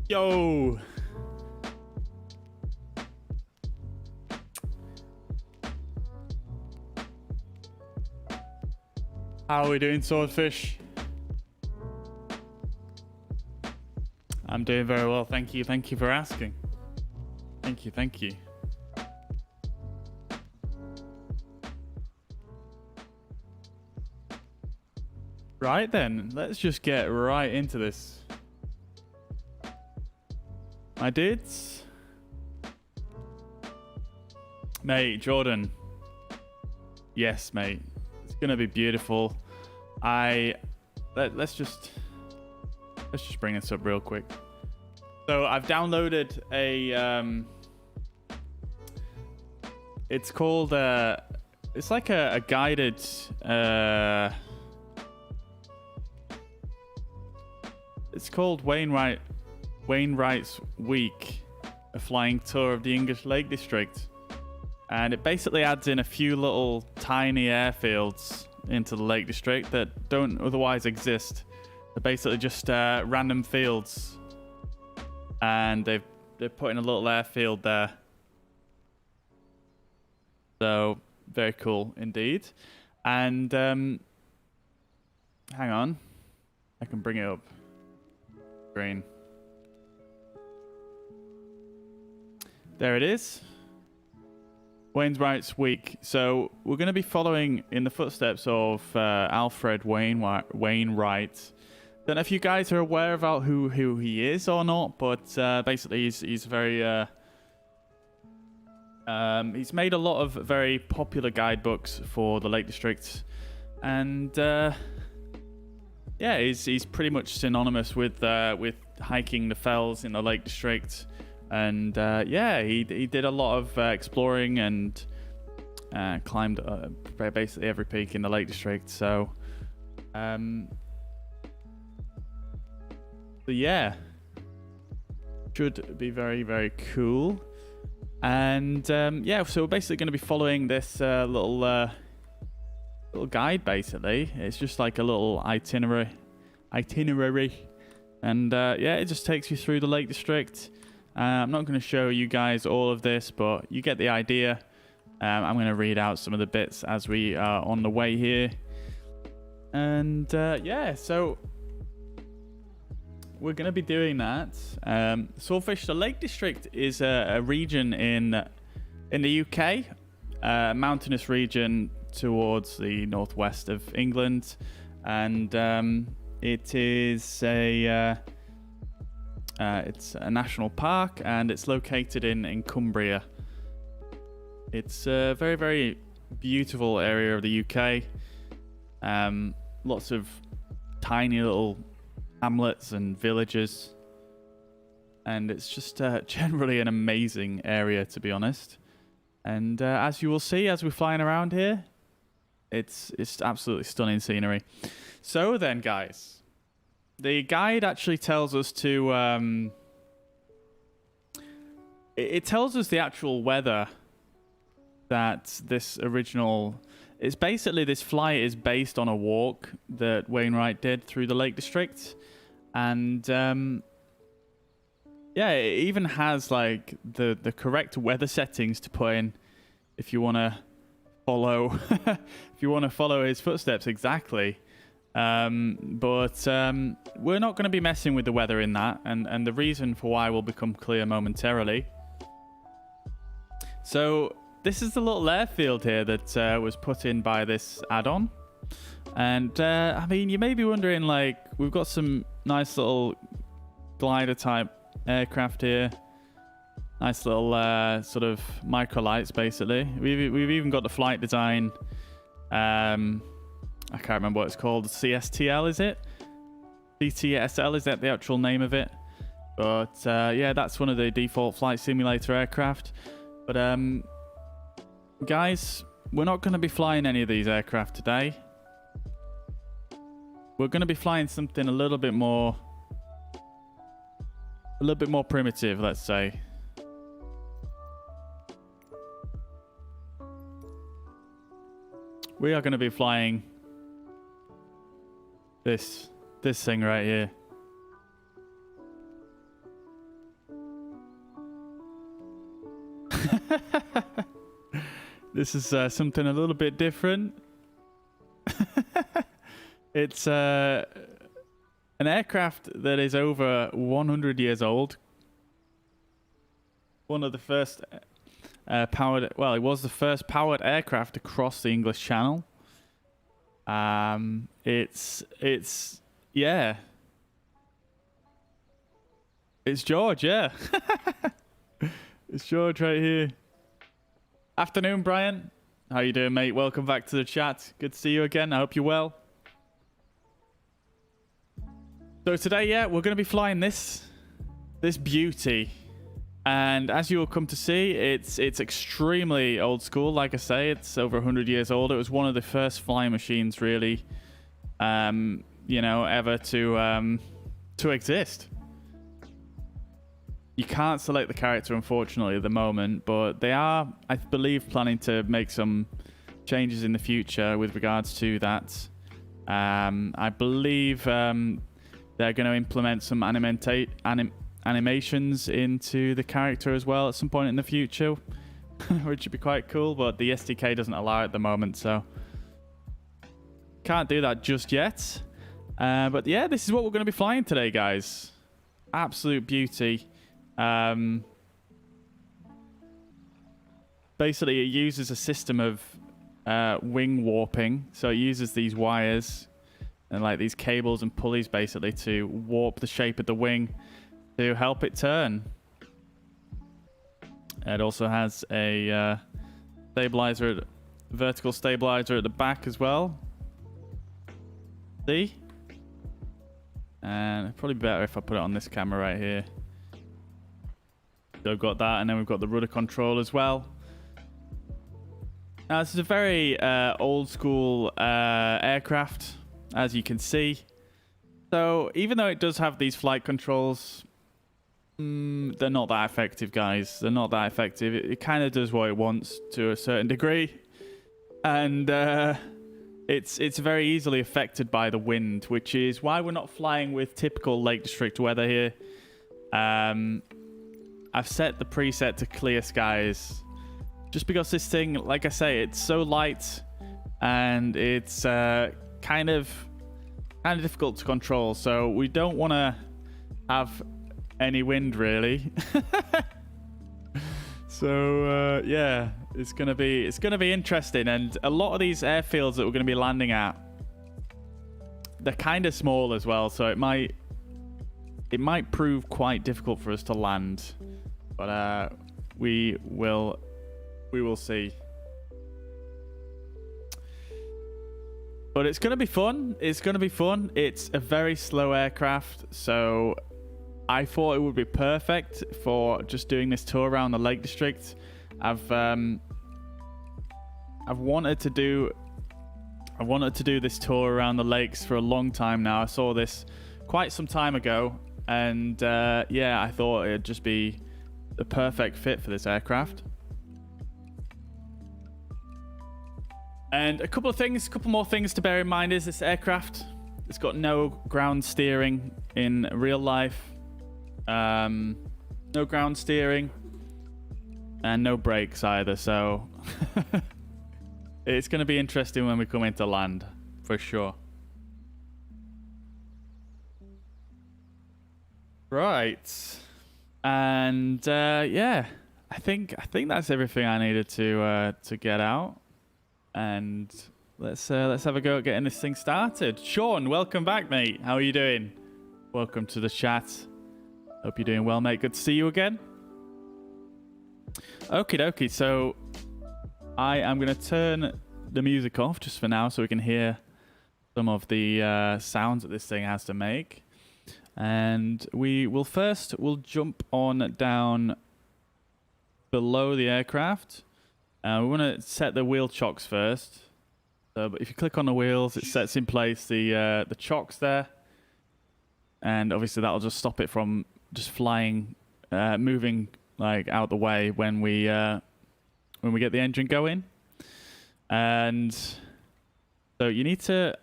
Yo! How are we doing, Swordfish? I'm doing very well, thank you. Thank you for asking. Thank you, thank you. Right then, let's just get right into this. My dudes. Mate, Jordan. Yes, mate. It's gonna be beautiful. Let's just bring this up real quick. So I've downloaded a it's called it's like a guided it's called Wainwright's Week, a flying tour of the English Lake District. And it basically adds in a few little tiny airfields into the Lake District that don't otherwise exist. They're basically just random fields. And they're putting a little airfield there. So, very cool indeed. And, hang on. I can bring it up. Green. There it is. Wainwright's Week. So we're going to be following in the footsteps of Alfred Wainwright. Don't know if you guys are aware about who he is or not, but basically he's very he's made a lot of very popular guidebooks for the Lake District, and yeah, he's pretty much synonymous with hiking the fells in the Lake District. And yeah, he did a lot of exploring and climbed basically every peak in the Lake District. So, yeah, should be very, very cool. And yeah, so we're basically going to be following this little guide. Basically, it's just like a little itinerary, and yeah, it just takes you through the Lake District. I'm not going to show you guys all of this, but you get the idea. I'm going to read out some of the bits as we are on the way here. And yeah, so we're going to be doing that. Swordfish, the Lake District is a region in the UK, a mountainous region towards the northwest of England. And it is it's a national park, and it's located in Cumbria. It's a very, very beautiful area of the UK. Lots of tiny little hamlets and villages. And it's just generally an amazing area, to be honest. And as you will see as we're flying around here, it's absolutely stunning scenery. So then, guys, the guide actually tells us to it tells us the actual weather that this original... It's basically, this flight is based on a walk that Wainwright did through the Lake District. And yeah, it even has like the correct weather settings to put in if you want to follow if you want to follow his footsteps exactly. But we're not going to be messing with the weather in that, and the reason for why will become clear momentarily. So this is the little airfield here that was put in by this add-on. And I mean, you may be wondering, like, we've got some nice little glider type aircraft here. Nice little sort of microlights, basically. We've even got the flight design. I can't remember what it's called. CSTL, is it? CTSL, is that the actual name of it? But yeah, that's one of the default flight simulator aircraft. But guys, we're not going to be flying any of these aircraft today. We're going to be flying something a little bit more primitive, let's say. We are going to be flying this thing right here. This is something a little bit different. It's an aircraft that is over 100 years old. One of the first powered... Well, it was the first powered aircraft to cross the English Channel. It's yeah. It's George, yeah. It's George right here. Afternoon, Brian. How you doing, mate? Welcome back to the chat. Good to see you again. I hope you're well. So today, yeah, we're going to be flying this beauty. And as you will come to see, it's extremely old school. Like I say, it's over 100 years old. It was one of the first flying machines, really, you know, ever to exist. You can't select the character, unfortunately, at the moment, but they are, I believe, planning to make some changes in the future with regards to that. I believe they're going to implement some animations into the character as well at some point in the future, which would be quite cool, but the SDK doesn't allow it at the moment, so can't do that just yet. But yeah, this is what we're going to be flying today, guys. Absolute beauty. Basically, it uses a system of wing warping, so it uses these wires and like these cables and pulleys basically to warp the shape of the wing to help it turn. It also has a stabilizer, vertical stabilizer at the back as well. See? And probably better if I put it on this camera right here. So I've got that, and then we've got the rudder control as well. Now, this is a very old school aircraft, as you can see. So even though it does have these flight controls, they're not that effective, guys. They're not that effective. It kind of does what it wants to a certain degree. And it's very easily affected by the wind, which is why we're not flying with typical Lake District weather here. I've set the preset to clear skies just because this thing, like I say, it's so light and it's kind of difficult to control. So we don't want to have any wind really. So yeah, it's gonna be interesting. And a lot of these airfields that we're gonna be landing at, they're kind of small as well, so it might prove quite difficult for us to land. But we will see. But it's going to be fun. It's going to be fun. It's a very slow aircraft, so I thought it would be perfect for just doing this tour around the Lake District. I've wanted to do this tour around the lakes for a long time now. I saw this quite some time ago, and yeah, I thought it'd just be the perfect fit for this aircraft. And a couple more things to bear in mind is this aircraft, it's got no ground steering in real life. No ground steering and no brakes either, so it's going to be interesting when we come into land for sure. Right. And yeah, I think that's everything I needed to get out. And let's have a go at getting this thing started. Sean, welcome back, mate. How are you doing? Welcome to the chat. Hope you're doing well, mate. Good to see you again. Okie dokie. So I am going to turn the music off just for now so we can hear some of the sounds that this thing has to make. And we'll jump on down below the aircraft. We want to set the wheel chocks first. So, but if you click on the wheels, it sets in place the chocks there, and obviously that'll just stop it from just flying, moving like out the way when we get the engine going. And so you need to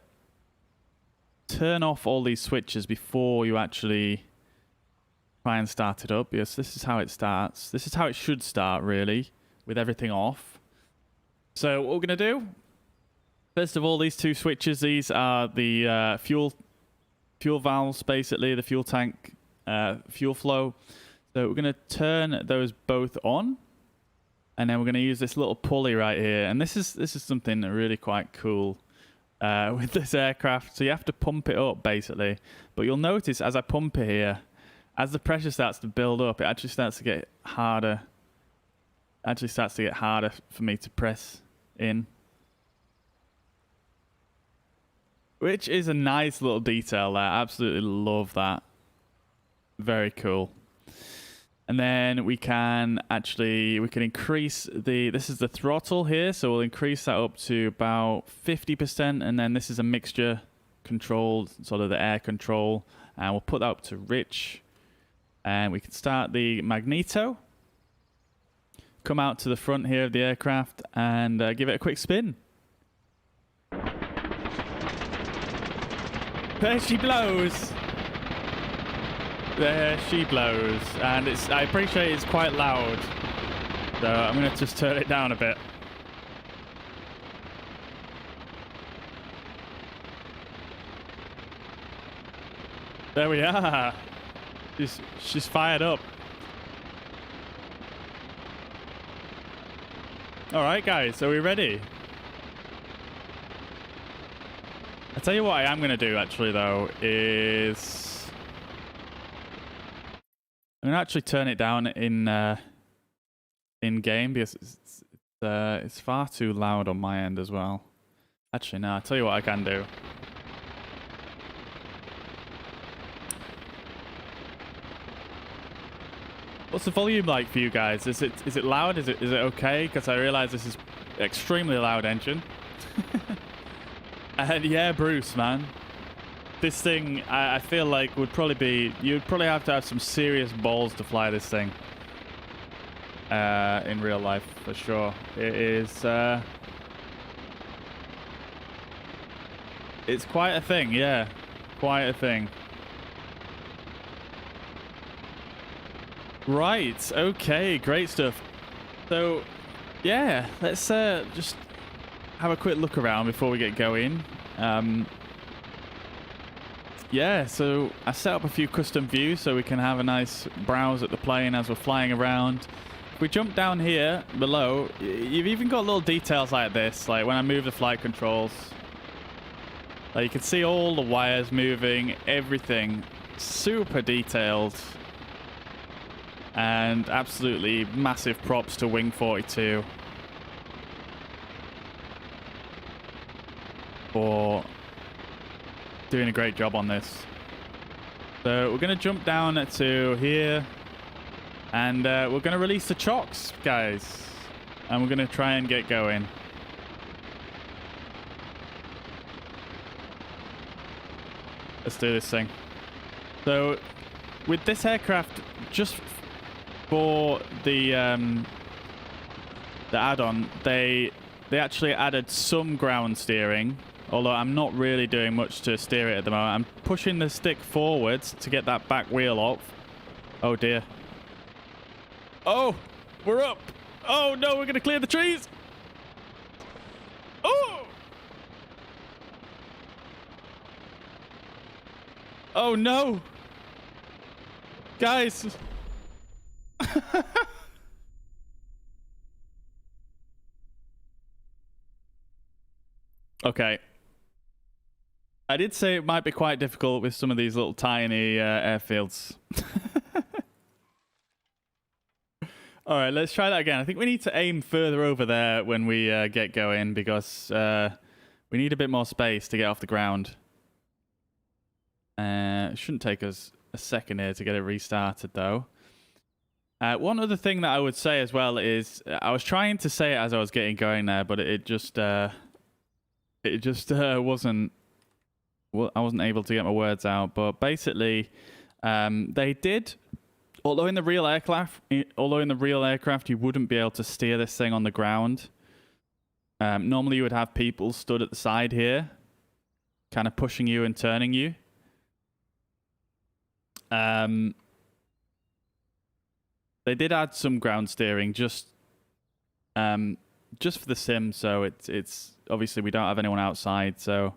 turn off all these switches before you actually try and start it up. Yes, this is how it starts. This is how it should start, really, with everything off. So what we're going to do, first of all, these two switches, these are the fuel valves, basically, the fuel tank, fuel flow. So we're going to turn those both on, and then we're going to use this little pulley right here. And this is something really quite cool with this aircraft. So you have to pump it up, basically. But you'll notice as I pump it here, as the pressure starts to build up, it actually starts to get harder. Actually starts to get harder for me to press in, which is a nice little detail there. Absolutely love that. Very cool. And then we can increase this is the throttle here, so we'll increase that up to about 50%, and then this is a mixture controlled, sort of the air control, and we'll put that up to rich, and we can start the magneto. Come out to the front here of the aircraft and give it a quick spin. There she blows. There she blows. And I appreciate it's quite loud. So I'm going to just turn it down a bit. There we are. She's fired up. All right, guys, are we ready? I'll tell you what I am going to do, actually, though, is I'm going to actually turn it down in game because it's far too loud on my end as well. Actually, no, I'll tell you what I can do. What's the volume like for you guys? Is it loud? Is it okay? Because I realize this is extremely loud engine. And yeah, Bruce, man, this thing I feel like you'd probably have to have some serious balls to fly this thing in real life for sure. It is it's quite a thing, yeah, quite a thing. Right, okay, great stuff. So, yeah, let's just have a quick look around before we get going. Yeah, so I set up a few custom views so we can have a nice browse at the plane as we're flying around. If we jump down here below, you've even got little details like this, like when I move the flight controls. Like you can see all the wires moving, everything super detailed. And absolutely massive props to Wing 42 for doing a great job on this. So we're going to jump down to here and we're going to release the chocks, guys. And we're going to try and get going. Let's do this thing. So with this aircraft, just for the add-on, they actually added some ground steering, although I'm not really doing much to steer it at the moment. I'm pushing the stick forwards to get that back wheel off. Oh dear. Oh, we're up. Oh no, we're gonna clear the trees. Oh. Oh no. Guys. Okay. I did say it might be quite difficult with some of these little tiny airfields. All right, let's try that again. I think we need to aim further over there when we get going because we need a bit more space to get off the ground. It shouldn't take us a second here to get it restarted, though. One other thing that I would say as well is I was trying to say it as I was getting going there, but it just wasn't. Well, I wasn't able to get my words out. But basically, they did. Although in the real aircraft, you wouldn't be able to steer this thing on the ground. Normally, you would have people stood at the side here, kind of pushing you and turning you. They did add some ground steering just just for the sim, so it's obviously we don't have anyone outside, so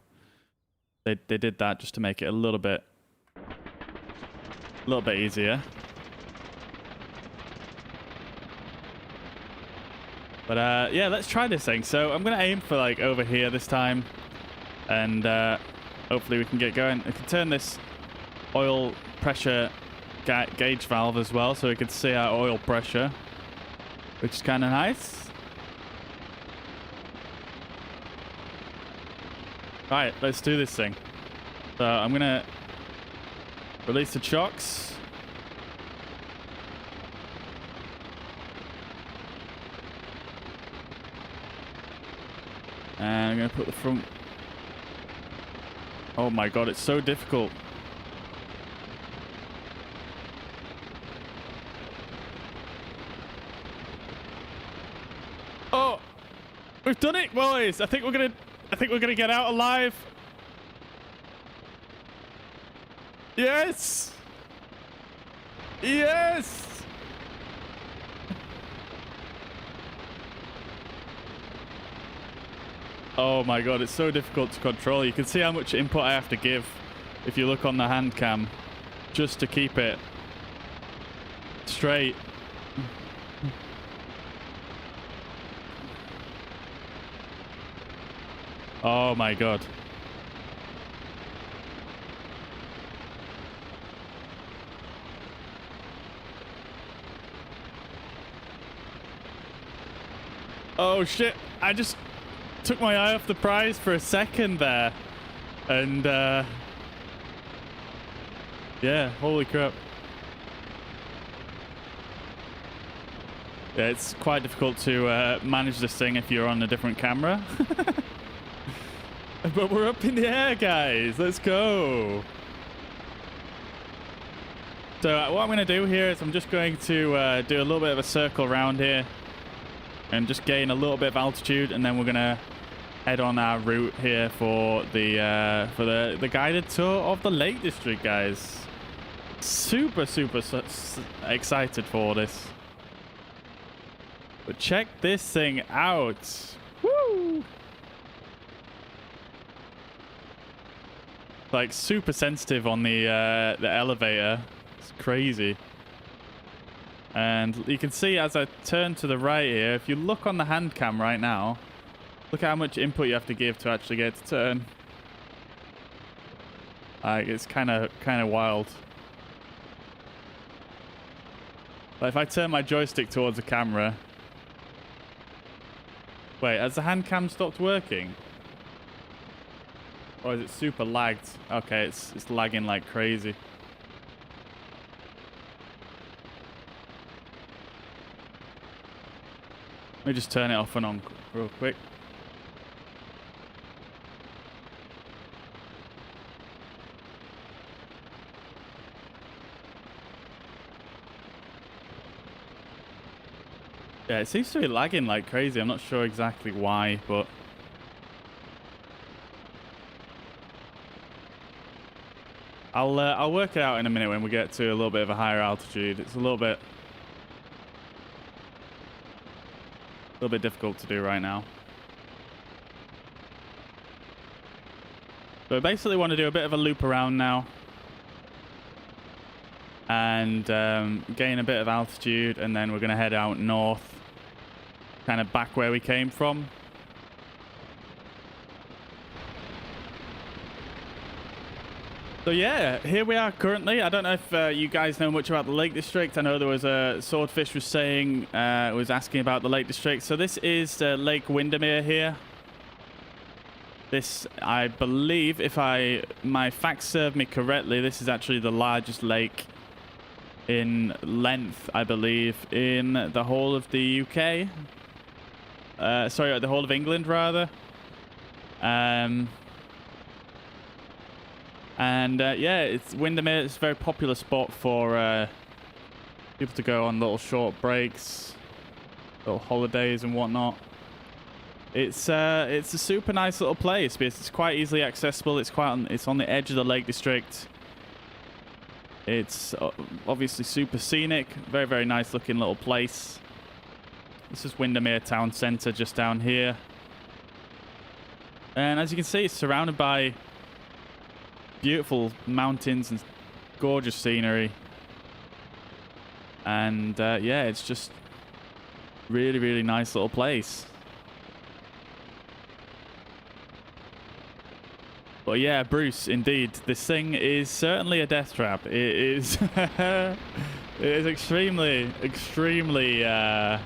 they did that just to make it a little bit easier. But yeah, let's try this thing. So I'm gonna aim for like over here this time, and hopefully we can get going. I can turn this oil pressure gauge valve as well, so we can see our oil pressure, which is kind of nice. Right, let's do this thing. So I'm gonna release the chocks. And I'm gonna put the front. Oh my god, it's so difficult. Oh, we've done it, boys. I think we're gonna get out alive. Yes. Yes. Oh my god, it's so difficult to control. You can see how much input I have to give if you look on the hand cam just to keep it straight. Oh my god. Oh shit, I just took my eye off the prize for a second there. And yeah, holy crap. Yeah, it's quite difficult to manage this thing if you're on a different camera. But we're up in the air, guys. Let's go. So what I'm going to do here is I'm just going to do a little bit of a circle around here and just gain a little bit of altitude, and then we're going to head on our route here for the guided tour of the Lake District, guys. Super excited for this. But check this thing out. Woo! Like super sensitive on the elevator. It's crazy. And you can see as I turn to the right here, if you look on the hand cam right now, look at how much input you have to give to actually get to turn. Like, it's kind of wild. But if I turn my joystick towards the camera... Wait, has the hand cam stopped working? Or is it super lagged? Okay, it's lagging like crazy. Let me just turn it off and on real quick. Yeah, it seems to be lagging like crazy. I'm not sure exactly why, but... I'll work it out in a minute when we get to a little bit of a higher altitude. It's a little bit difficult to do right now. So I basically want to do a bit of a loop around now and gain a bit of altitude, and then we're going to head out north, kind of back where we came from. So yeah, here we are currently. I don't know if you guys know much about the Lake District. I know there was a Swordfish was saying, was asking about the Lake District. So this is Lake Windermere here. This, I believe, if my facts serve me correctly, this is actually the largest lake in length, I believe, in the whole of the UK. Sorry, the whole of England, rather. And yeah, it's Windermere. It's a very popular spot for people to go on little short breaks, little holidays and whatnot. It's a super nice little place because it's quite easily accessible. It's on the edge of the Lake District. It's obviously super scenic. Very nice looking little place. This is Windermere Town Centre just down here. And as you can see, it's surrounded by beautiful mountains and gorgeous scenery. And yeah, it's just really, really nice little place. But yeah, Bruce, indeed, this thing is certainly a death trap. It is, it is extremely, extremely, I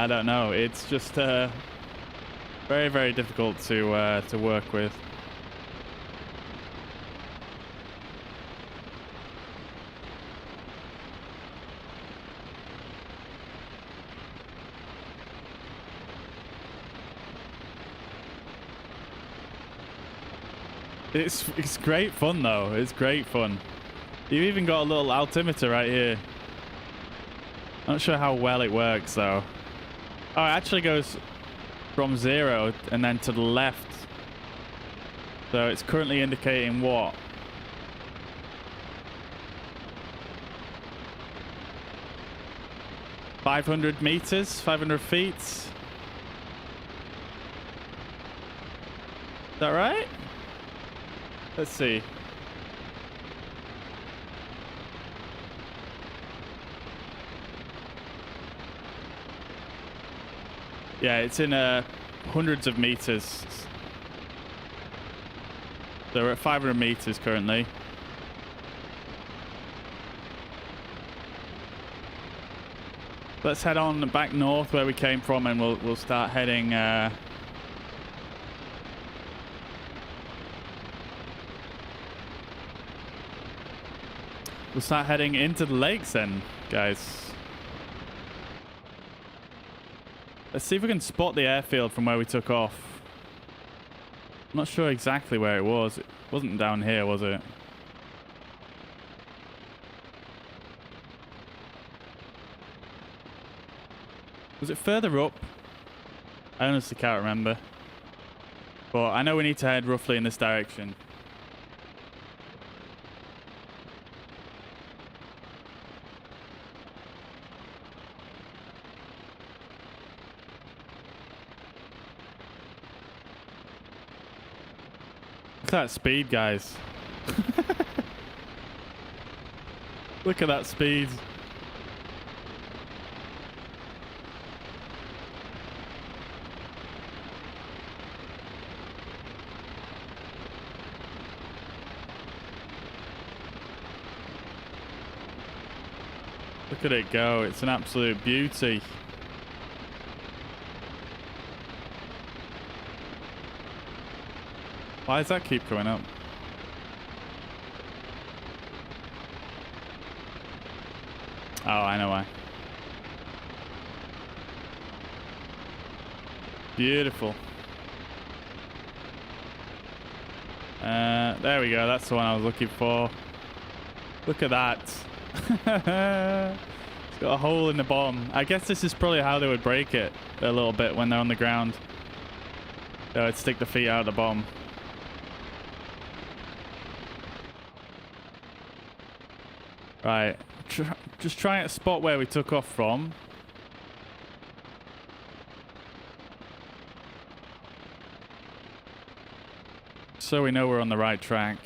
don't know. It's just very, very difficult to work with. It's great fun though. It's great fun. You've even got a little altimeter right here. Not sure how well it works though. Oh, it actually goes from 0 and then to the left. So it's currently indicating what? $500 meters, 500 feet. Is that right? Let's see. Yeah, it's in hundreds of meters. So we're at 500 meters currently. Let's head on back north where we came from, and we'll start heading. We'll start heading into the lakes then, guys. Let's see if we can spot the airfield from where we took off. I'm not sure exactly where it was. It wasn't down here, was it? Was it further up? I honestly can't remember. But I know we need to head roughly in this direction. Look at that speed, guys. Look at that speed. Look at it go. It's an absolute beauty. Why does that keep going up? Oh, I know why. Beautiful. There we go. That's the one I was looking for. Look at that. It's got a hole in the bottom. I guess this is probably how they would break it a little bit when they're on the ground. They would stick the feet out of the bottom. Right, just trying to spot where we took off from. So we know we're on the right track.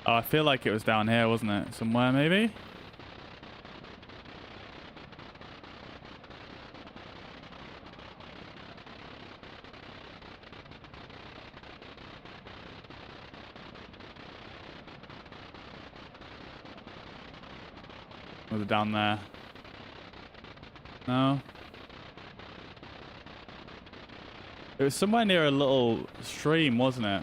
Oh, I feel like it was down here, wasn't it? Somewhere, maybe? Was it down there? No. It was somewhere near a little stream, wasn't it?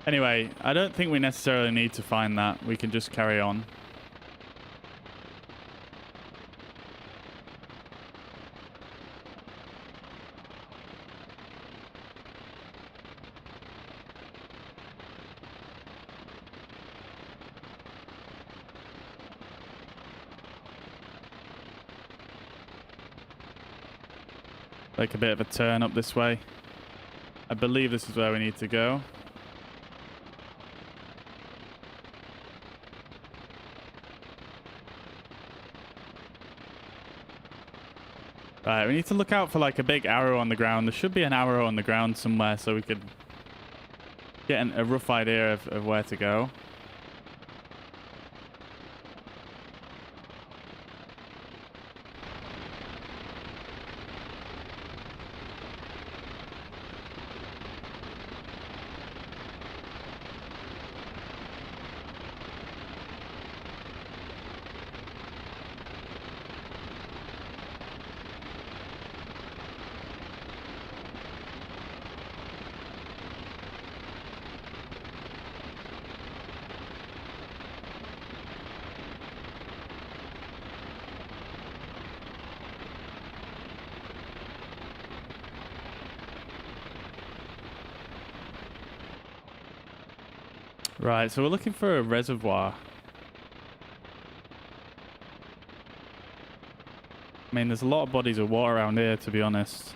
Anyway, I don't think we necessarily need to find that. We can just carry on. Like a bit of a turn up this way. I believe this is where we need to go. Right, we need to look out for like a big arrow on the ground. There should be an arrow on the ground somewhere so we could get a rough idea of where to go. Right, so we're looking for a reservoir. I mean, there's a lot of bodies of water around here, to be honest.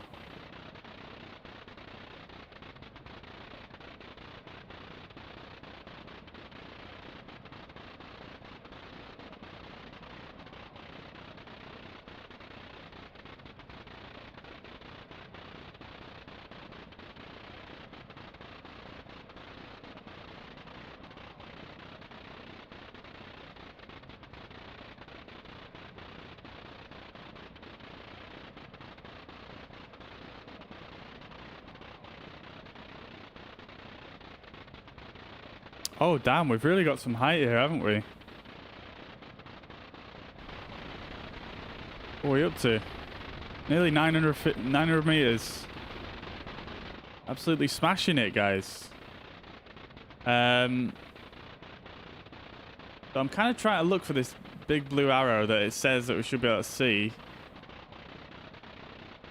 Oh, damn, we've really got some height here, haven't we? What are we up to? Nearly 900 meters. Absolutely smashing it, guys. So I'm kind of trying to look for this big blue arrow that it says that we should be able to see.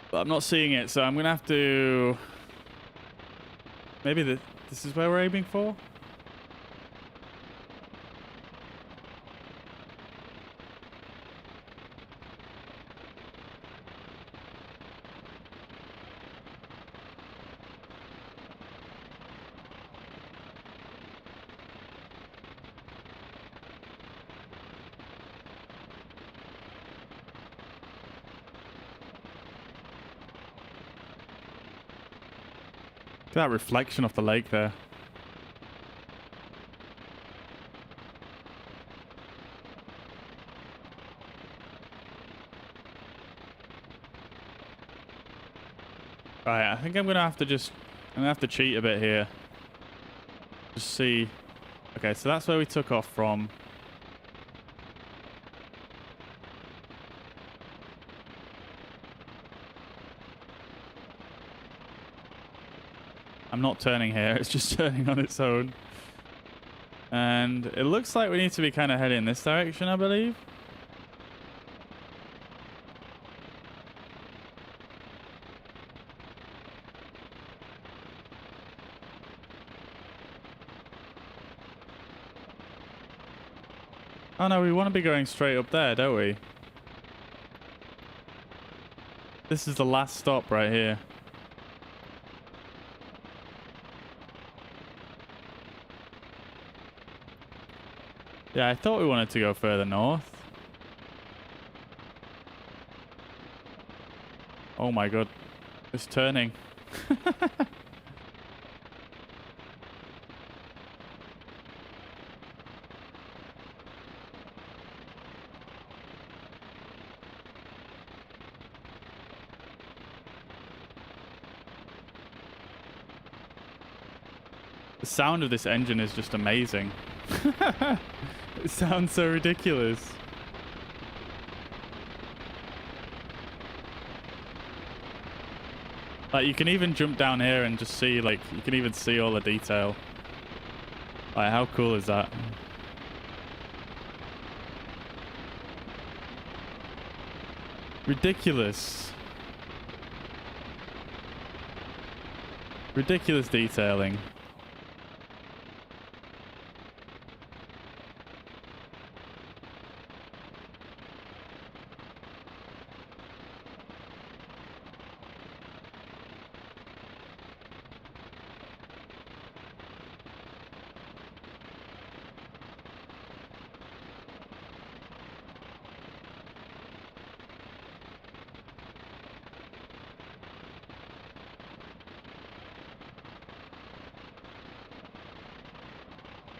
But I'm not seeing it, so I'm going to have to... Maybe this is where we're aiming for? Look at that reflection off the lake there. Right, I think I'm gonna have to cheat a bit here. Just see. Okay, so that's where we took off from. I'm not turning here, it's just turning on its own. And it looks like we need to be kind of heading in this direction, I believe. Oh no, we want to be going straight up there, don't we? This is the last stop right here. Yeah, I thought we wanted to go further north. Oh my god. It's turning. The sound of this engine is just amazing. It sounds so ridiculous. Like, you can even jump down here and just see, like, you can even see all the detail. Like, how cool is that? Ridiculous. Ridiculous detailing.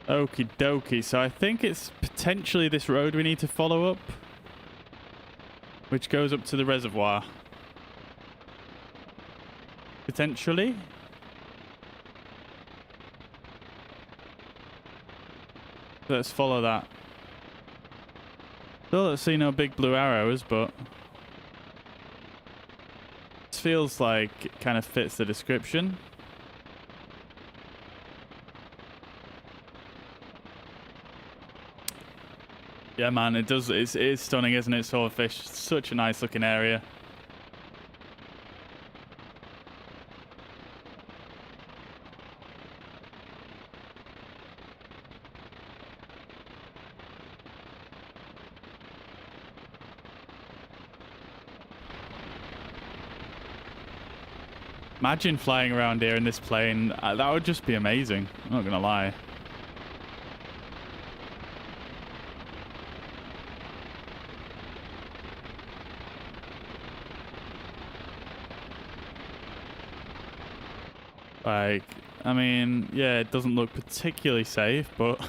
Okie dokie. So I think it's potentially this road we need to follow up, which goes up to the reservoir. Potentially. Let's follow that. Still don't see no big blue arrows, but this feels like it kind of fits the description. Yeah, man, it does. It is stunning, isn't it? Swordfish, such a nice looking area. Imagine flying around here in this plane. That would just be amazing. I'm not gonna lie. Like, I mean, yeah, it doesn't look particularly safe, but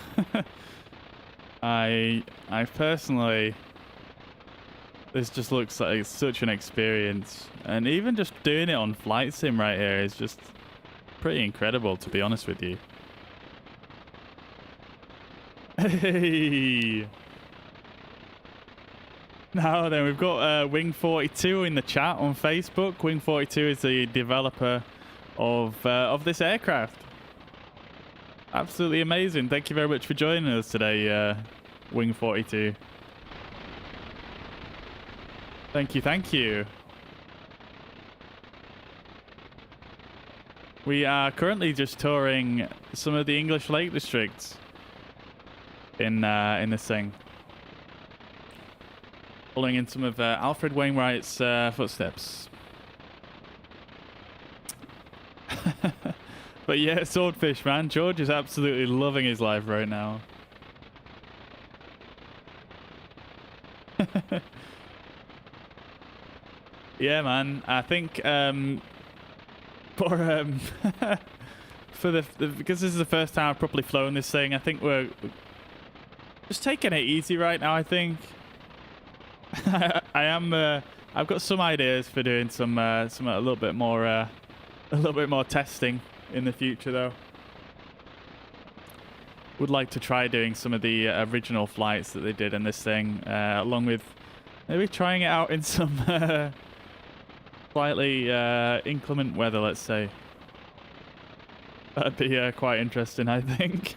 I personally, this just looks like such an experience. And even just doing it on Flight Sim right here is just pretty incredible, to be honest with you. Hey! Now then, we've got Wing42 in the chat on Facebook. Wing42 is the developer of this aircraft. Absolutely amazing. Thank you very much for joining us today, Wing42. Thank you, thank you. We are currently just touring some of the English Lake districts in this thing, following in some of Alfred Wainwright's footsteps. But yeah, Swordfish, man. George is absolutely loving his life right now. Yeah, man. I think for because this is the first time I've properly flown this thing, I think we're just taking it easy right now. I think I am. I've got some ideas for doing some a little bit more testing in the future, though. Would like to try doing some of the original flights that they did in this thing, along with maybe trying it out in some slightly inclement weather, let's say. That'd be quite interesting, I think.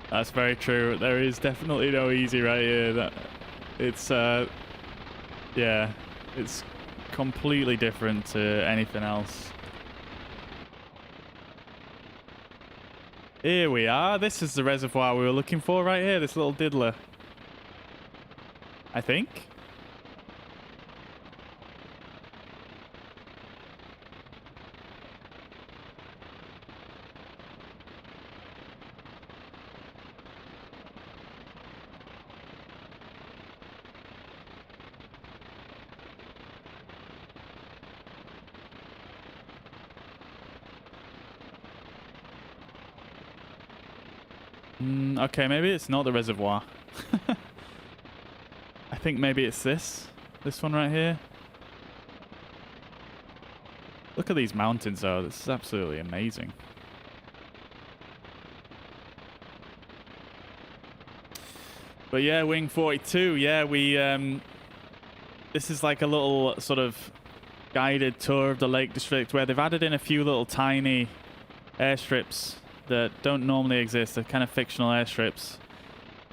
That's very true. There is definitely no easy right here. It's yeah, it's completely different to anything else. Here we are. This is the reservoir we were looking for right here. This little diddler, I think. Okay, maybe it's not the reservoir. I think maybe it's this one right here. Look at these mountains, though. This is absolutely amazing. But yeah, Wing42. Yeah, we this is like a little sort of guided tour of the Lake District where they've added in a few little tiny airstrips that don't normally exist. They're kind of fictional airstrips.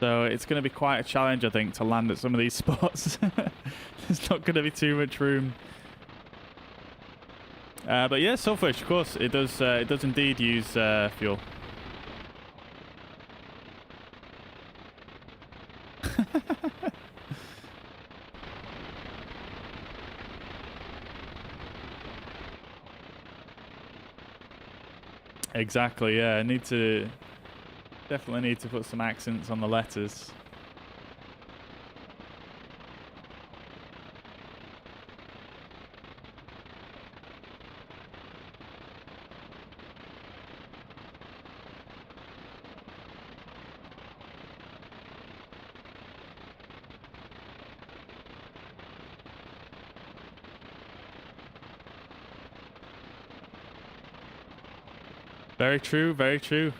So it's going to be quite a challenge, I think, to land at some of these spots. There's not going to be too much room. But yeah, Swordfish, of course, it does indeed use fuel. Exactly, yeah. I need to Definitely need to put some accents on the letters. Very true, very true.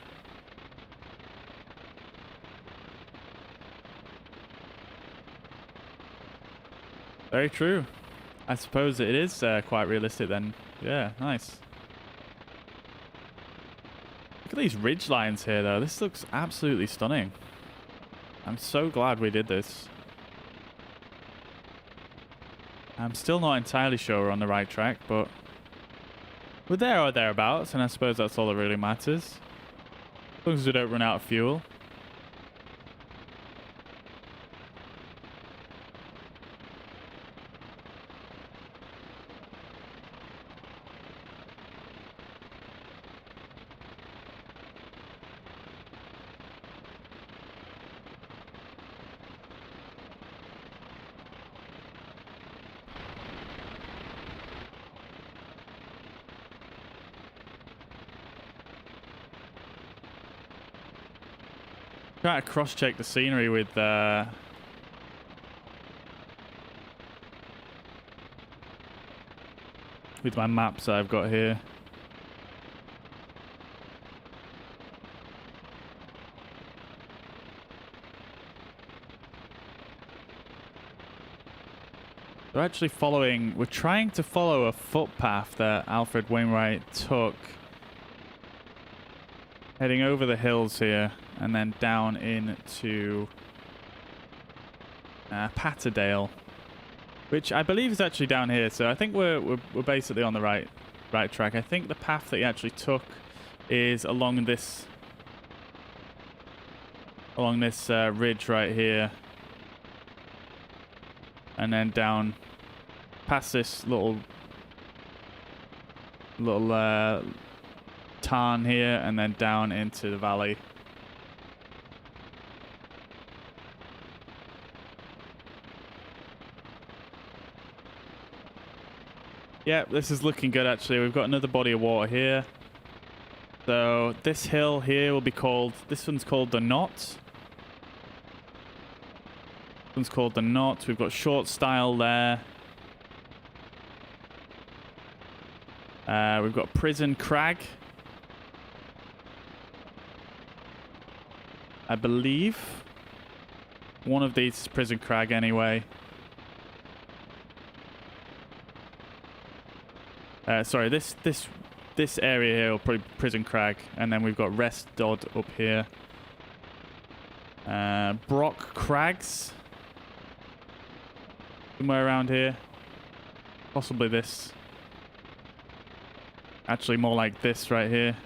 Very true. I suppose it is quite realistic then. Yeah, nice. Look at these ridge lines here though. This looks absolutely stunning. I'm so glad we did this. I'm still not entirely sure we're on the right track, but we're there or thereabouts, and I suppose that's all that really matters. As long as we don't run out of fuel. Try to cross-check the scenery with my maps that I've got here. We're trying to follow a footpath that Alfred Wainwright took, heading over the hills here and then down into Patterdale, which I believe is actually down here. So I think we're basically on the right track. I think the path that he actually took is along this ridge right here, and then down past this little tarn here, and then down into the valley. Yeah, this is looking good actually. We've got another body of water here. So this hill here will be called, this one's called the Knot. This one's called the Knot. We've got Short Stile there. We've got Prison Crag, I believe. One of these is Prison Crag anyway. Sorry, this area here will probably be Prison Crag, and then we've got Rest Dodd up here. Brock Crags, somewhere around here. Possibly this. Actually, more like this right here.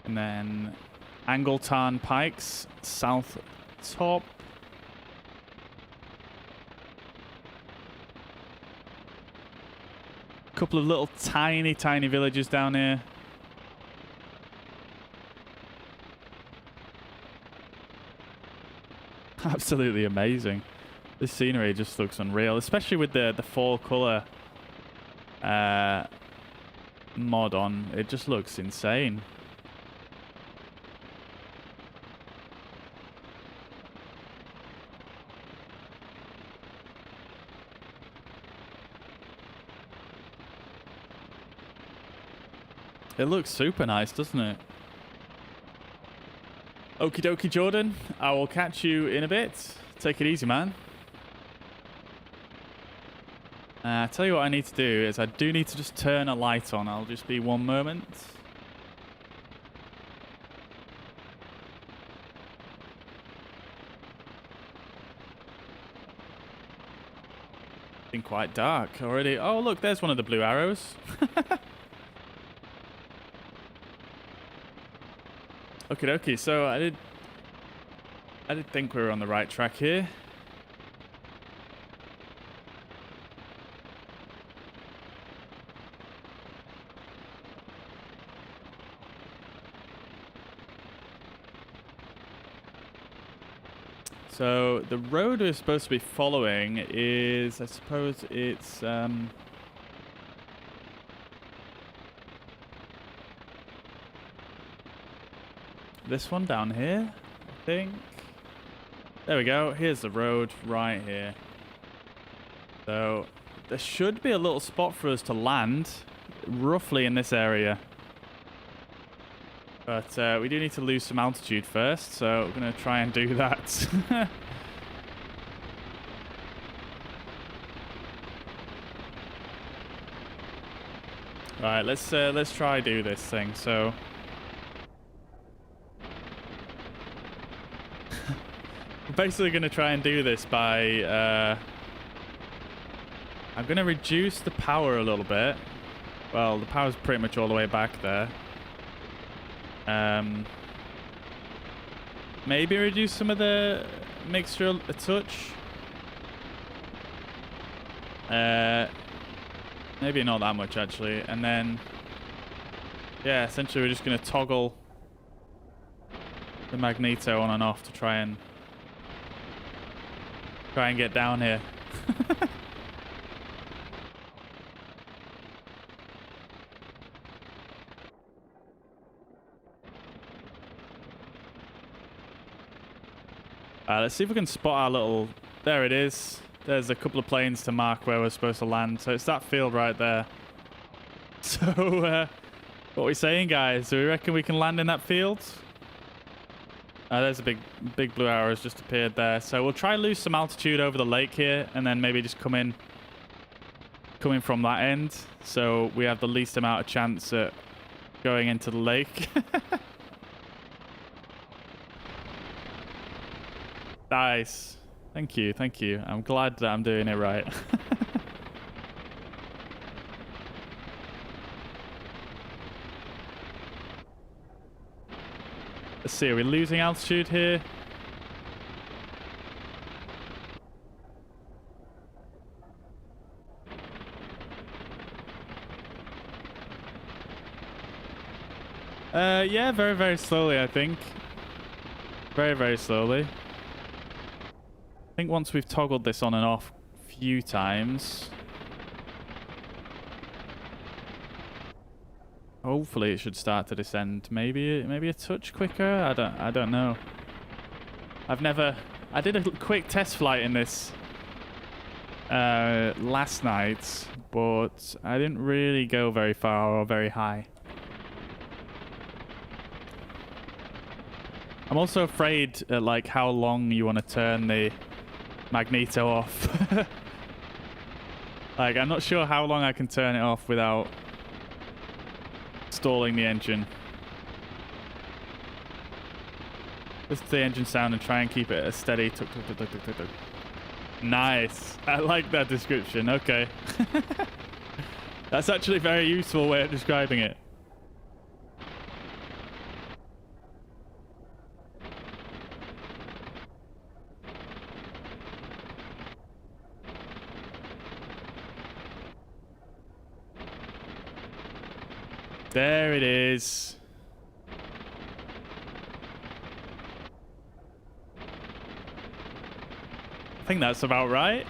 And then Angletarn Pikes, South Top. Couple of little tiny villages down here. Absolutely amazing. This scenery just looks unreal, especially with the fall color mod on. It just looks insane. It looks super nice, doesn't it? Okie dokie, Jordan. I will catch you in a bit. Take it easy, man. Tell you what I need to do is I do need to just turn a light on. I'll just be one moment. It's been quite dark already. Oh, look, there's one of the blue arrows. Okie dokie, so I did think we were on the right track here. So the road we're supposed to be following is, I suppose it's this one down here, I think. There we go. Here's the road right here. So there should be a little spot for us to land, roughly in this area. But we do need to lose some altitude first, so we're going to try and do that. Right, let's try do this thing. So we're basically going to try and do this by I'm going to reduce the power a little bit. Well, the power's pretty much all the way back there. Maybe reduce some of the mixture a touch. Maybe not that much actually. And then, yeah, essentially we're just going to toggle the magneto on and off to try and get down here. Let's see if we can spot our little... There it is. There's a couple of planes to mark where we're supposed to land. So it's that field right there. So, what are we saying, guys? Do we reckon we can land in that field? There's a big blue arrow has just appeared there. So we'll try and lose some altitude over the lake here, and then maybe just coming from that end, so we have the least amount of chance at going into the lake. Nice. Thank you, thank you. I'm glad that I'm doing it right. Let's see, are we losing altitude here? Yeah, very, very slowly, I think. Very, very slowly. I think once we've toggled this on and off a few times, hopefully it should start to descend. Maybe a touch quicker. I don't know. I did a quick test flight in this last night, but I didn't really go very far or very high. I'm also afraid at like how long you want to turn the magneto off. Like, I'm not sure how long I can turn it off without stalling the engine. Listen to the engine sound and try and keep it a steady tuk tuk tuk tuk tuk tuk tuk. Nice. I like that description. Okay. That's actually a very useful way of describing it. There it is. I think that's about right.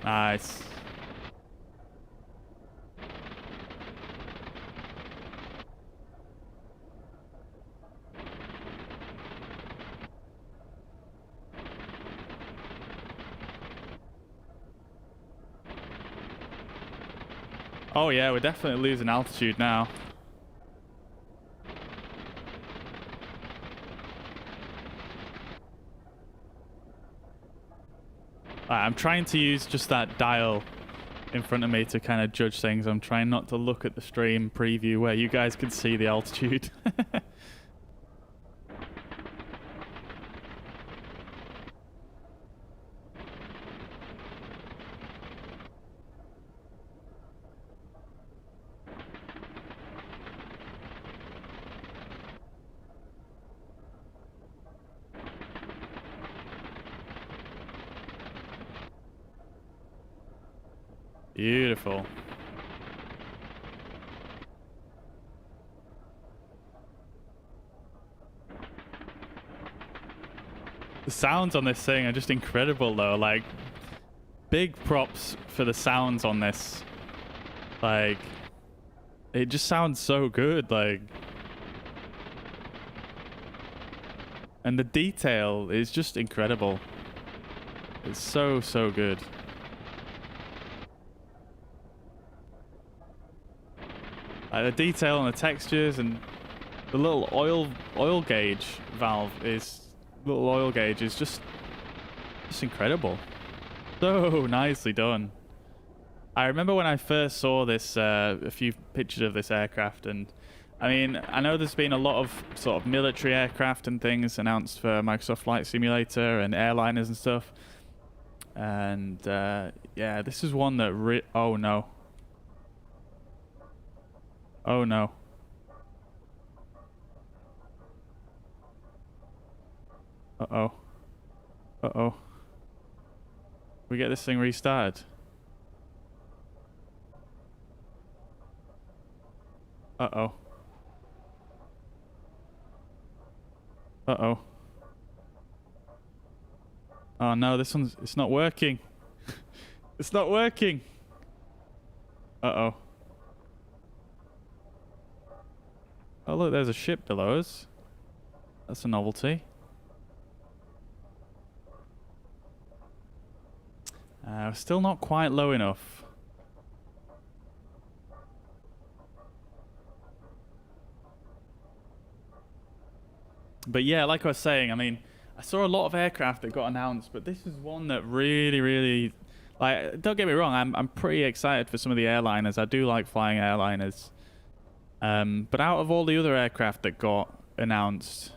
Nice. Oh yeah, we're definitely losing altitude now. I'm trying to use just that dial in front of me to kind of judge things. I'm trying not to look at the stream preview where you guys can see the altitude. Beautiful. The sounds on this thing are just incredible, though. Like, big props for the sounds on this. Like, it just sounds so good. Like, and the detail is just incredible. It's so, so good. Like, the detail and the textures and the little oil gauge valve is... Little oil gauge is just incredible. So nicely done. I remember when I first saw this, a few pictures of this aircraft, and I mean, I know there's been a lot of sort of military aircraft and things announced for Microsoft Flight Simulator and airliners and stuff. And yeah, this is one that oh no. Oh no. Uh-oh. Uh-oh. We get this thing restarted. Uh-oh. Uh-oh. Oh no, it's not working. It's not working. Uh-oh. Oh look, there's a ship below us. That's a novelty. Still not quite low enough. But yeah, like I was saying, I mean, I saw a lot of aircraft that got announced, but this is one that really, like, don't get me wrong, I'm pretty excited for some of the airliners. I do like flying airliners. But out of all the other aircraft that got announced,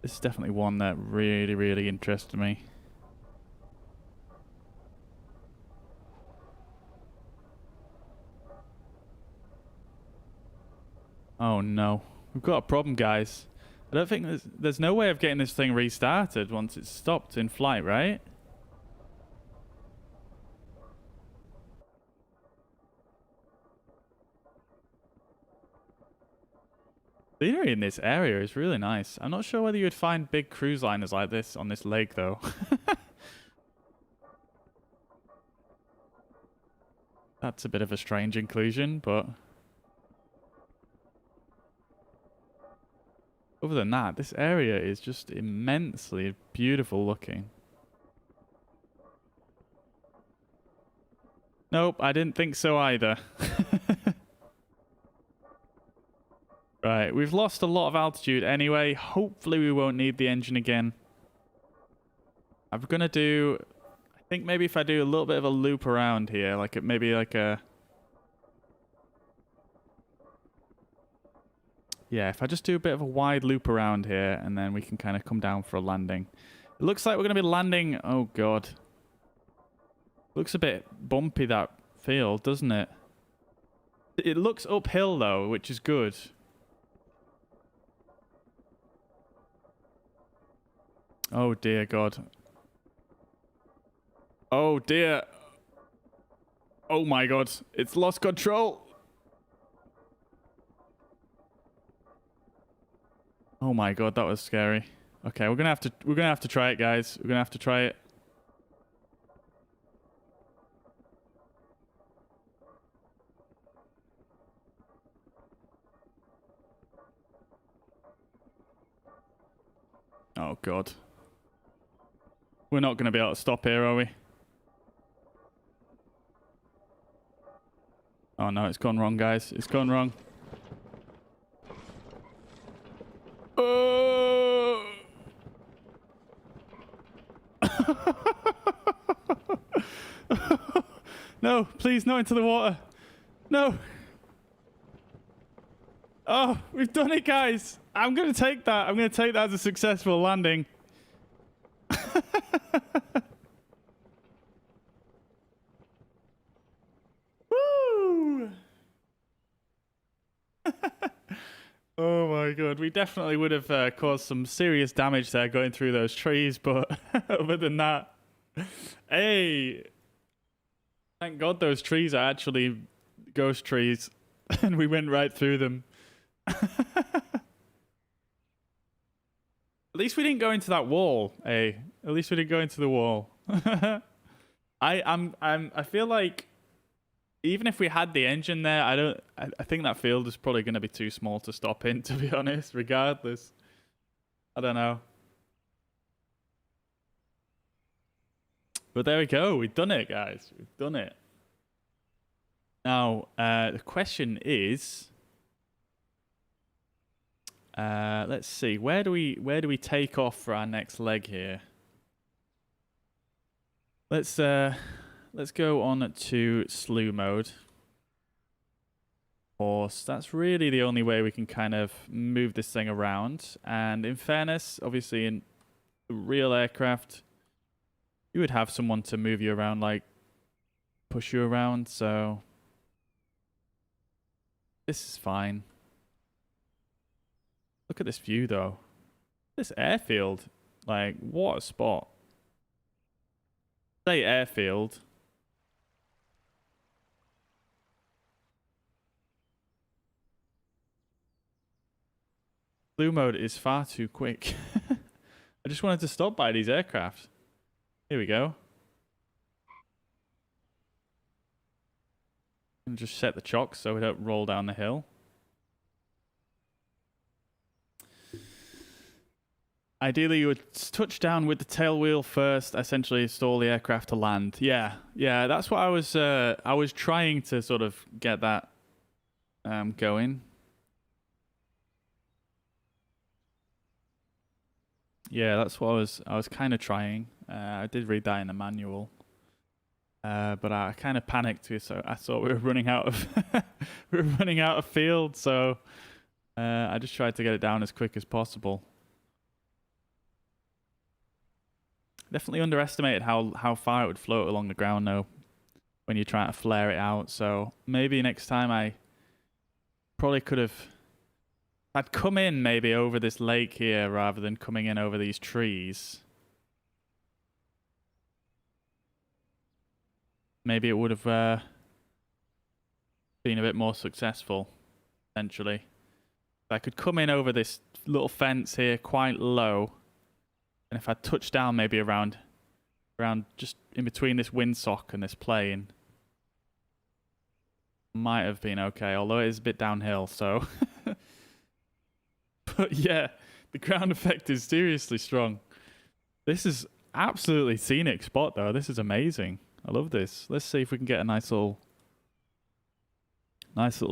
this is definitely one that really interested me. Oh no, we've got a problem, guys. I don't think there's no way of getting this thing restarted once it's stopped in flight, right? Scenery in this area is really nice. I'm not sure whether you would find big cruise liners like this on this lake, though. That's a bit of a strange inclusion, but... Other than that, this area is just immensely beautiful looking. Nope, I didn't think so either. Right, we've lost a lot of altitude anyway. Hopefully we won't need the engine again. I'm gonna do... I think maybe if I do a little bit of a loop around here, like maybe like a... Yeah, if I just do a bit of a wide loop around here, and then we can kind of come down for a landing. It looks like we're going to be landing... Oh, God. Looks a bit bumpy, that field, doesn't it? It looks uphill, though, which is good. Oh, dear God. Oh, dear. Oh, my God. It's lost control. Oh my God, that was scary. Okay, we're gonna have to try it, guys. We're gonna have to try it. Oh God. We're not gonna be able to stop here, are we? Oh no, it's gone wrong, guys. It's gone wrong. No, please, not into the water. No. Oh, we've done it, guys. I'm going to take that. I'm going to take that as a successful landing. Woo! Oh my God, we definitely would have caused some serious damage there going through those trees, but other than that, hey, Thank God those trees are actually ghost trees, and we went right through them. At least we didn't go into that wall, eh? At least we didn't go into the wall. I feel like even if we had the engine there, I think that field is probably going to be too small to stop in, to be honest, regardless. I don't know. But there we go. We've done it, guys. We've done it. Now, the question is, let's see. Where do we take off for our next leg here? Let's go on to slew mode. Horse. That's really the only way we can kind of move this thing around. And in fairness, obviously in a real aircraft, you would have someone to move you around, like push you around, so this is fine. Look at this view though. This airfield, like what a spot. Say airfield. Blue mode is far too quick. I just wanted to stop by these aircraft. Here we go. And just set the chocks so we don't roll down the hill. Ideally, you would touch down with the tail wheel first, essentially stall the aircraft to land. Yeah, that's what I was trying to sort of get that going. Yeah, that's what I was kind of trying. I did read that in the manual. But I kind of panicked, so I thought we were running out of we were running out of field, so I just tried to get it down as quick as possible. Definitely underestimated how far it would float along the ground though when you're trying to flare it out. So maybe next time I probably could have. I'd come in maybe over this lake here rather than coming in over these trees. Maybe it would have been a bit more successful, essentially. I could come in over this little fence here quite low, and if I touch down maybe around just in between this windsock and this plane, might have been okay, although it is a bit downhill, so... But yeah, the ground effect is seriously strong. This is absolutely scenic spot though. This is amazing. I love this. Let's see if we can get a nice little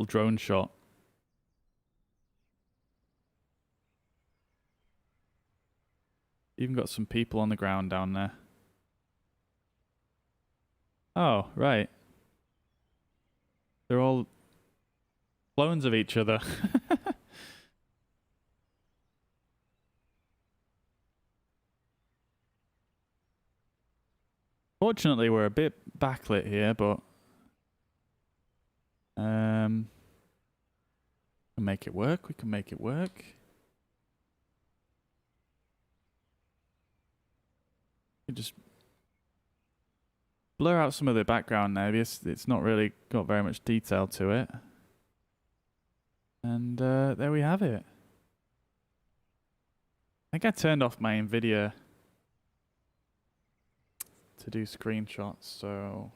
drone shot. Even got some people on the ground down there. Oh, right. They're all clones of each other. Fortunately, we're a bit backlit here, but we can make it work. We can make it work. You just blur out some of the background there because it's not really got very much detail to it. And there we have it. I think I turned off my NVIDIA to do screenshots, so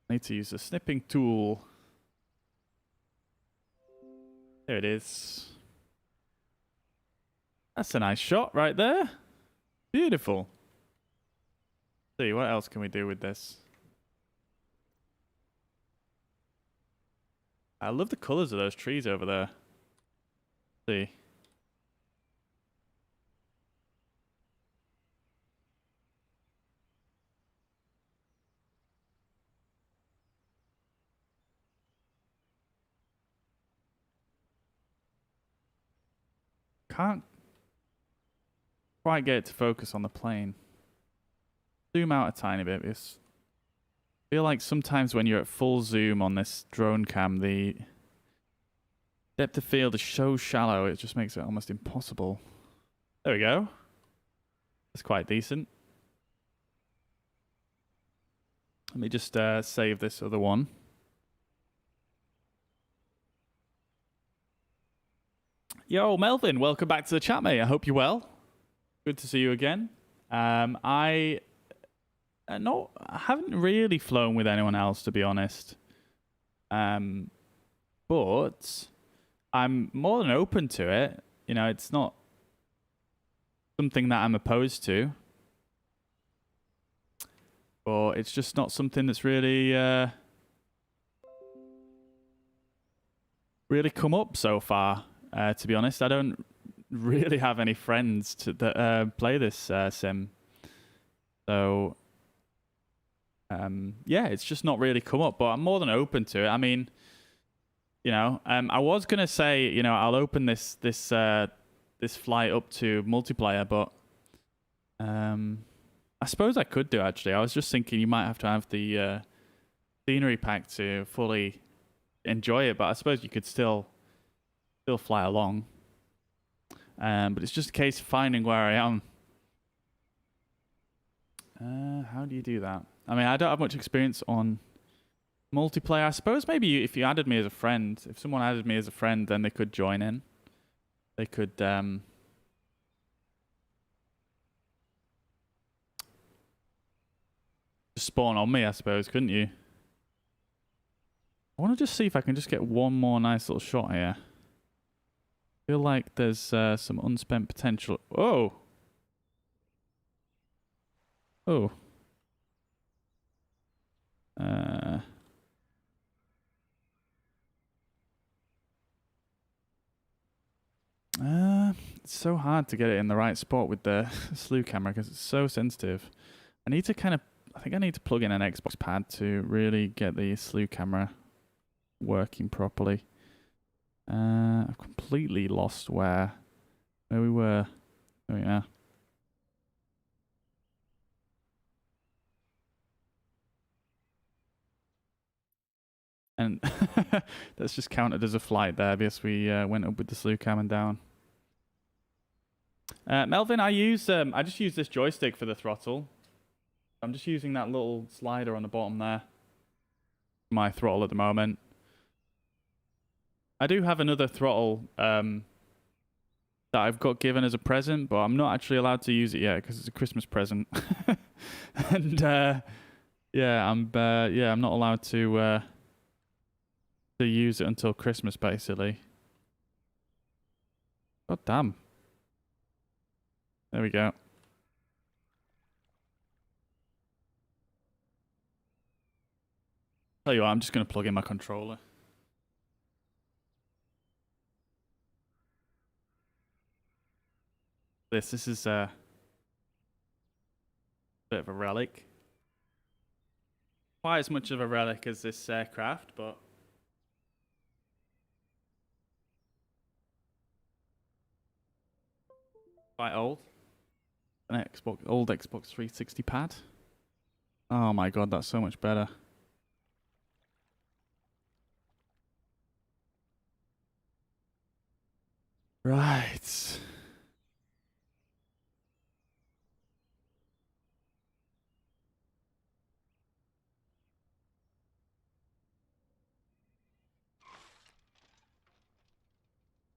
I need to use the snipping tool. There it is. That's a nice shot right there. Beautiful. Let's see, what else can we do with this? I love the colors of those trees over there. Let's see. Can't quite get it to focus on the plane. Zoom out a tiny bit because I feel like sometimes when you're at full zoom on this drone cam, the Depth of field is so shallow, it just makes it almost impossible. There we go. That's quite decent. Let me just save this other one. Yo, Melvin, welcome back to the chat, mate. I hope you're well. Good to see you again. I haven't really flown with anyone else, to be honest. But I'm more than open to it. You know, it's not something that I'm opposed to. But it's just not something that's really really come up so far, to be honest. I don't really have any friends that play this sim. So, yeah, it's just not really come up. But I'm more than open to it. I mean, you know, I was going to say, you know, I'll open this flight up to multiplayer, but I suppose I could do, actually. I was just thinking you might have to have the scenery pack to fully enjoy it, but I suppose you could still fly along. But it's just a case of finding where I am. How do you do that? I mean, I don't have much experience on multiplayer. I suppose maybe if you added me as a friend, if someone added me as a friend, then they could join in. They could... spawn on me, I suppose, couldn't you? I want to just see if I can just get one more nice little shot here. I feel like there's some unspent potential. Oh! Oh. It's so hard to get it in the right spot with the slew camera because it's so sensitive. I need to I think I need to plug in an Xbox pad to really get the slew camera working properly. I've completely lost where we were. Oh yeah. And that's just counted as a flight there because we went up with the slew cam and down. Melvin, I just use this joystick for the throttle. I'm just using that little slider on the bottom there. My throttle at the moment. I do have another throttle that I've got given as a present, but I'm not actually allowed to use it yet because it's a Christmas present. And yeah, I'm not allowed to use it until Christmas, basically. God damn. There we go. Tell you what, I'm just going to plug in my controller. This is a bit of a relic. Quite as much of a relic as this aircraft, but quite old. An old Xbox 360 pad. Oh my god, that's so much better. Right.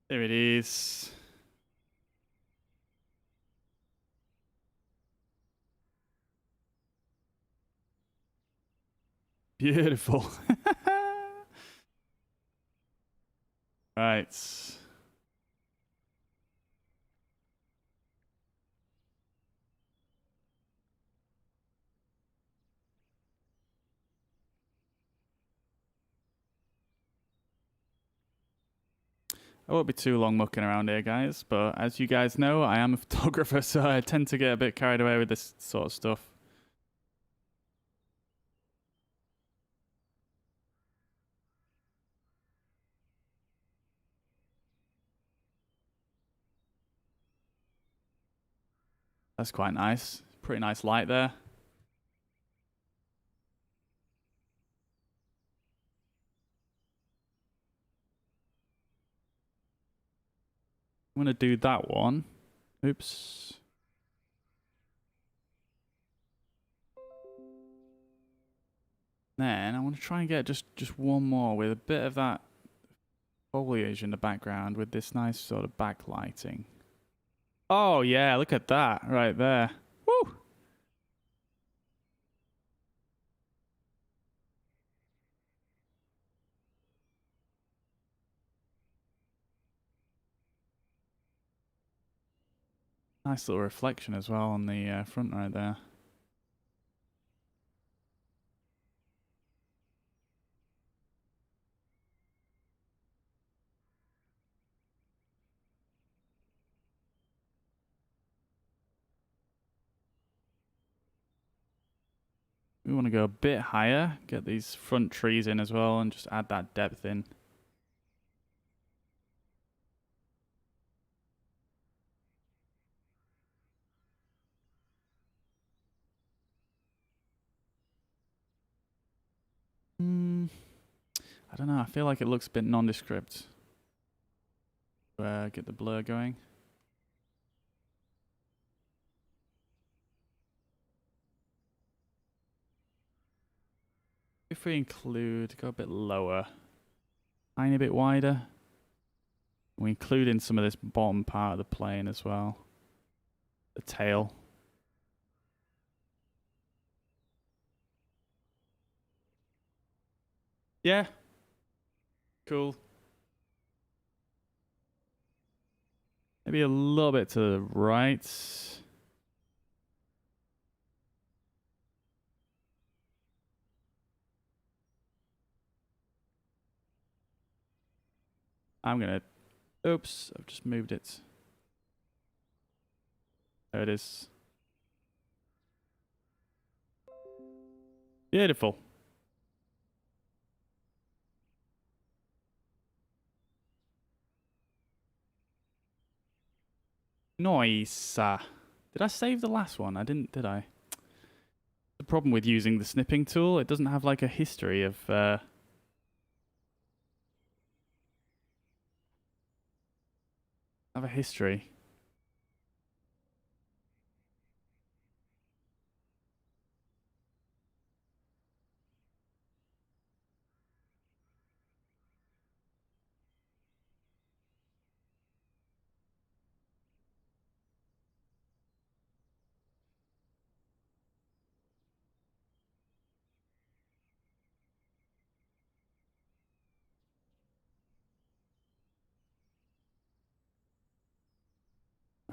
There it is. Beautiful. Right. I won't be too long mucking around here, guys, but as you guys know, I am a photographer, so I tend to get a bit carried away with this sort of stuff. That's quite nice. Pretty nice light there. I'm going to do that one. Oops. Then I want to try and get just one more with a bit of that foliage in the background with this nice sort of backlighting. Oh yeah, look at that right there. Woo! Nice little reflection as well on the front right there. We want to go a bit higher, get these front trees in as well, and just add that depth in. I don't know, I feel like it looks a bit nondescript. Get the blur going. If we include, go a bit lower, tiny bit wider. We include in some of this bottom part of the plane as well. The tail. Yeah. Cool. Maybe a little bit to the right. I'm gonna... Oops, I've just moved it. There it is. Beautiful. Nice. Did I save the last one? I didn't, did I? The problem with using the snipping tool, it doesn't have like a history of... have a history.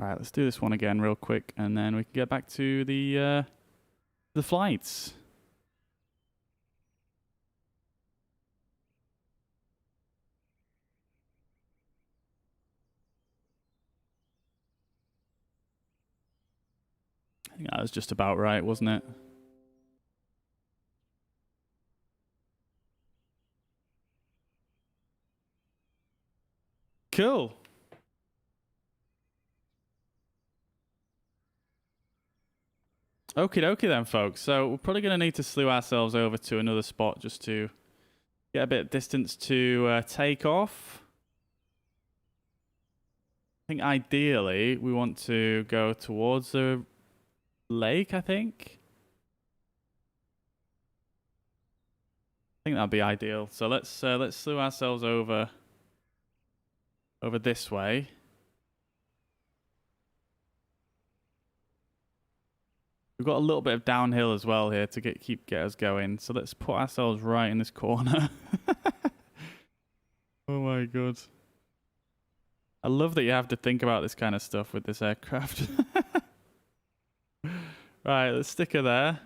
All right, let's do this one again real quick, and then we can get back to the flights. I think that was just about right, wasn't it? Cool. Okie dokie then, folks. So we're probably going to need to slew ourselves over to another spot just to get a bit of distance to take off. I think ideally we want to go towards the lake, I think. I think that'd be ideal. So let's slew ourselves over this way. We've got a little bit of downhill as well here to get us going. So let's put ourselves right in this corner. Oh my god. I love that you have to think about this kind of stuff with this aircraft. Right, let's stick her there.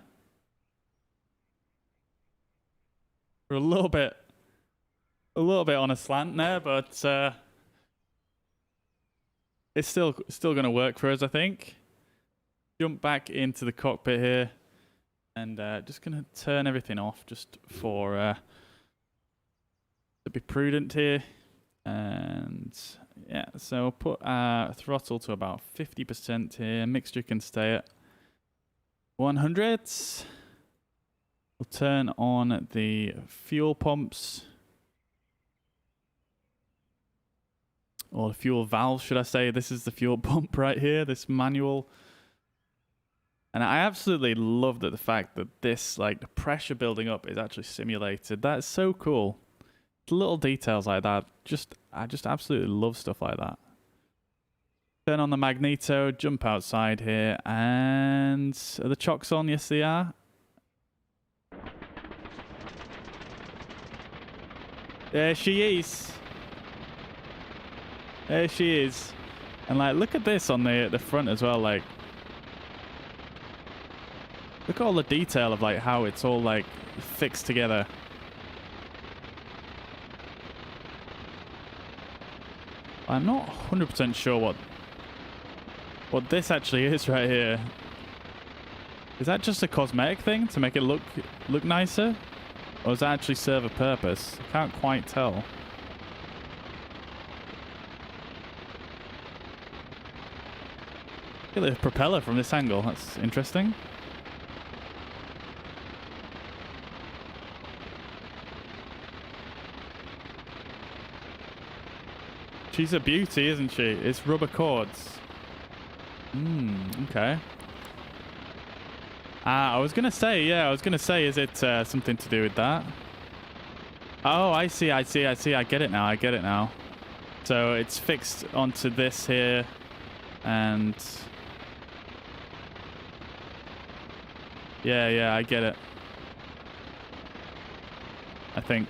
We're a little bit on a slant there, but it's still going to work for us, I think. Jump back into the cockpit here, and just going to turn everything off just for to be prudent here. And yeah, so we'll put our throttle to about 50% here. Mixture can stay at 100. We'll turn on the fuel pumps. or the fuel valve, should I say. This is the fuel pump right here, this manual. And I absolutely love the fact that this, like, the pressure building up is actually simulated. That is so cool. Little details like that. I just absolutely love stuff like that. Turn on the magneto, jump outside here, and are the chocks on? Yes, they are. There she is. There she is. And like, look at this on the front as well. Like, look at all the detail of like how it's all like fixed together. I'm not 100% sure what this actually is right here. Is that just a cosmetic thing to make it look nicer? Or does that actually serve a purpose? I can't quite tell. Look at the propeller from this angle. That's interesting. She's a beauty, isn't she? It's rubber cords. Okay. I was gonna say, is it something to do with that? Oh, I see. I get it now. So it's fixed onto this here, and yeah, I get it. I think.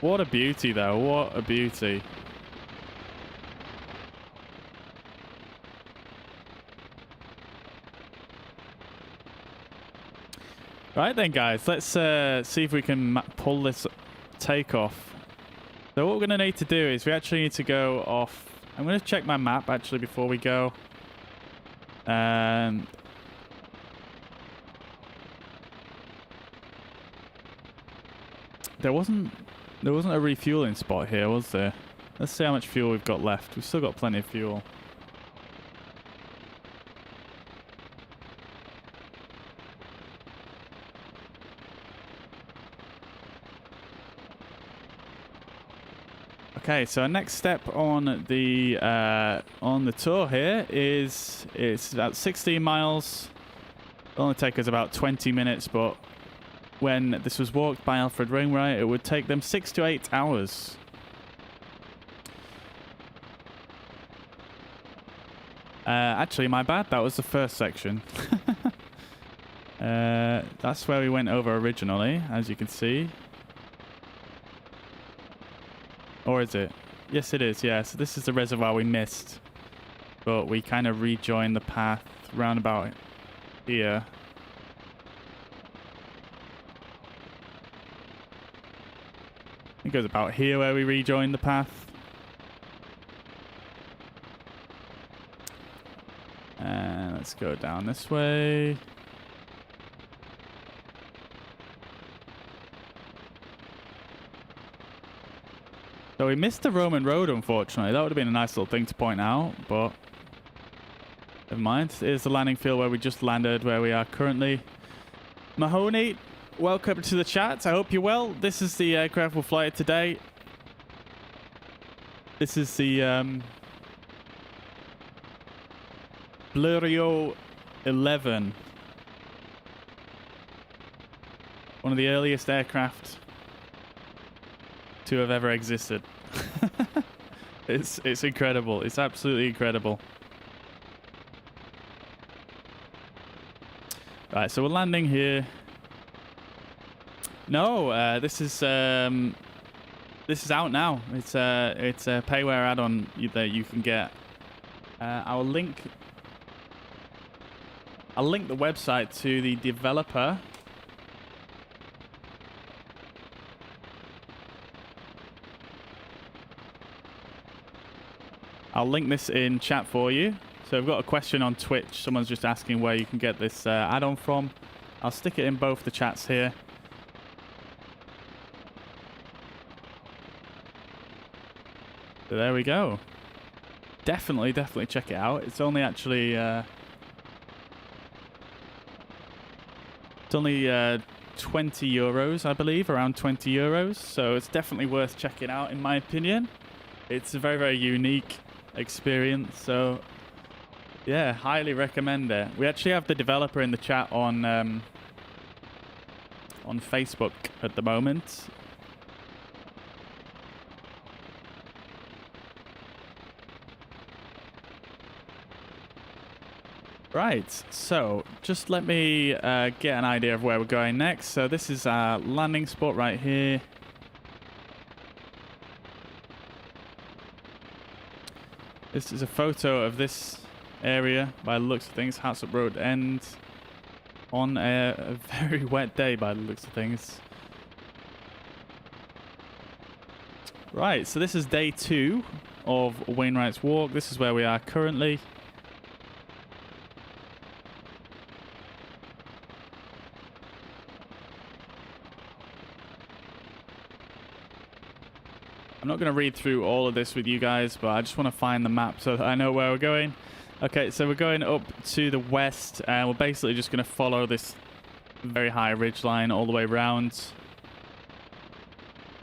What a beauty, though. What a beauty. Right then, guys. Let's see if we can pull this takeoff. So what we're going to need to do is we actually need to go off. I'm going to check my map, actually, before we go. There wasn't a refueling spot here, was there? Let's see how much fuel we've got left. We've still got plenty of fuel. Okay, so our next step on the tour here is it's about 16 miles. It'll only take us about 20 minutes, but when this was walked by Alfred Wainwright, it would take them 6 to 8 hours. Actually, my bad. That was the first section. That's where we went over originally, as you can see. Or is it? Yes, it is. Yeah, so this is the reservoir we missed. But we kind of rejoined the path round about here. I think it was about here where we rejoined the path. And let's go down this way. So we missed the Roman road, unfortunately. That would have been a nice little thing to point out, but never mind. Here's the landing field where we just landed, where we are currently. Mahoney, welcome to the chat. I hope you're well. This is the aircraft we'll fly today. This is the Blériot XI. One of the earliest aircraft to have ever existed. It's incredible. It's absolutely incredible. Right, so we're landing here. No, this is out now. It's a payware add-on that you can get. I'll link the website to the developer. I'll link this in chat for you. So I've got a question on Twitch. Someone's just asking where you can get this add-on from. I'll stick it in both the chats here. So there we go. Definitely check it out. It's only actually... 20 euros, I believe, around 20 euros. So it's definitely worth checking out, in my opinion. It's a very, very unique experience. So yeah, highly recommend it. We actually have the developer in the chat on Facebook at the moment. Right, so just let me get an idea of where we're going next. So this is our landing spot right here. This is a photo of this area by the looks of things. Hatsop Road End on a very wet day by the looks of things. Right, so this is day 2 of Wainwright's Walk. This is where we are currently. I'm not going to read through all of this with you guys, but I just want to find the map so that I know where we're going. Okay, so we're going up to the west, and we're basically just going to follow this very high ridge line all the way around.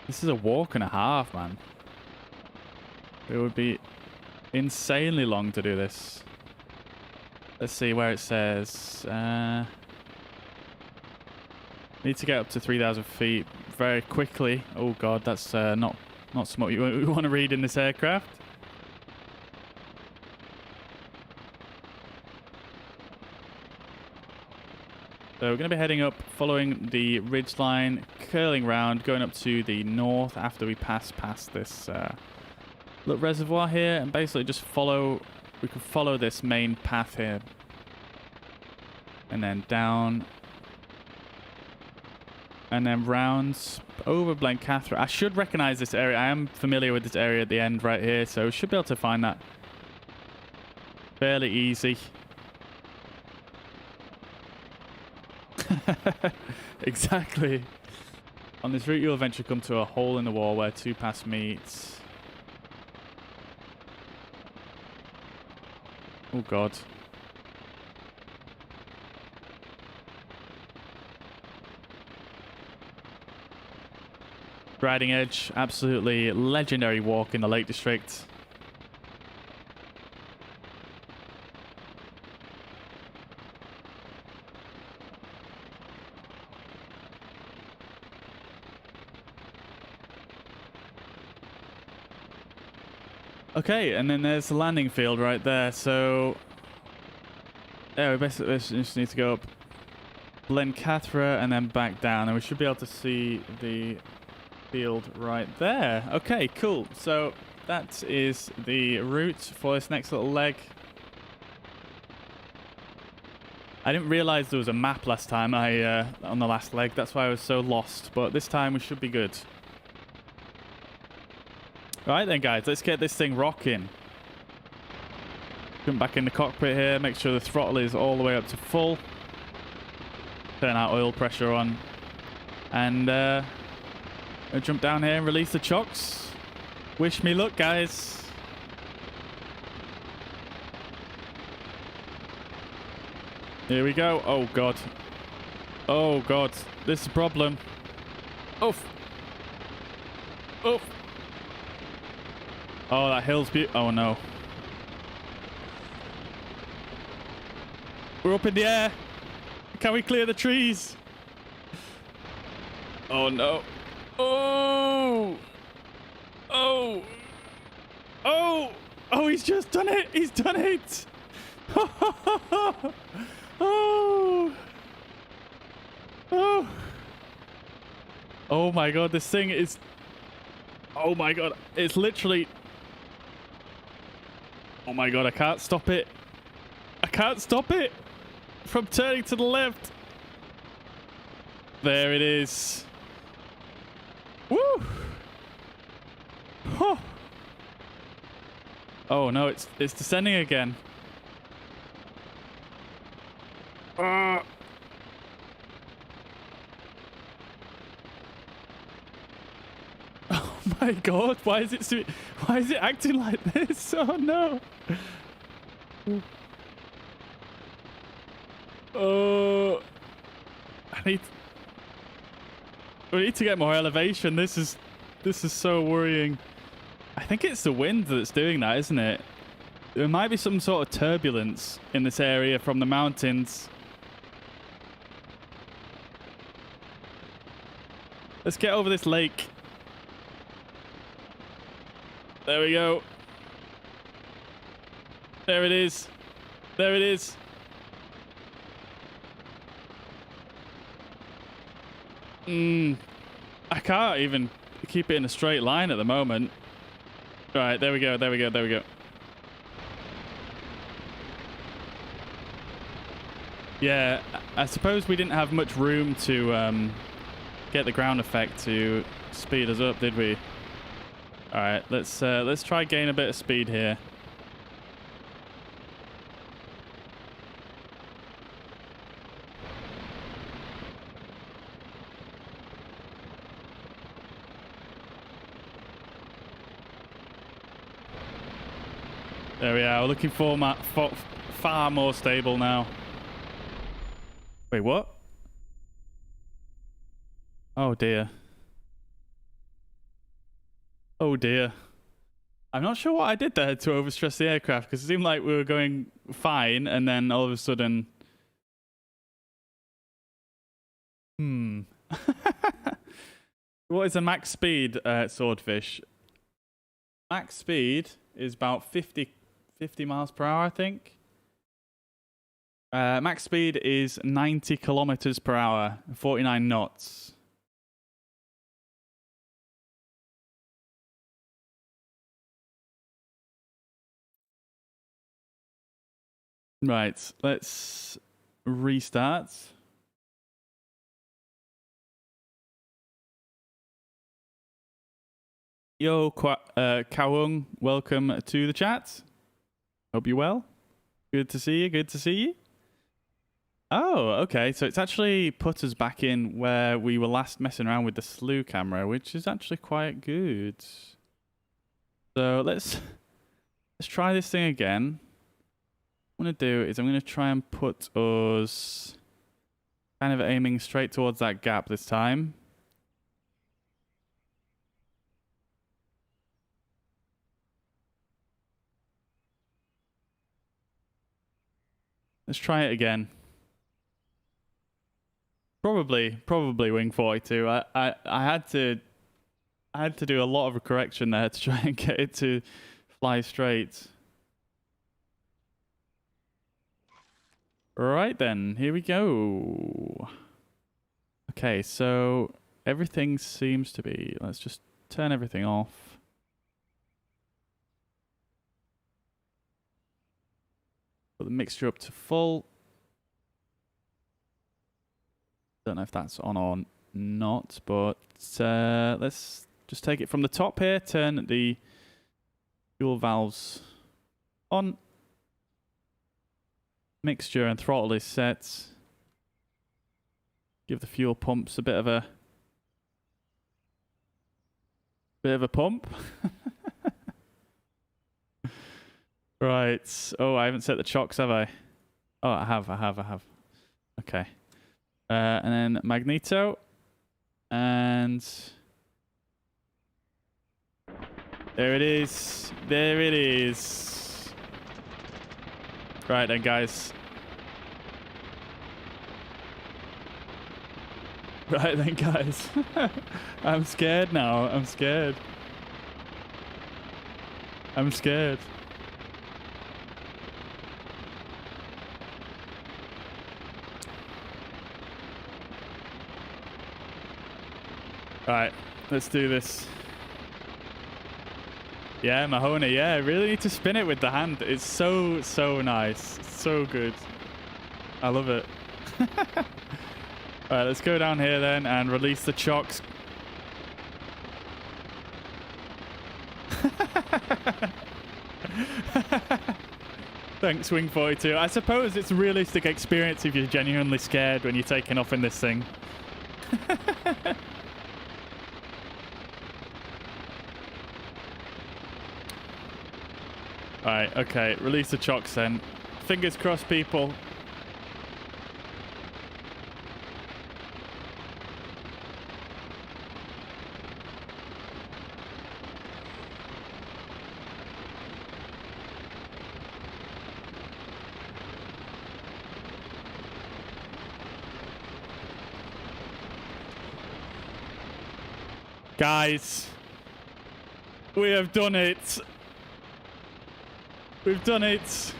This is a walk and a half, man. It would be insanely long to do this. Let's see where it says. Need to get up to 3,000 feet very quickly. Oh god, that's not something you want to read in this aircraft. So we're going to be heading up, following the ridge line, curling round, going up to the north after we pass past this little reservoir here, and basically just follow. We can follow this main path here, and then down, and then rounds over Blencathra. I should recognize this area. I am familiar with this area at the end right here, so should be able to find that fairly easy. Exactly. On this route, you'll eventually come to a hole in the wall where 2 paths meet. Oh god. Riding Edge, absolutely legendary walk in the Lake District. Okay, and then there's the landing field right there. So yeah, we basically just need to go up Blencathra and then back down, and we should be able to see the field right there. Okay, cool. So that is the route for this next little leg. I didn't realize there was a map last time on the last leg. That's why I was so lost. But this time we should be good. Right then, guys, let's get this thing rocking. Come back in the cockpit here, make sure the throttle is all the way up to full. Turn our oil pressure on. And I'll jump down here and release the chocks. Wish me luck, guys. Here we go. Oh, God. Oh, God. This is a problem. Oof. Oof. Oh, that hill's beautiful. Oh, no. We're up in the air. Can we clear the trees? Oh, no. Oh. Oh. Oh. Oh, he's just done it. He's done it. Oh. Oh. Oh, my God. This thing is... Oh, my God. It's literally... Oh my god, I can't stop it. I can't stop it from turning to the left. There it is. Woo! Oh, oh no, it's descending again. Oh my god, why is it acting like this? Oh no. Oh, We need to get more elevation. This is so worrying. I think it's the wind that's doing that, isn't it? There might be some sort of turbulence in this area from the mountains. Let's get over this lake. There we go. There it is. There it is. I can't even keep it in a straight line at the moment. Right, there we go, there we go, there we go. Yeah, I suppose we didn't have much room to get the ground effect to speed us up, did we? All right, let's try gain a bit of speed here. There we are. We're looking for far more stable now. Wait, what? Oh dear. Oh dear. I'm not sure what I did there to overstress the aircraft, because it seemed like we were going fine, and then all of a sudden... What is the max speed, Swordfish? Max speed is about 50 miles per hour, I think. Max speed is 90 kilometers per hour, 49 knots. Right, let's restart. Yo, Kawung, welcome to the chat. Hope you're well. Good to see you, good to see you. Oh, okay, so it's actually put us back in where we were last messing around with the slew camera, which is actually quite good. So let's try this thing again. What I'm going to do is I'm going to try and put us kind of aiming straight towards that gap this time. Let's try it again. Probably wing 42. I had to do a lot of correction there to try and get it to fly straight. Right then, here we go. Okay, so everything seems to be... Let's just turn everything off. Put the mixture up to full. Don't know if that's on or not, but let's just take it from the top here. Turn the fuel valves on. Mixture and throttle is set. Give the fuel pumps a bit of a pump. Right. Oh, I haven't set the chocks, have I? Oh, I have. Okay. And then magneto. And there it is. There it is. Right then, guys. Right then, guys. I'm scared now. I'm scared. I'm scared. Right, let's do this. Yeah, Mahoney, yeah, I really need to spin it with the hand. It's so nice. So good. I love it. Alright, let's go down here then and release the chocks. Thanks, Wing 42. I suppose it's a realistic experience if you're genuinely scared when you're taking off in this thing. Alright, okay, release the chocks then. Fingers crossed, people. Guys, we have done it. We've done it.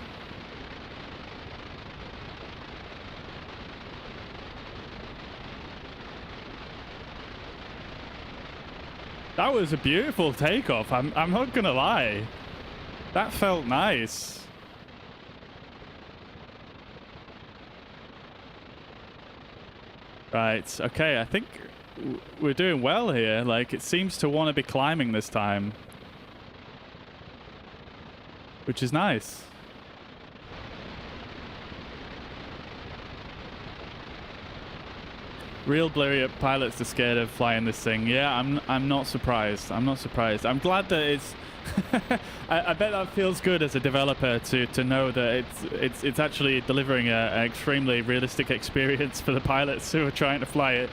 That was a beautiful takeoff. I'm not gonna lie. That felt nice. Right, okay, I think we're doing well here. Like, it seems to want to be climbing this time, which is nice. Real Blériot pilots are scared of flying this thing. Yeah, I'm not surprised. I'm not surprised. I'm glad that it's I bet that feels good as a developer to know that it's actually delivering an extremely realistic experience for the pilots who are trying to fly it.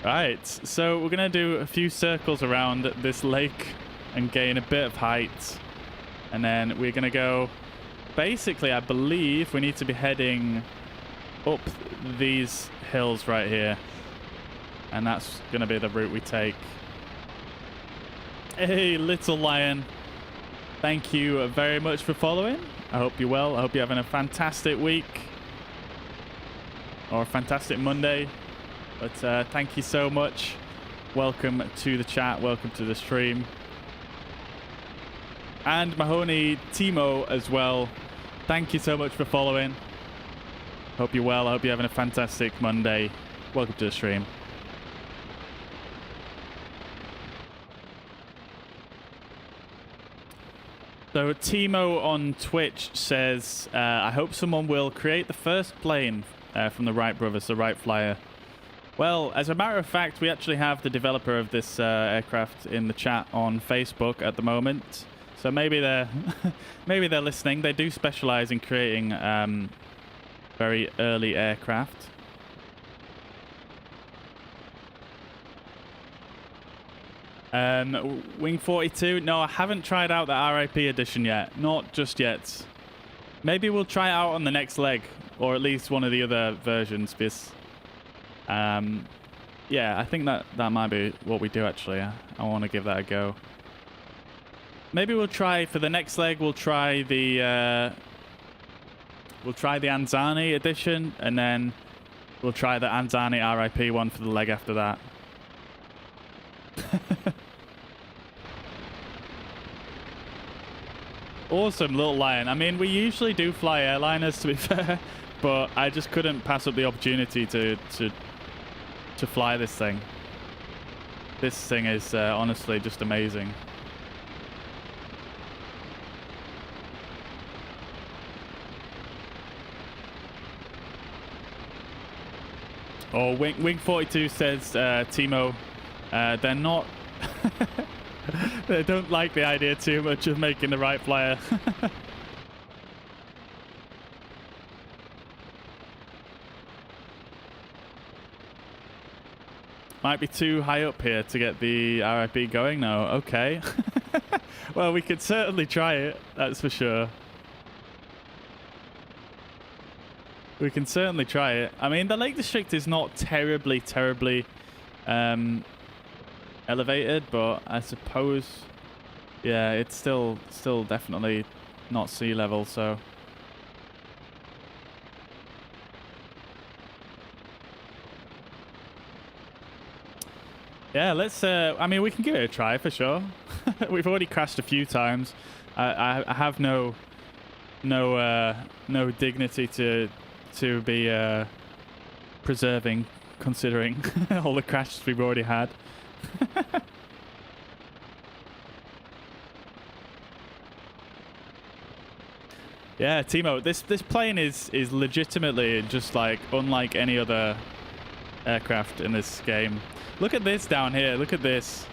Right, so we're gonna do a few circles around this lake and gain a bit of height. And then we're going to go, basically, I believe we need to be heading up these hills right here. And that's going to be the route we take. Hey, little lion. Thank you very much for following. I hope you're well. I hope you're having a fantastic week. Or a fantastic Monday. But thank you so much. Welcome to the chat. Welcome to the stream. And Mahoney Timo as well. Thank you so much for following. Hope you're well. I hope you're having a fantastic Monday. Welcome to the stream. So Timo on Twitch says, I hope someone will create the first plane from the Wright brothers, the Wright Flyer. Well, as a matter of fact, we actually have the developer of this aircraft in the chat on Facebook at the moment. So maybe they're maybe they're listening. They do specialize in creating very early aircraft. Wing 42. No, I haven't tried out the RIP edition yet. Not just yet. Maybe we'll try it out on the next leg, or at least one of the other versions. Because, yeah, I think that might be what we do. Actually, I want to give that a go. Maybe we'll try for the next leg. We'll try the Anzani edition, and then we'll try the Anzani RIP one for the leg after that. Awesome, little lion. I mean, we usually do fly airliners, to be fair, but I just couldn't pass up the opportunity to fly this thing. This thing is honestly just amazing. Oh, Wing 42 says, Timo, they're not... they don't like the idea too much of making the Wright Flyer. Might be too high up here to get the RIP going now. Okay. Well, we could certainly try it, that's for sure. We can certainly try it. I mean, the Lake District is not terribly elevated, but I suppose, yeah, it's still definitely not sea level, so. Yeah, let's, I mean, we can give it a try for sure. We've already crashed a few times. I have no dignity to be preserving, considering all the crashes we've already had. Yeah, Timo, this plane is legitimately just like unlike any other aircraft in this game. Look at this down here. Look at this.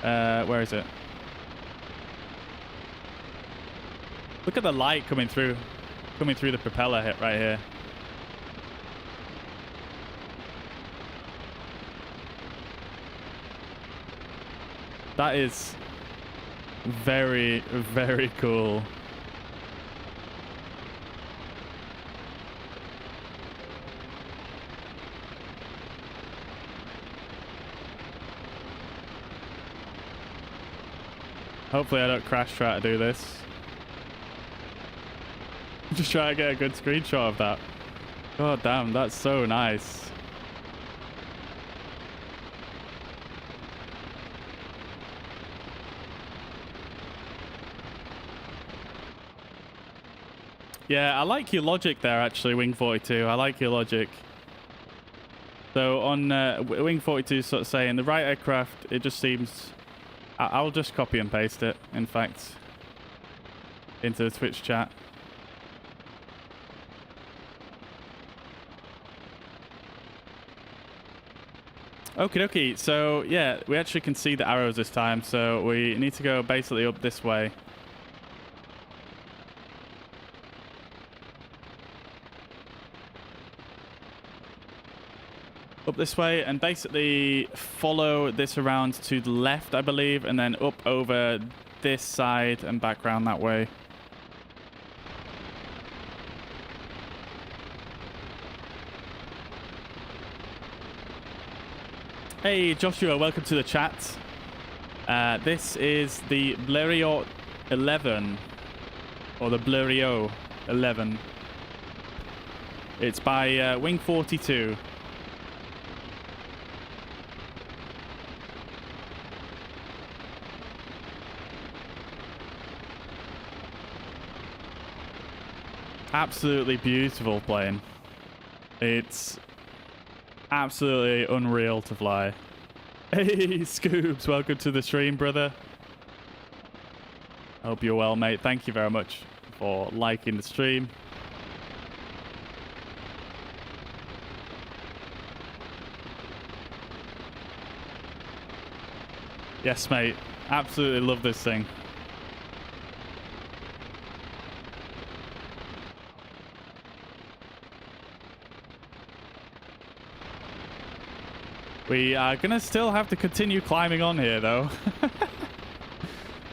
Where is it? Look at the light coming through the propeller hit right here. That is very, very cool. Hopefully I don't crash try to do this. Just try to get a good screenshot of that. God damn, that's so nice. Yeah, I like your logic there, actually, Wing 42. I like your logic. So on Wing 42 sort of saying the right aircraft, it just seems... I'll just copy and paste it, in fact, into the Twitch chat. Okie dokie. So, yeah, we actually can see the arrows this time, so we need to go basically up this way. Up this way and basically follow this around to the left, I believe, and then up over this side and back around that way. Hey Joshua, welcome to the chat. This is the Blériot XI, or the Blériot XI. It's by Wing 42. Absolutely beautiful plane. It's absolutely unreal to fly. Hey, Scoobs, welcome to the stream, brother. Hope you're well, mate. Thank you very much for liking the stream. Yes, mate. Absolutely love this thing. We are going to still have to continue climbing on here, though.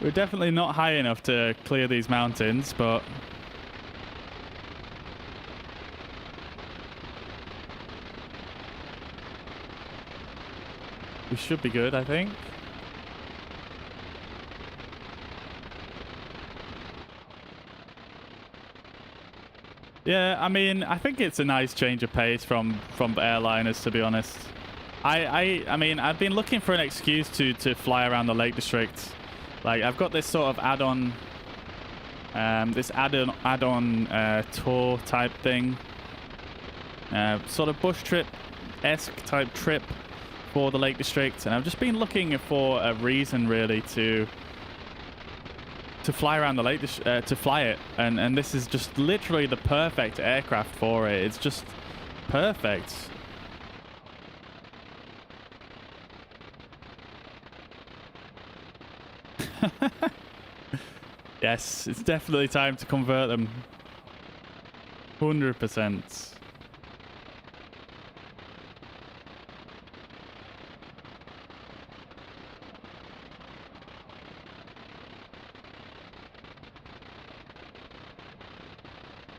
We're definitely not high enough to clear these mountains, but... we should be good, I think. Yeah, I mean, I think it's a nice change of pace from airliners, to be honest. I mean, I've been looking for an excuse to fly around the Lake District. Like, I've got this sort of add-on tour type thing. Sort of bush trip-esque type trip for the Lake District. And I've just been looking for a reason, really, to fly around the Lake District, to fly it. And this is just literally the perfect aircraft for it. It's just perfect. Yes, it's definitely time to convert them. 100%.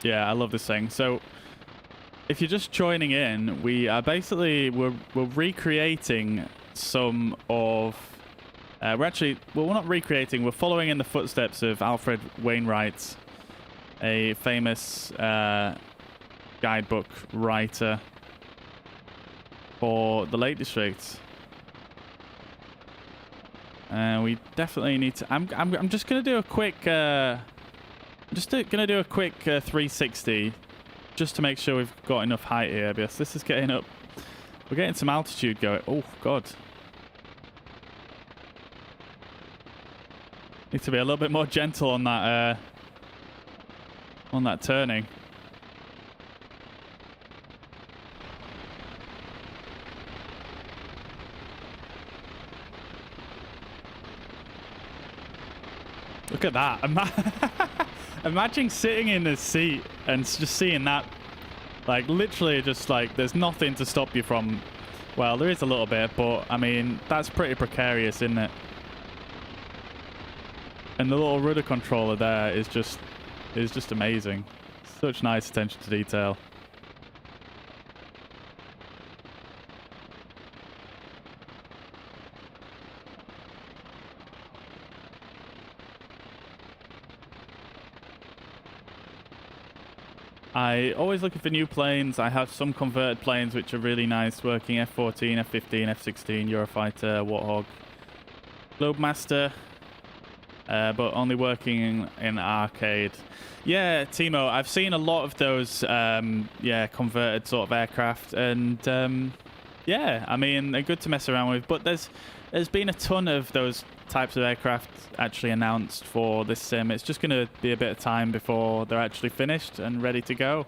Yeah, I love this thing. So, if you're just joining in, we are basically we're recreating some of. We're not recreating. We're following in the footsteps of Alfred Wainwright, a famous guidebook writer for the Lake District. We definitely need to. I'm just gonna do a quick. Gonna do a quick 360, just to make sure we've got enough height here. Because this is getting up. We're getting some altitude going. Oh God. Need to be a little bit more gentle on that turning. Look at that. Imagine sitting in this seat and just seeing that, like, literally just like there's nothing to stop you from, well, there is a little bit, but I mean, that's pretty precarious, isn't it? And the little rudder controller there is just amazing. Such nice attention to detail. I always looking for new planes. I have some converted planes which are really nice working: F-14, F-15, F-16, Eurofighter, Warthog, Globemaster, but only working in arcade. Yeah, Timo, I've seen a lot of those converted sort of aircraft, and yeah, I mean, they're good to mess around with, but there's been a ton of those types of aircraft actually announced for this sim. It's just going to be a bit of time before they're actually finished and ready to go.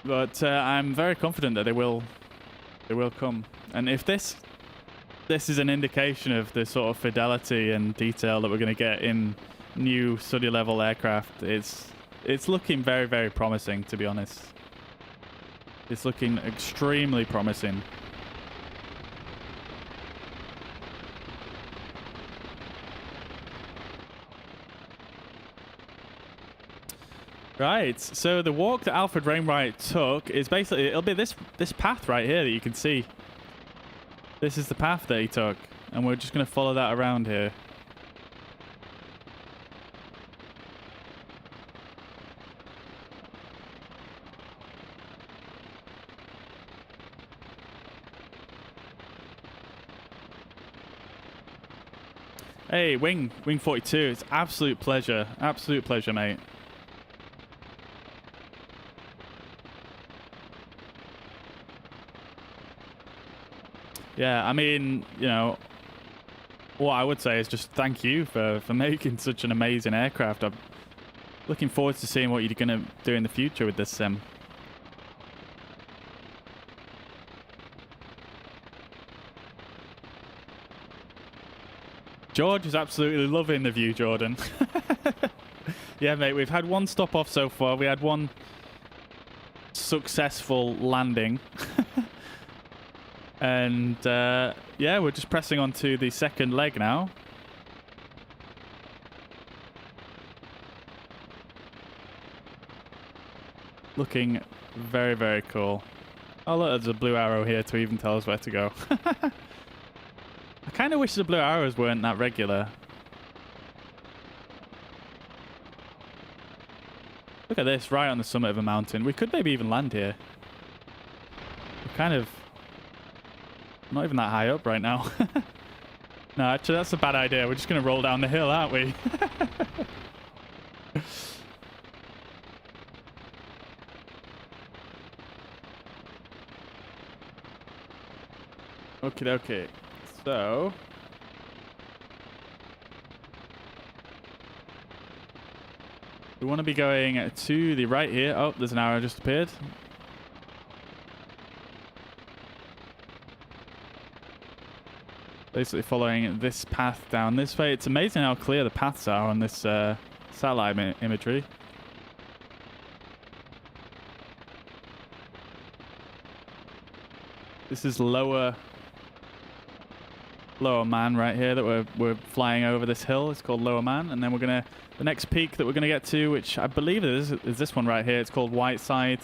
But I'm very confident that they will come. And if this is an indication of the sort of fidelity and detail that we're going to get in new study level aircraft, it's looking very, very promising, to be honest. It's looking extremely promising. Right, so the walk that Alfred Wainwright took is basically, it'll be this path right here that you can see. This is the path that he took, and we're just going to follow that around here. Hey, Wing 42, it's absolute pleasure, mate. Yeah, I mean, you know, what I would say is just thank you for making such an amazing aircraft. I'm looking forward to seeing what you're going to do in the future with this sim. George is absolutely loving the view, Jordan. Yeah, mate, we've had one stop off so far. We had one successful landing. And yeah, we're just pressing on to the second leg now. Looking very, very cool. Oh, look, there's a blue arrow here to even tell us where to go. I kind of wish the blue arrows weren't that regular. Look at this, right on the summit of a mountain. We could maybe even land here. We're kind of not even that high up right now. No, actually, that's a bad idea. We're just going to roll down the hill, aren't we? Okay. So we want to be going to the right here. Oh, there's an arrow just appeared. Basically following this path down this way. It's amazing how clear the paths are on this satellite imagery. This is lower Man right here that we're flying over this hill. It's called Lower Man, and then we're gonna the next peak that we're gonna get to, which I believe is this one right here. It's called Whiteside,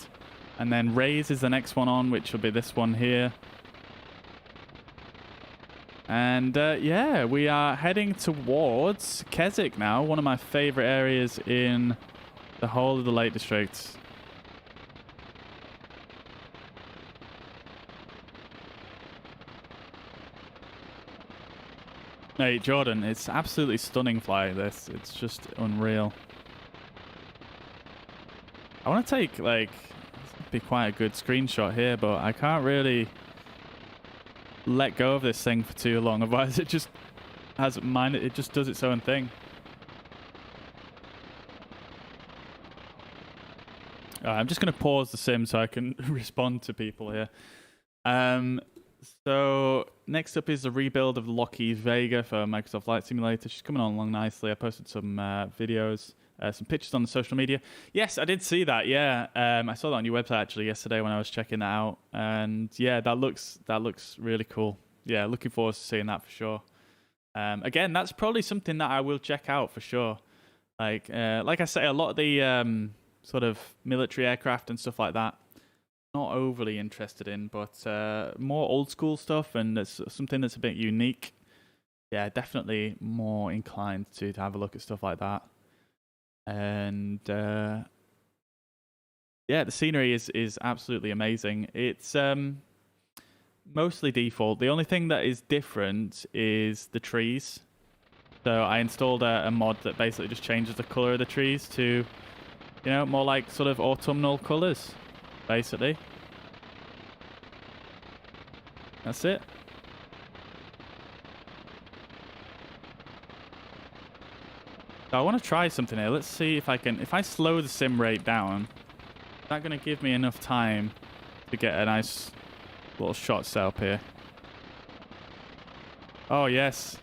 and then Rays is the next one on, which will be this one here. And yeah, we are heading towards Keswick now, one of my favorite areas in the whole of the Lake District. Hey, Jordan, it's absolutely stunning flight, this. It's just unreal. I want to take, like, this would be quite a good screenshot here, but I can't really let go of this thing for too long, otherwise it just it just does its own thing. I'm just going to pause the sim so I can respond to people here. So next up is the rebuild of Lockheed Vega for Microsoft Flight Simulator. She's coming along nicely. I posted some videos, some pictures on the social media. Yes, I did see that. Yeah, I saw that on your website actually yesterday when I was checking that out, and yeah, that looks really cool. Yeah, looking forward to seeing that for sure. Again, that's probably something that I will check out for sure. Like I say, a lot of the sort of military aircraft and stuff like that, not overly interested in, but more old school stuff and it's something that's a bit unique. Yeah, definitely more inclined to have a look at stuff like that. And yeah, the scenery is absolutely amazing. It's mostly default. The only thing that is different is the trees. So I installed a mod that basically just changes the color of the trees to, you know, more like sort of autumnal colors, basically. That's it. So I want to try something here. Let's see if I can... If I slow the sim rate down, is that going to give me enough time to get a nice little shot set up here? Oh, yes.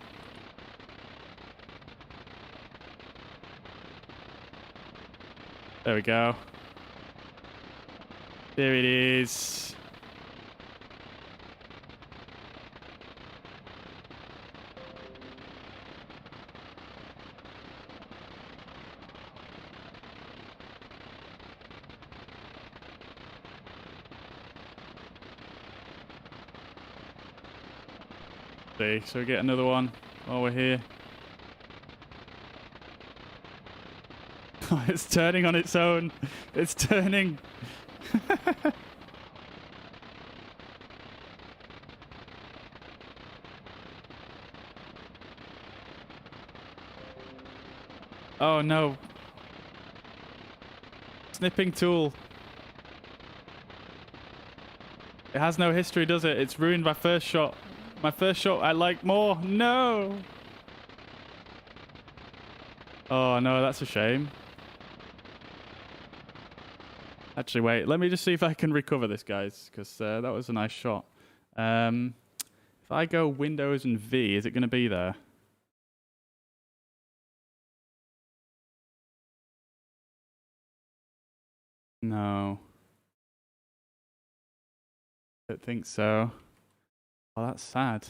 There we go. There it is. See, so we get another one while we're here. It's turning on its own. It's turning. Oh no. Snipping tool. It has no history, does it? It's ruined my first shot. My first shot I like more. No. Oh no, that's a shame. Actually, wait. Let me just see if I can recover this, guys, because that was a nice shot. If I go Windows and V, is it going to be there? No. I don't think so. Oh, that's sad.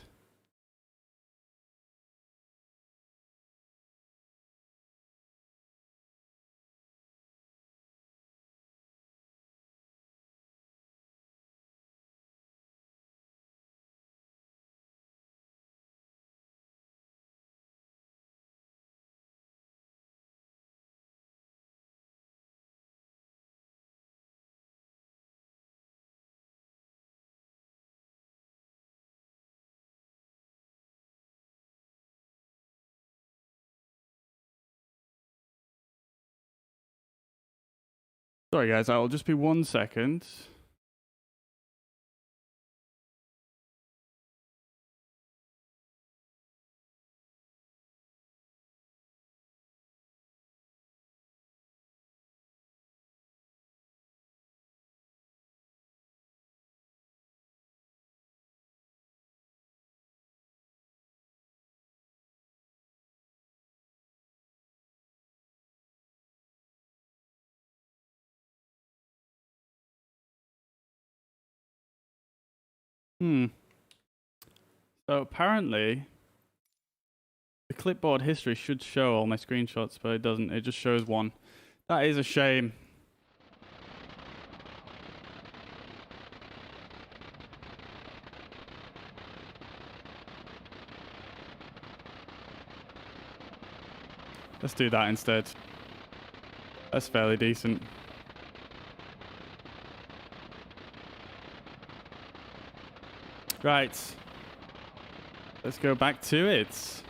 Sorry, guys. I'll just be 1 second. So apparently, the clipboard history should show all my screenshots, but it doesn't. It just shows one. That is a shame. Let's do that instead. That's fairly decent. Right. Let's go back to it.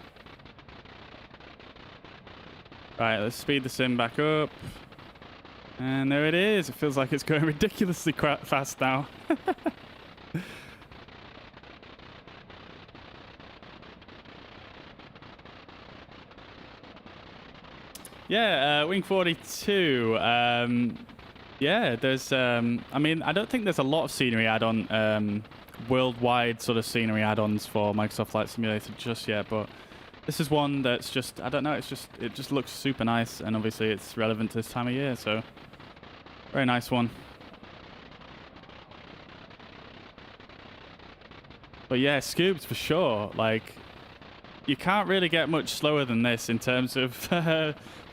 Right, let's speed the sim back up. And there it is. It feels like it's going ridiculously fast now. Yeah, Wing 42. Yeah, there's... I mean, I don't think there's a lot of scenery add-on... worldwide sort of scenery add-ons for Microsoft Flight Simulator just yet, but this is one that's just, I don't know, it just looks super nice, and obviously it's relevant to this time of year, so very nice one. But yeah, Scoobs for sure. Like, you can't really get much slower than this in terms of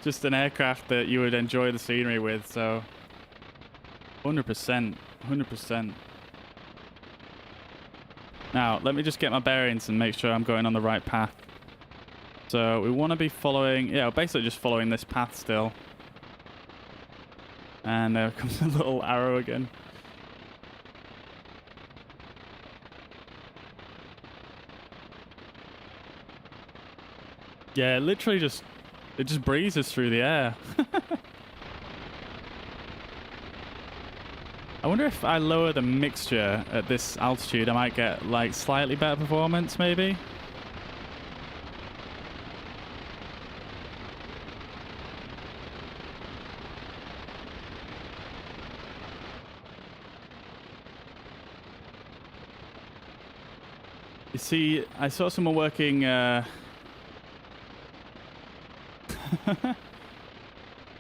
just an aircraft that you would enjoy the scenery with, so 100%. Now, let me just get my bearings and make sure I'm going on the right path. So we want to be following, yeah, basically just following this path still. And there comes a little arrow again. Yeah, it literally just breezes through the air. I wonder if I lower the mixture at this altitude, I might get like slightly better performance, maybe. You see, I saw someone working.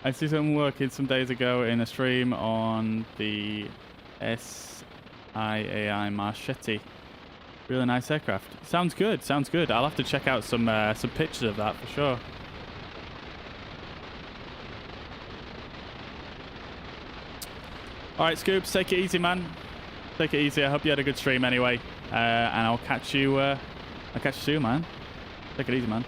I see someone working some days ago in a stream on the SIAI Marchetti. Really nice aircraft. Sounds good. Sounds good. I'll have to check out some pictures of that for sure. All right, Scoops, take it easy, man. Take it easy. I hope you had a good stream anyway. And I'll catch you. I'll catch you soon, man. Take it easy, man.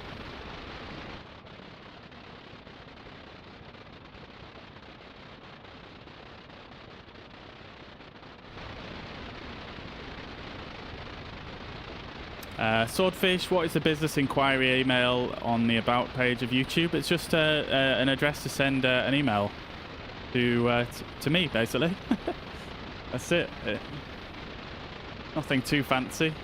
Swordfish, what is the business inquiry email on the about page of YouTube? It's just an address to send an email to me, basically. That's it. Nothing too fancy.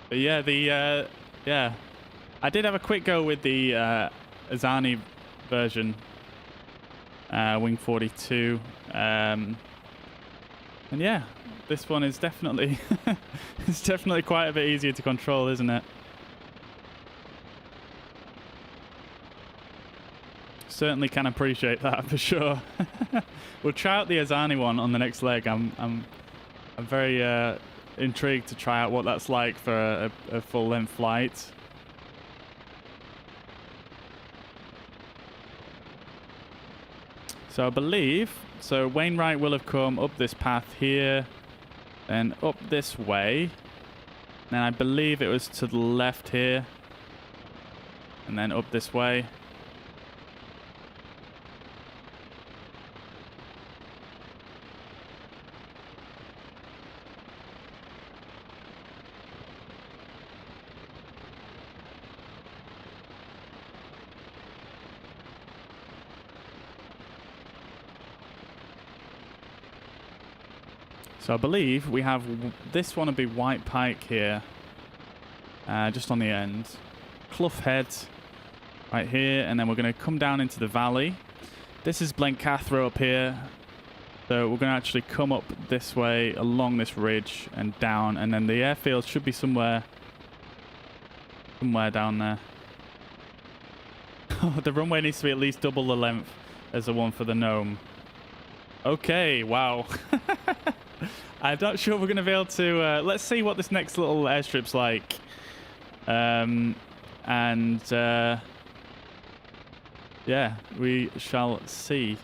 But yeah, yeah, I did have a quick go with the Azani version, Wing 42, and yeah, this one is definitely it's definitely quite a bit easier to control, isn't it? Certainly can appreciate that for sure. We'll try out the Azani one on the next leg. I'm very intrigued to try out what that's like for a full-length flight. So I believe, so Wainwright will have come up this path here, then up this way. Then I believe it was to the left here, and then up this way. So I believe we have this one to be White Pike here, just on the end. Clough Head right here, and then we're going to come down into the valley. This is Blencathra up here. So we're going to actually come up this way along this ridge and down, and then the airfield should be somewhere down there. The runway needs to be at least double the length as the one for the Gnome. Okay, wow. I'm not sure we're going to be able to... let's see what this next little airstrip's like. Yeah, we shall see.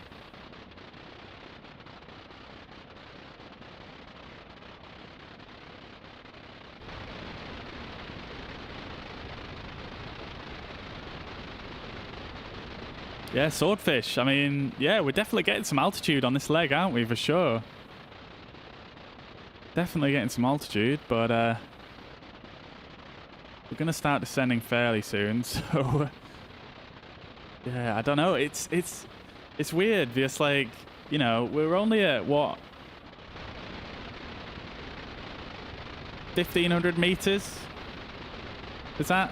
Yeah, Swordfish. I mean, yeah, we're definitely getting some altitude on this leg, aren't we, for sure? Definitely getting some altitude, but we're going to start descending fairly soon, so... yeah, I don't know. It's weird, because, like, you know, we're only at, what? 1,500 meters? Is that...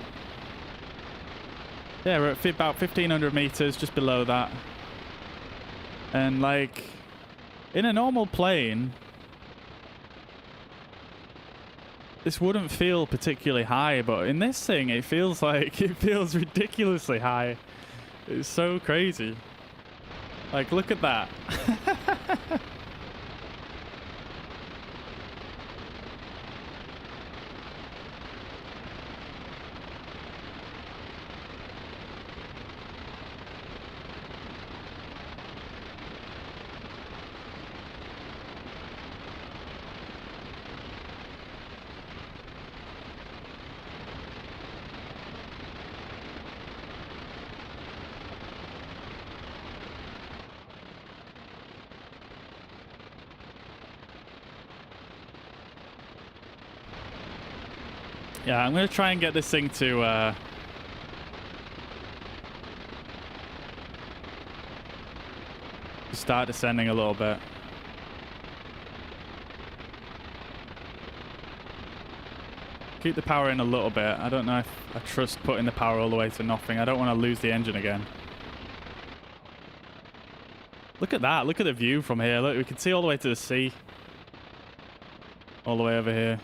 yeah, we're at about 1,500 meters, just below that. And, like, in a normal plane, this wouldn't feel particularly high, but in this thing, it feels like, it feels ridiculously high. It's so crazy. Like, look at that. Yeah, I'm going to try and get this thing to start descending a little bit. Keep the power in a little bit. I don't know if I trust putting the power all the way to nothing. I don't want to lose the engine again. Look at that. Look at the view from here. Look, we can see all the way to the sea. All the way over here.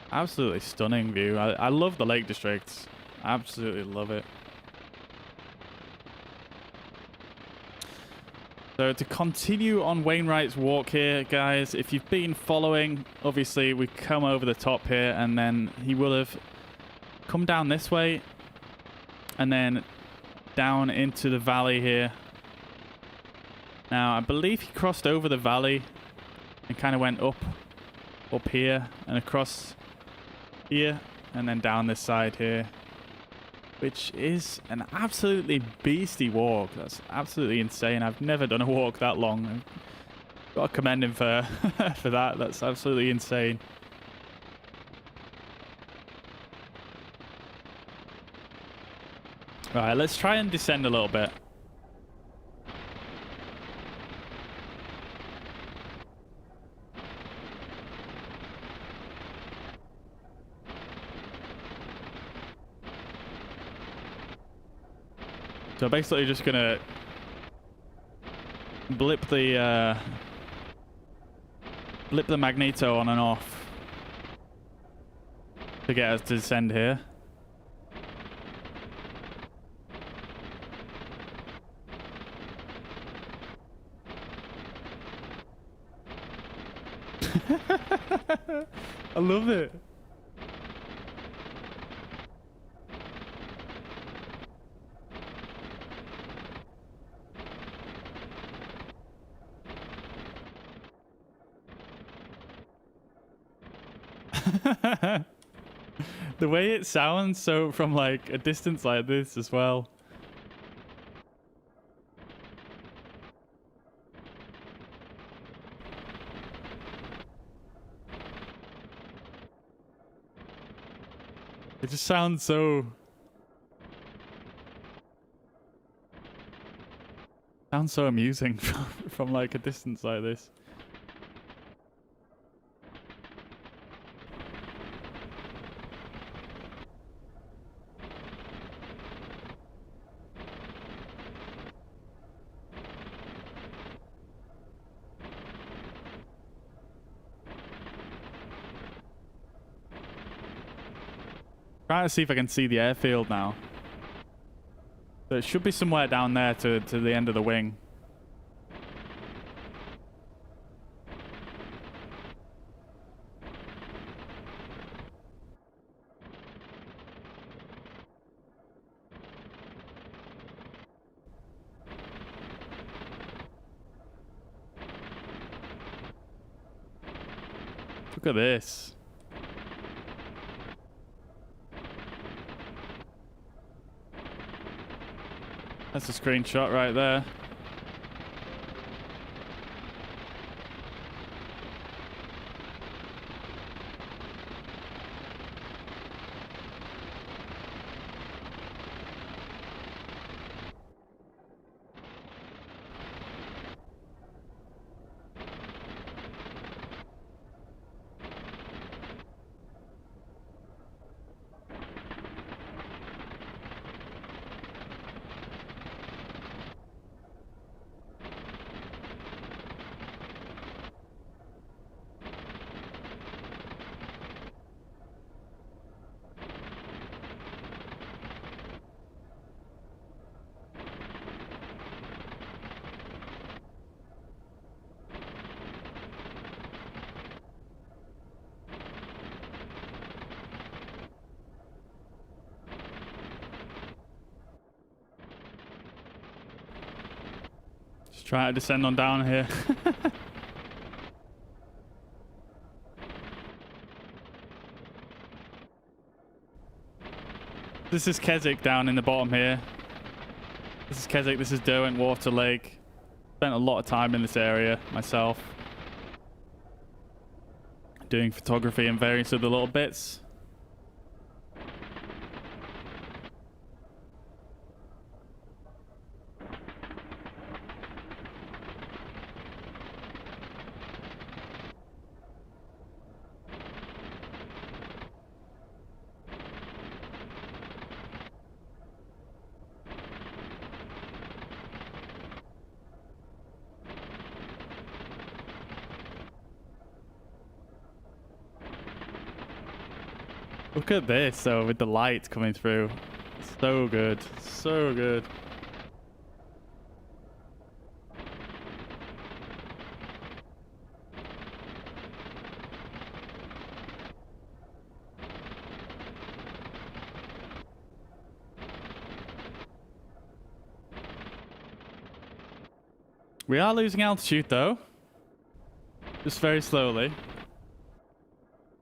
Absolutely stunning view. I love the Lake District. Absolutely love it. So to continue on Wainwright's walk here, guys, if you've been following, obviously we come over the top here and then he will have come down this way and then down into the valley here. Now, I believe he crossed over the valley and kind of went up here and across here and then down this side here, which is an absolutely beastly walk. That's absolutely insane. I've never done a walk that long. I've got to commend him for for that. That's absolutely insane. Right, let's try and descend a little bit. So basically just gonna blip the magneto on and off to get us to descend here. I love it. The way it sounds so from like a distance like this as well. It just sounds so amusing from like a distance like this. Trying to see if I can see the airfield now. So it should be somewhere down there to the end of the wing. Look at this. That's a screenshot right there. Try to descend on down here. This is Keswick down in the bottom here. This is Keswick, this is Derwent Water Lake. Spent a lot of time in this area myself. doing photography and various other little bits. Look at this, though, with the light coming through. So good. So good. We are losing altitude, though. Just very slowly.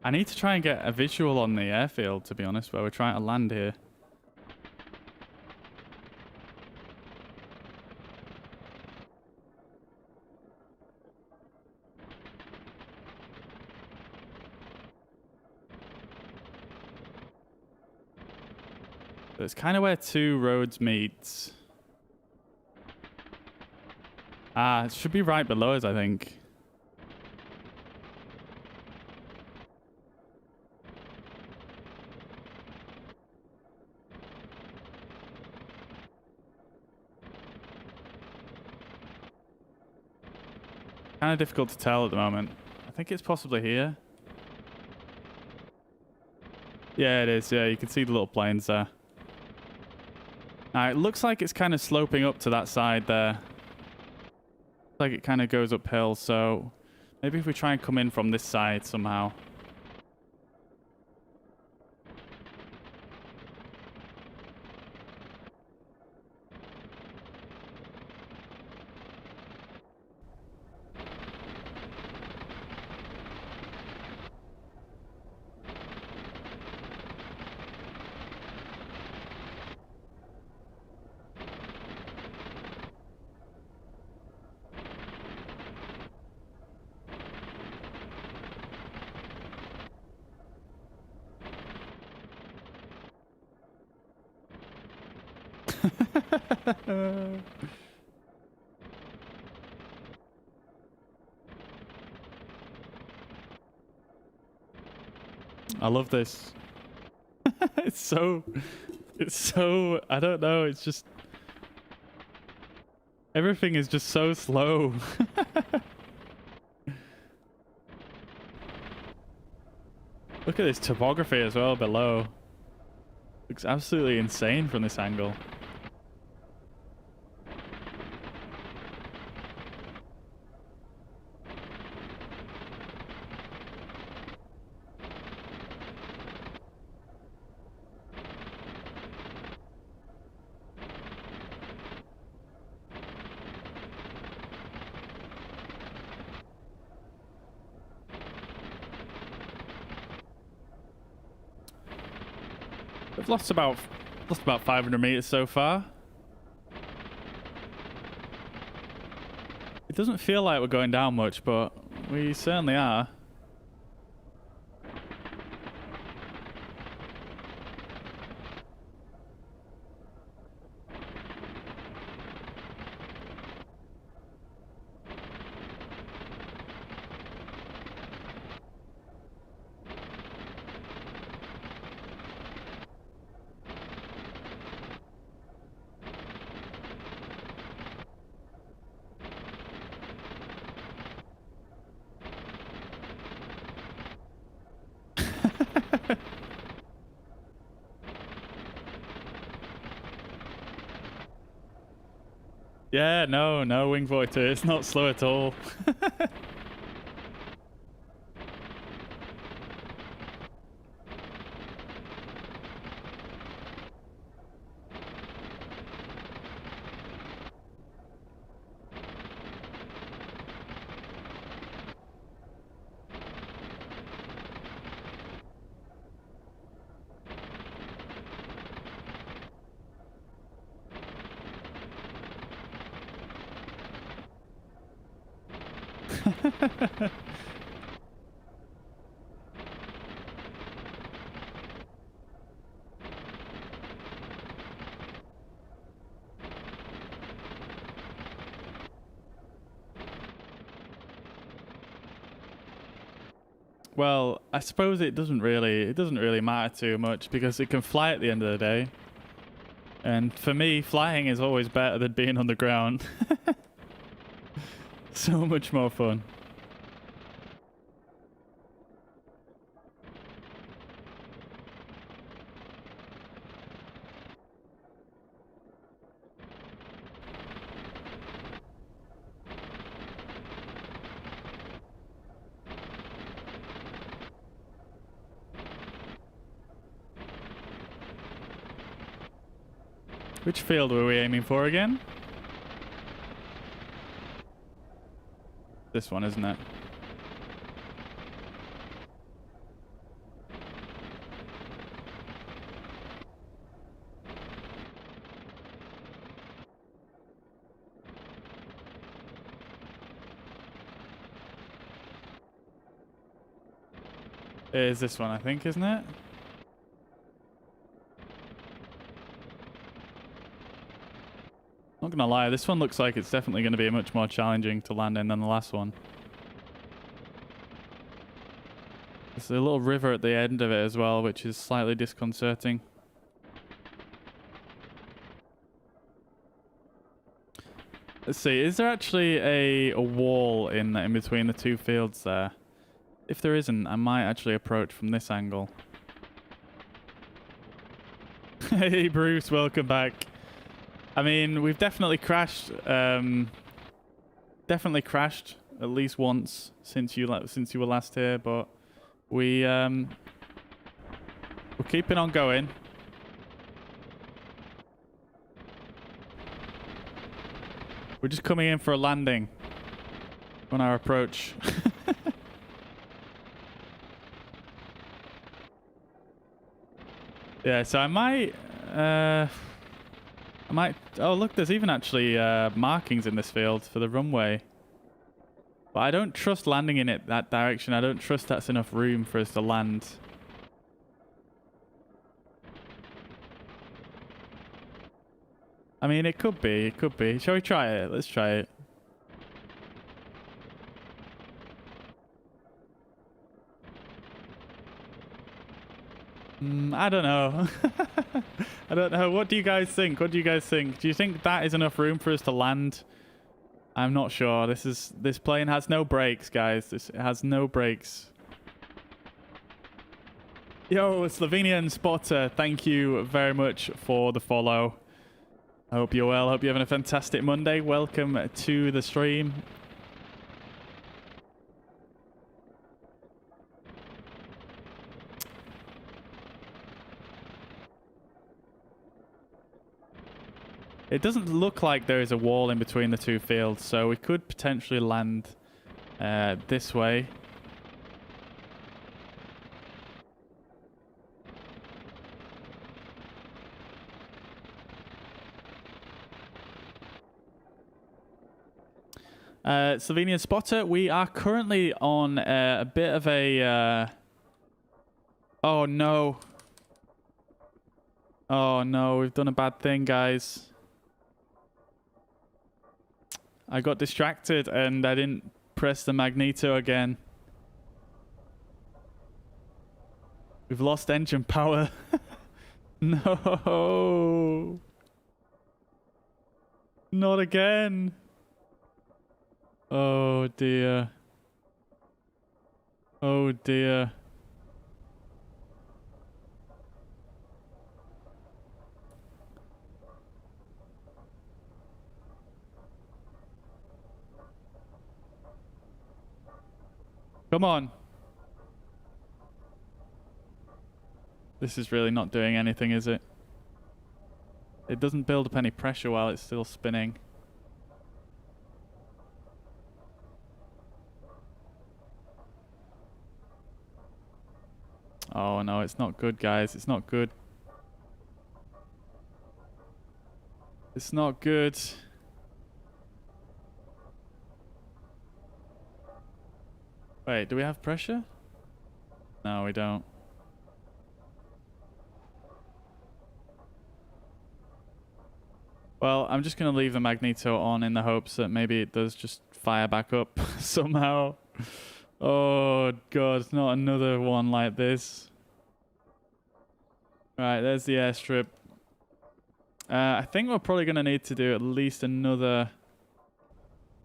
I need to try and get a visual on the airfield, to be honest, where we're trying to land here. So it's kind of where two roads meet. Ah, it should be right below us, I think. Kind of difficult to tell at the moment. I think it's possibly here. Yeah, it is. Yeah, you can see the little planes there. Now, it looks like it's kind of sloping up to that side there. Looks like it kind of goes uphill, so maybe if we try and come in from this side somehow. I love this. It's so, I don't know, it's just, everything is just so slow. Look at this topography as well below. Looks absolutely insane from this angle. We've lost about 500 meters so far. It doesn't feel like we're going down much, but we certainly are. Yeah, no, Wing Voiter. It's not slow at all. Well, I suppose it doesn't really matter too much because it can fly at the end of the day. And for me, flying is always better than being on the ground. So much more fun. Which field were we aiming for again? This one, isn't it? It is this one, I think, isn't it? Not gonna lie, this one looks like it's definitely going to be much more challenging to land in than the last one. There's a little river at the end of it as well, which is slightly disconcerting. Let's see, is there actually a wall in between the two fields there? If there isn't, I might actually approach from this angle. Hey Bruce, welcome back. I mean, we've definitely crashed. Definitely crashed at least once since you were last here, but we're keeping on going. We're just coming in for a landing on our approach. Yeah, so I might. Oh, look, there's even actually markings in this field for the runway. But I don't trust landing in it that direction. I don't trust that's enough room for us to land. I mean, it could be. It could be. Shall we try it? Let's try it. I don't know. I don't know. What do you guys think? What do you guys think? Do you think that is enough room for us to land? I'm not sure. This plane has no brakes, guys. It has no brakes. Yo, Slovenian Spotter, thank you very much for the follow. I hope you're well. Hope you're having a fantastic Monday. Welcome to the stream. It doesn't look like there is a wall in between the two fields, so we could potentially land this way. Slovenian Spotter, we are currently on a bit of a... Oh no. Oh no, we've done a bad thing, guys. I got distracted and I didn't press the magneto again. We've lost engine power. No. Not again. Oh dear. Oh dear. Come on. This is really not doing anything, is it? It doesn't build up any pressure while it's still spinning. Oh no, it's not good, guys. It's not good. It's not good. Wait, do we have pressure? No, we don't. Well, I'm just going to leave the magneto on in the hopes that maybe it does just fire back up somehow. Oh god, not another one like this. Right, there's the airstrip. I think we're probably going to need to do at least another...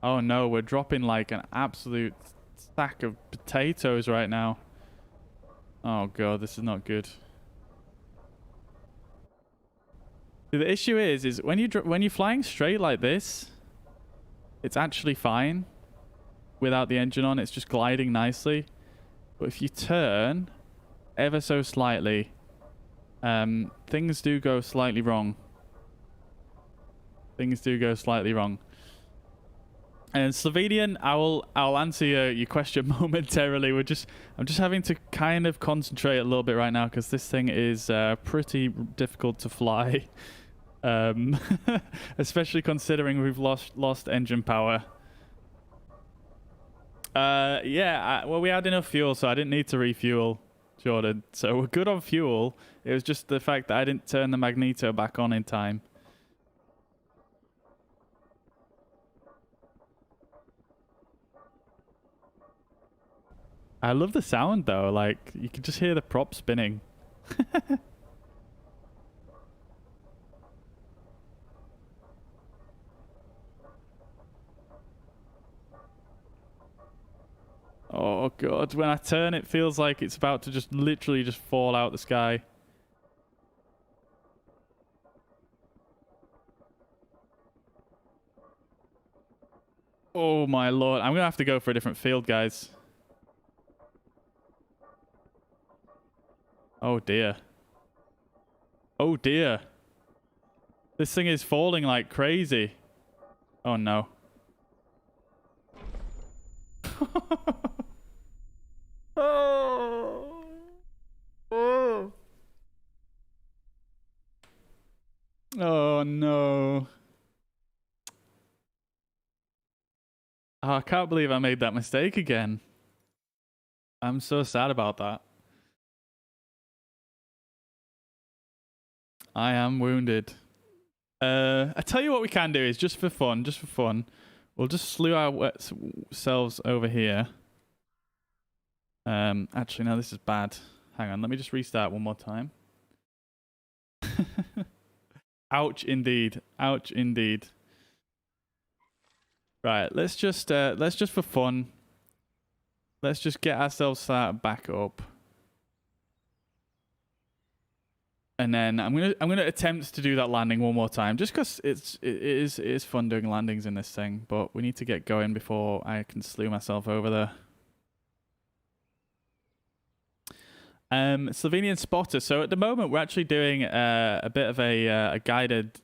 Oh no, we're dropping like an absolute sack of potatoes right now. Oh god, this is not good. See, the issue is when you're flying straight like this, it's actually fine without the engine on. It's just gliding nicely. But if you turn ever so slightly, things do go slightly wrong. Things do go slightly wrong. And Slovenian, I'll answer your question momentarily. I'm just having to kind of concentrate a little bit right now because this thing is pretty difficult to fly, especially considering we've lost engine power. Yeah, well, we had enough fuel, so I didn't need to refuel, Jordan. So we're good on fuel. It was just the fact that I didn't turn the magneto back on in time. I love the sound though, like you can just hear the prop spinning. Oh god, when I turn it feels like it's about to just literally just fall out the sky. Oh my lord, I'm gonna have to go for a different field, guys. Oh dear. Oh dear. This thing is falling like crazy. Oh no. Oh. Oh. Oh no. Oh, I can't believe I made that mistake again. I'm so sad about that. I am wounded. I tell you what we can do is just for fun, we'll just slew ourselves over here. Actually, no, this is bad. Hang on, let me just restart one more time. Ouch, indeed. Ouch, indeed. Right, let's just for fun. Let's just get ourselves started back up. And then I'm gonna attempt to do that landing one more time, just because it is fun doing landings in this thing. But we need to get going before I can slew myself over there. Slovenian spotter. So at the moment we're actually doing a bit of a guided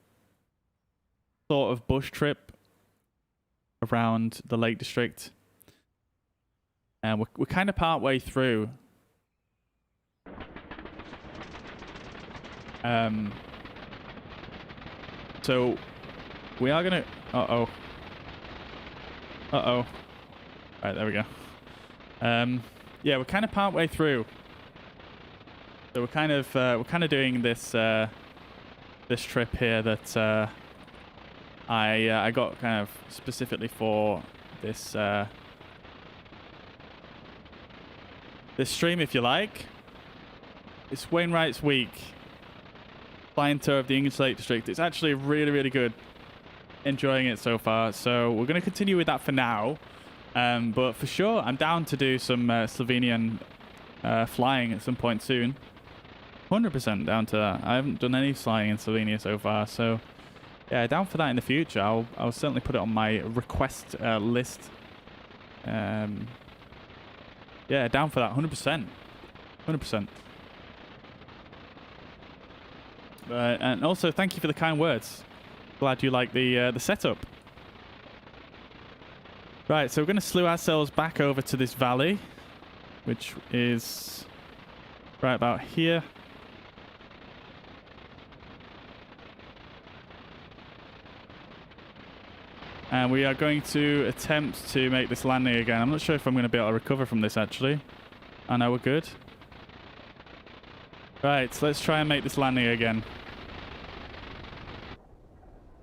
sort of bush trip around the Lake District, and we're kind of part way through. So we are gonna. Uh oh. Right, there we go. Yeah, we're kind of part way through. So we're kind of doing this this trip here that I got kind of specifically for this this stream, if you like. It's Wainwright's Week. Flying tour of the English Lake District. It's actually really, really good. Enjoying it so far. So we're going to continue with that for now. But for sure, I'm down to do some Slovenian flying at some point soon. 100% down to that. I haven't done any flying in Slovenia so far. So yeah, down for that in the future. I'll certainly put it on my request list. Yeah, down for that. 100%. 100%. And also, thank you for the kind words. Glad you like the setup. Right, so we're going to slew ourselves back over to this valley, which is right about here. And we are going to attempt to make this landing again. I'm not sure if I'm going to be able to recover from this, actually. I know we're good. Right, so let's try and make this landing again.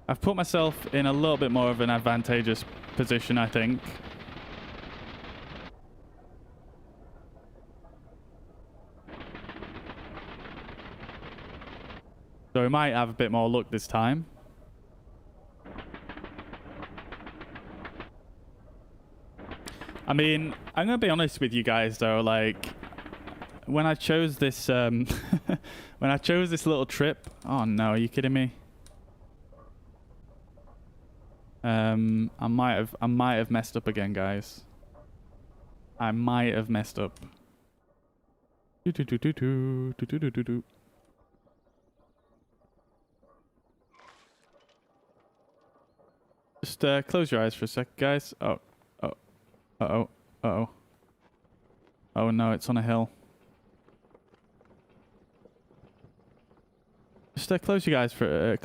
I've put myself in a little bit more of an advantageous position, I think. So we might have a bit more luck this time. I mean, I'm gonna be honest with you guys though, like when I chose this when I chose this little trip, oh no, are you kidding me? I might have messed up again, guys. I might have messed up. Just close your eyes for a sec, guys. Oh. Uh-oh. Uh-oh. Oh no, it's on a hill. Just close your eyes for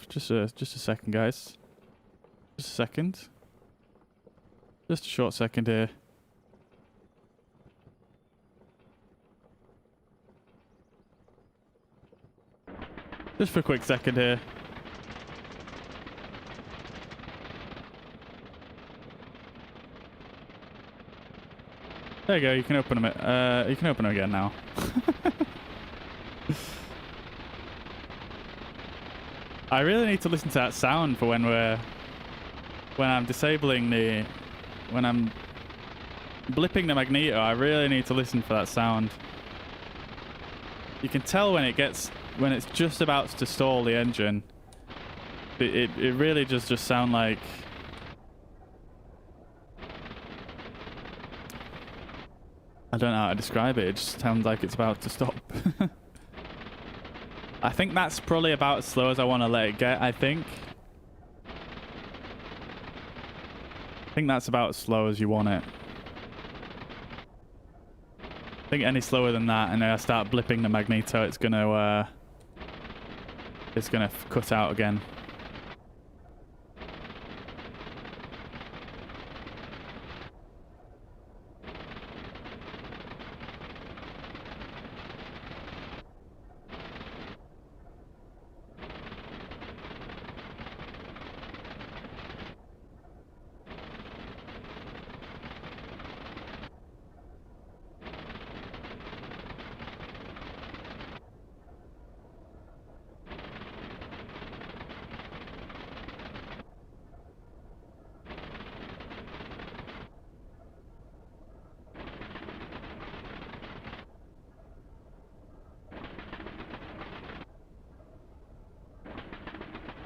just a second, guys. Just a second. Just a short second here. Just for a quick second here. There you go. You can open them. You can open them again now. I really need to listen to that sound for when I'm disabling when I'm blipping the magneto. I really need to listen for that sound. You can tell when it's just about to stall the engine. It really does just sound like. I don't know how to describe it. It just sounds like it's about to stop. I think that's probably about as slow as I want to let it get, I think. I think that's about as slow as you want it. I think any slower than that, and then I start blipping the magneto, it's gonna cut out again.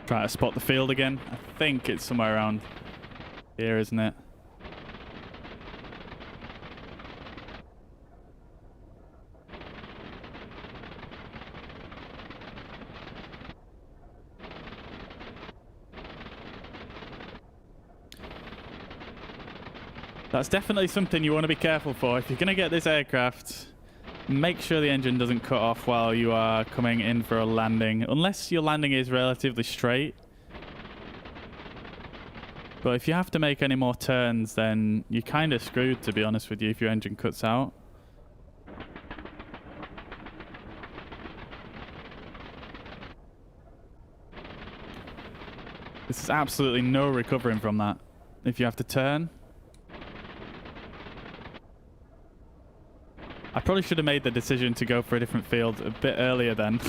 Try to spot the field again. I think it's somewhere around here, isn't it? That's definitely something you want to be careful for. If you're going to get this aircraft, make sure the engine doesn't cut off while you are coming in for a landing. Unless your landing is relatively straight. But if you have to make any more turns, then you're kind of screwed, to be honest with you, if your engine cuts out. There's absolutely no recovering from that. If you have to turn. I probably should have made the decision to go for a different field a bit earlier then.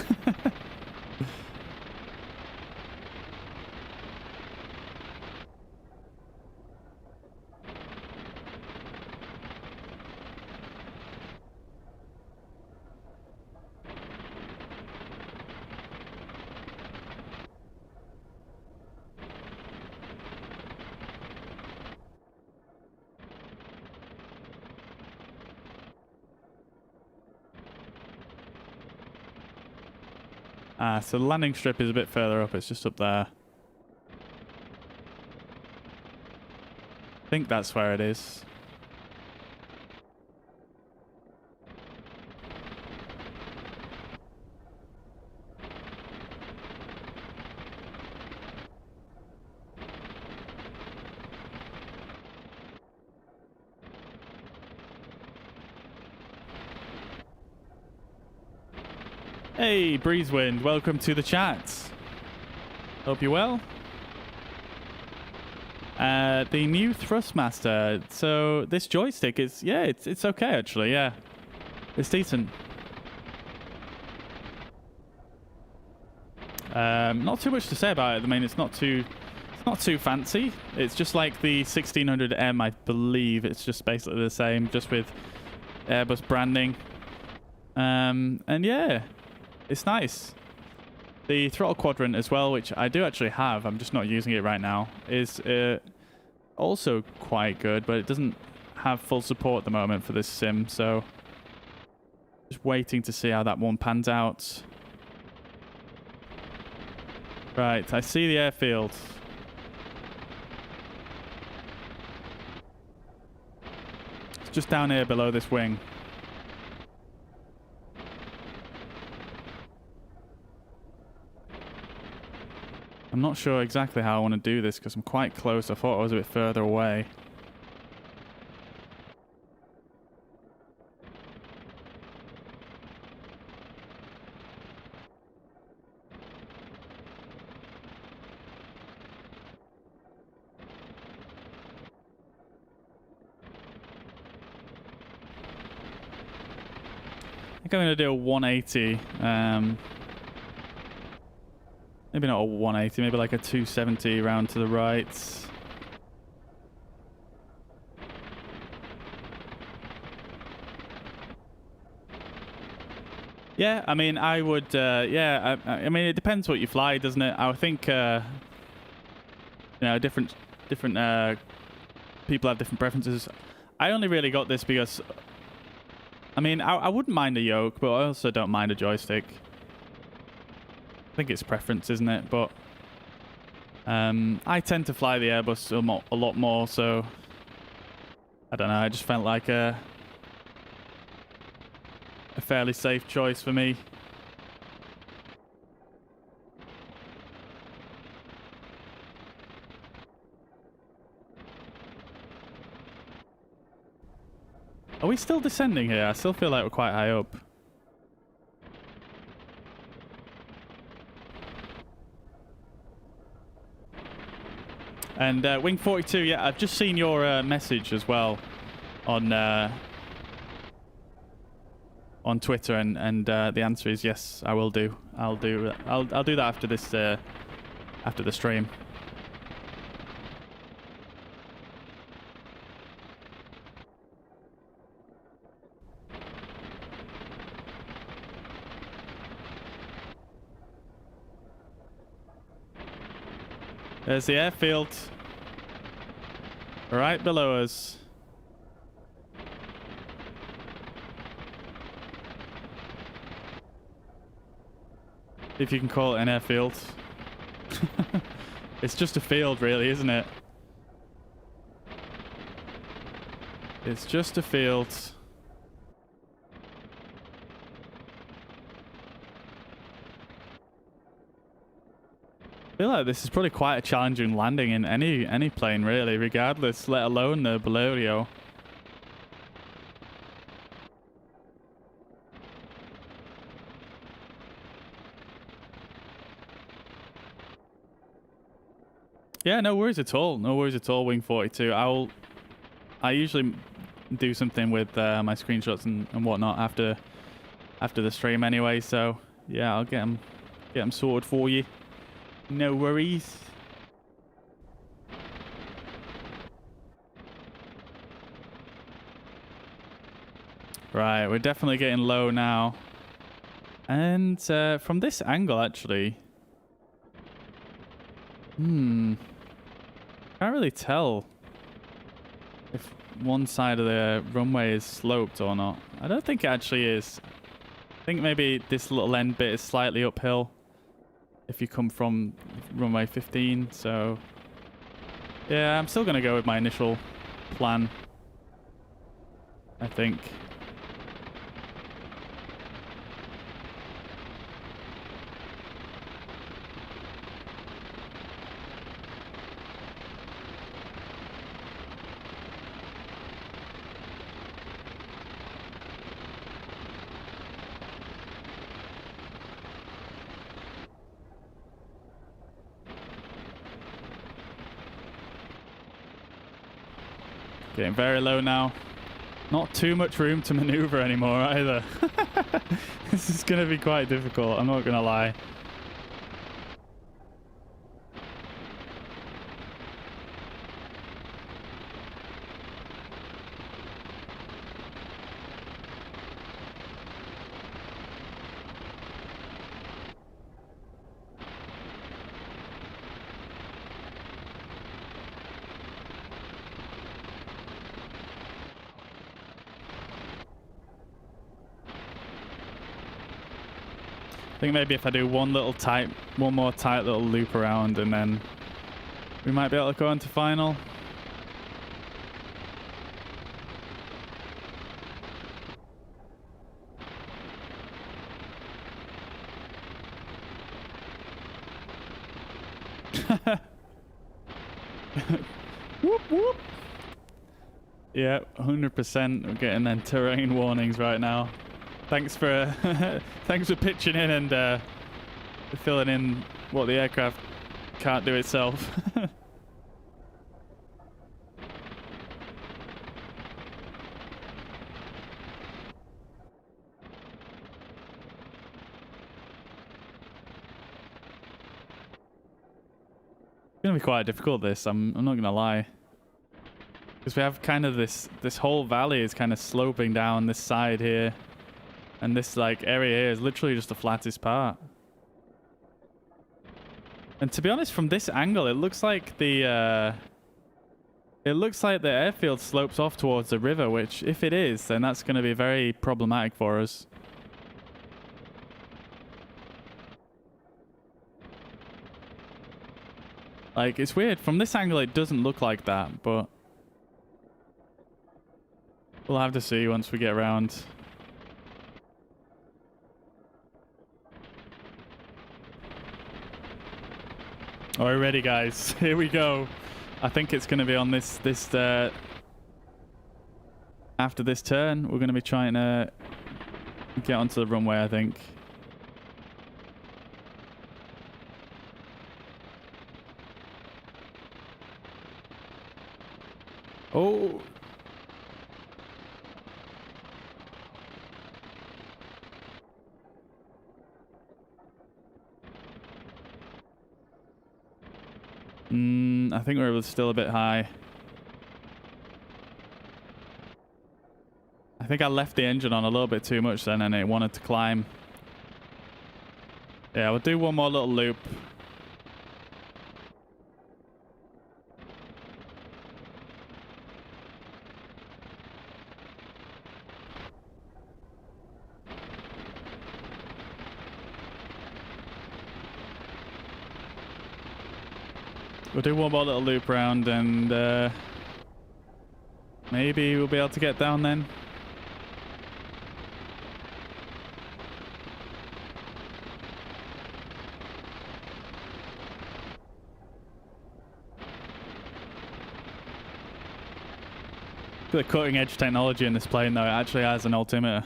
So the landing strip is a bit further up. It's just up there. I think that's where it is. Hey, Breezewind, welcome to the chat. Hope you're well. The new Thrustmaster. So this joystick is, yeah, it's okay actually. Yeah, it's decent. Not too much to say about it. I mean, it's not too fancy. It's just like the 1600M, I believe. It's just basically the same, just with Airbus branding. And yeah, it's nice. The throttle quadrant as well, which I do actually have, I'm just not using it right now, is also quite good, but it doesn't have full support at the moment for this sim, so just waiting to see how that one pans out. Right, I see the airfield. It's just down here below this wing. I'm not sure exactly how I want to do this because I'm quite close. I thought I was a bit further away. I think I'm going to do a 180. Maybe not a 180, maybe like a 270 round to the right. Yeah, I mean, I would, yeah, I mean, it depends what you fly, doesn't it? I think, you know, different people have different preferences. I only really got this because, I mean, I wouldn't mind a yoke, but I also don't mind a joystick. I think it's preference, isn't it? But I tend to fly the Airbus a lot more, so I don't know. I just felt like a fairly safe choice for me. Are we still descending here? I still feel like we're quite high up. And Wing 42, yeah, I've just seen your message as well on Twitter, and the answer is yes, I will do. I'll do that after this after the stream. There's the airfield right below us. If you can call it an airfield. It's just a field, really, isn't it? It's just a field. I feel like this is probably quite a challenging landing in any plane, really, regardless, let alone the Blériot. Yeah, no worries at all. No worries at all, Wing 42. I usually do something with my screenshots and whatnot after the stream anyway, so yeah, I'll get them sorted for you. No worries. Right, we're definitely getting low now. And from this angle, actually... can't really tell if one side of the runway is sloped or not. I don't think it actually is. I think maybe this little end bit is slightly uphill if you come from runway 15, so yeah, I'm still going to go with my initial plan, I think. Getting very low now. Not too much room to maneuver anymore either. This is going to be quite difficult, I'm not going to lie. think maybe if I do one more tight little loop around, and then we might be able to go into final. Whoop whoop. Yeah, 100%. We're getting then terrain warnings right now. Thanks for thanks for pitching in and filling in what the aircraft can't do itself. It's gonna be quite difficult, this. I'm not gonna lie, because we have kind of this whole valley is kind of sloping down this side here, and this like area here is literally just the flattest part. And to be honest, from this angle, it looks like the airfield slopes off towards the river, which if it is, then that's going to be very problematic for us. Like, it's weird. From this angle, it doesn't look like that, but we'll have to see once we get around. All right, ready, guys. Here we go. I think it's going to be on this after this turn. We're going to be trying to get onto the runway, I think. Oh. I think we're still a bit high. I think I left the engine on a little bit too much then, and it wanted to climb. Yeah, we'll do one more little loop. We'll do one more little loop round, and maybe we'll be able to get down then. The cutting edge technology in this plane, though, it actually has an altimeter.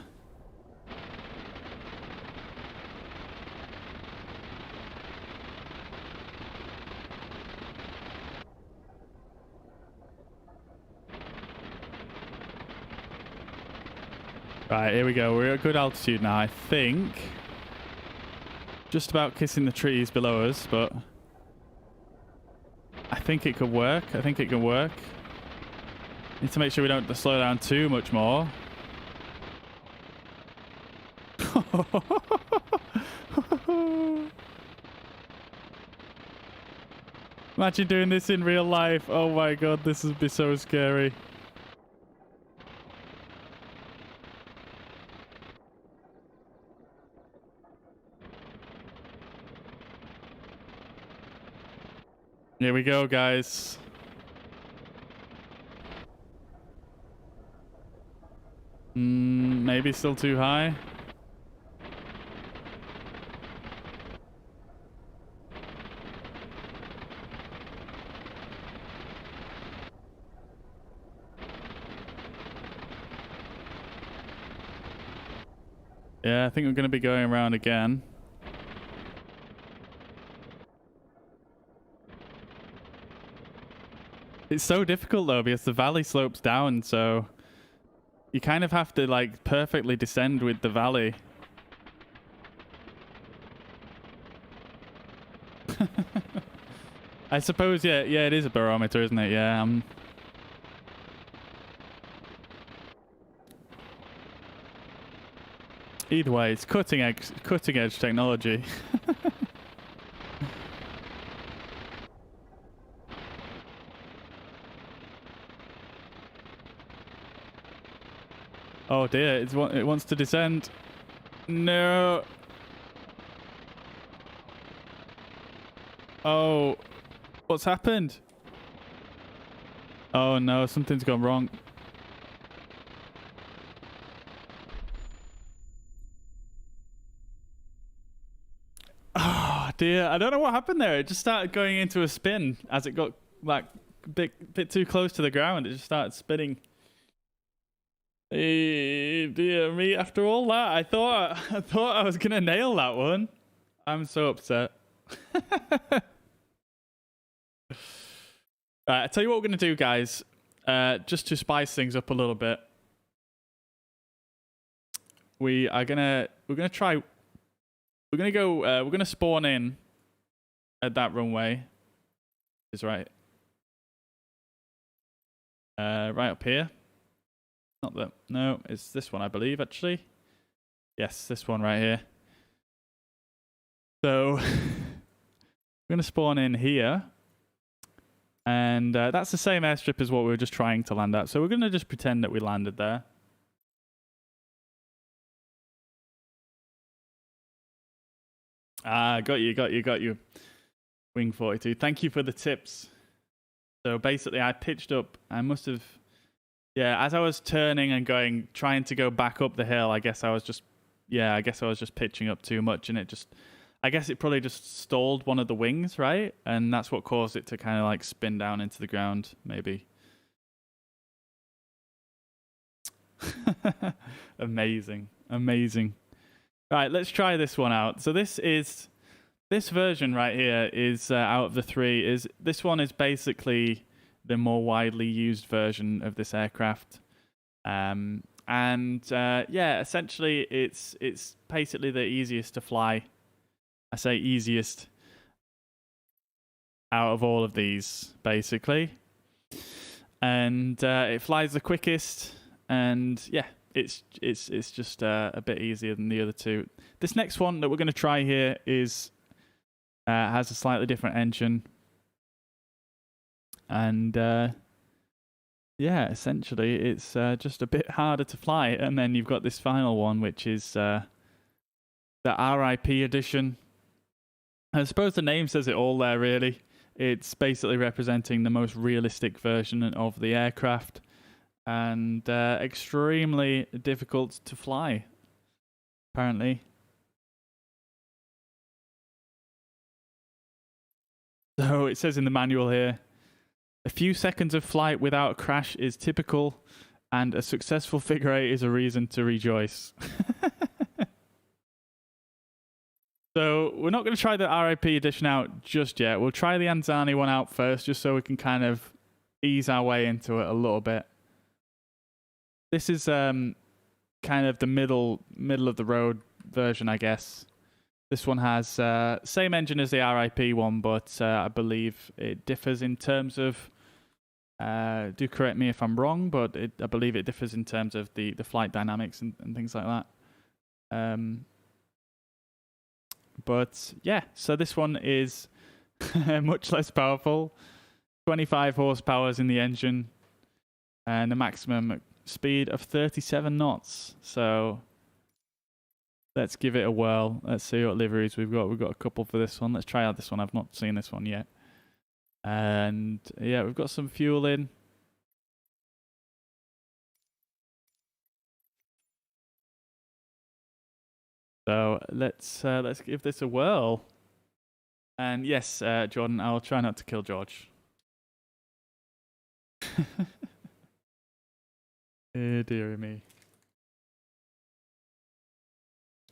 Right, here we go. We're at good altitude now, I think. Just about kissing the trees below us, but I think it could work. I think it can work. Need to make sure we don't slow down too much more. Imagine doing this in real life. Oh my god, this would be so scary. Here we go, guys. Maybe still too high. Yeah, I think we're going to be going around again. It's so difficult though, because the valley slopes down, so you kind of have to like perfectly descend with the valley. I suppose, yeah, it is a barometer, isn't it? Yeah. Either way, it's cutting edge technology. Oh dear, it wants to descend. No. Oh, what's happened? Oh no, something's gone wrong. Oh dear, I don't know what happened there. It just started going into a spin as it got like a bit too close to the ground. It just started spinning. Hey, dear me! After all that, I thought I was gonna nail that one. I'm so upset. Right, I tell you what we're gonna do, guys. Just to spice things up a little bit, we're gonna spawn in at that runway. Is right. Right up here. Not that. No, it's this one, I believe, actually. Yes, this one right here. So we're gonna spawn in here. And that's the same airstrip as what we were just trying to land at. So we're going to just pretend that we landed there. Ah, got you. Wing 42. Thank you for the tips. So basically, I pitched up. I must have... Yeah, as I was turning and trying to go back up the hill, I guess I was just pitching up too much. And I guess it probably just stalled one of the wings, right? And that's what caused it to kind of like spin down into the ground, maybe. Amazing. Right, let's try this one out. So this version right here is out of the three. This one is basically the more widely used version of this aircraft. Yeah, essentially it's basically the easiest to fly. I say easiest out of all of these, basically. And it flies the quickest, and yeah, it's just a bit easier than the other two. This next one that we're going to try here has a slightly different engine. And yeah, essentially it's just a bit harder to fly. And then you've got this final one, which is the RIP edition. I suppose the name says it all there, really. It's basically representing the most realistic version of the aircraft and extremely difficult to fly, apparently. So it says in the manual here, a few seconds of flight without a crash is typical, and a successful figure eight is a reason to rejoice. So we're not going to try the RIP edition out just yet. We'll try the Anzani one out first, just so we can kind of ease our way into it a little bit. This is kind of the middle of the road version, I guess. This one has same engine as the RIP one, but I believe it differs in terms of. Do correct me if I'm wrong, but I believe it differs in terms of the flight dynamics and things like that. But yeah, so this one is much less powerful. 25 horsepower in the engine and a maximum speed of 37 knots. So let's give it a whirl. Let's see what liveries we've got. We've got a couple for this one. Let's try out this one. I've not seen this one yet. And yeah, we've got some fuel in. So let's give this a whirl. And yes, Jordan, I'll try not to kill George. Oh, dear me.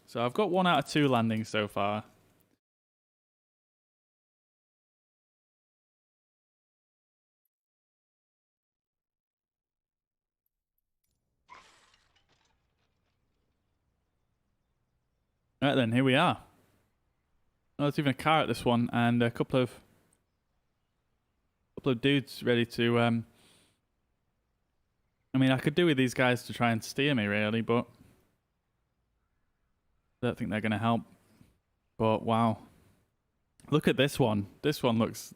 So I've got 1 out of 2 landings so far. Right then, here we are. Oh, there's even a car at this one, and a couple of dudes ready to. I mean, I could do with these guys to try and steer me, really, but I don't think they're going to help. But wow, look at this one. This one looks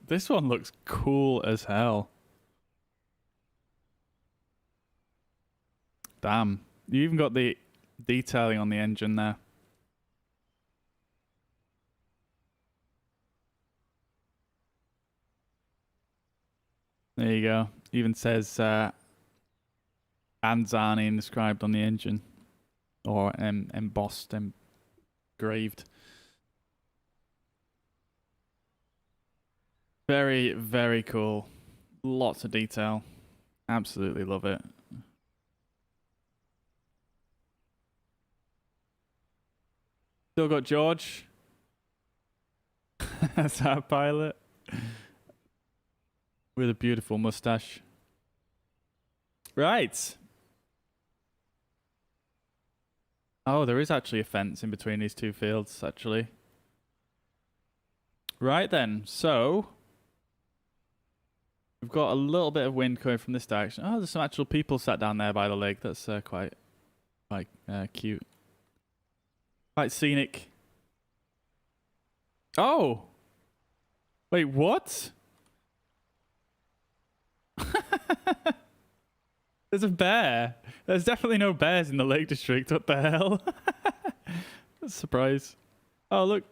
cool as hell. Damn, you even got the detailing on the engine there. . There you go. Even says Anzani inscribed on the engine. Or embossed, engraved. Very, very cool. Lots of detail. Absolutely love it. Still got George as our pilot with a beautiful mustache. Right. Oh, there is actually a fence in between these two fields, actually. Right then, so we've got a little bit of wind coming from this direction. Oh, there's some actual people sat down there by the lake. That's quite cute. Quite scenic. Oh! Wait, what? There's a bear. There's definitely no bears in the Lake District. What the hell? That's a surprise. Oh, look.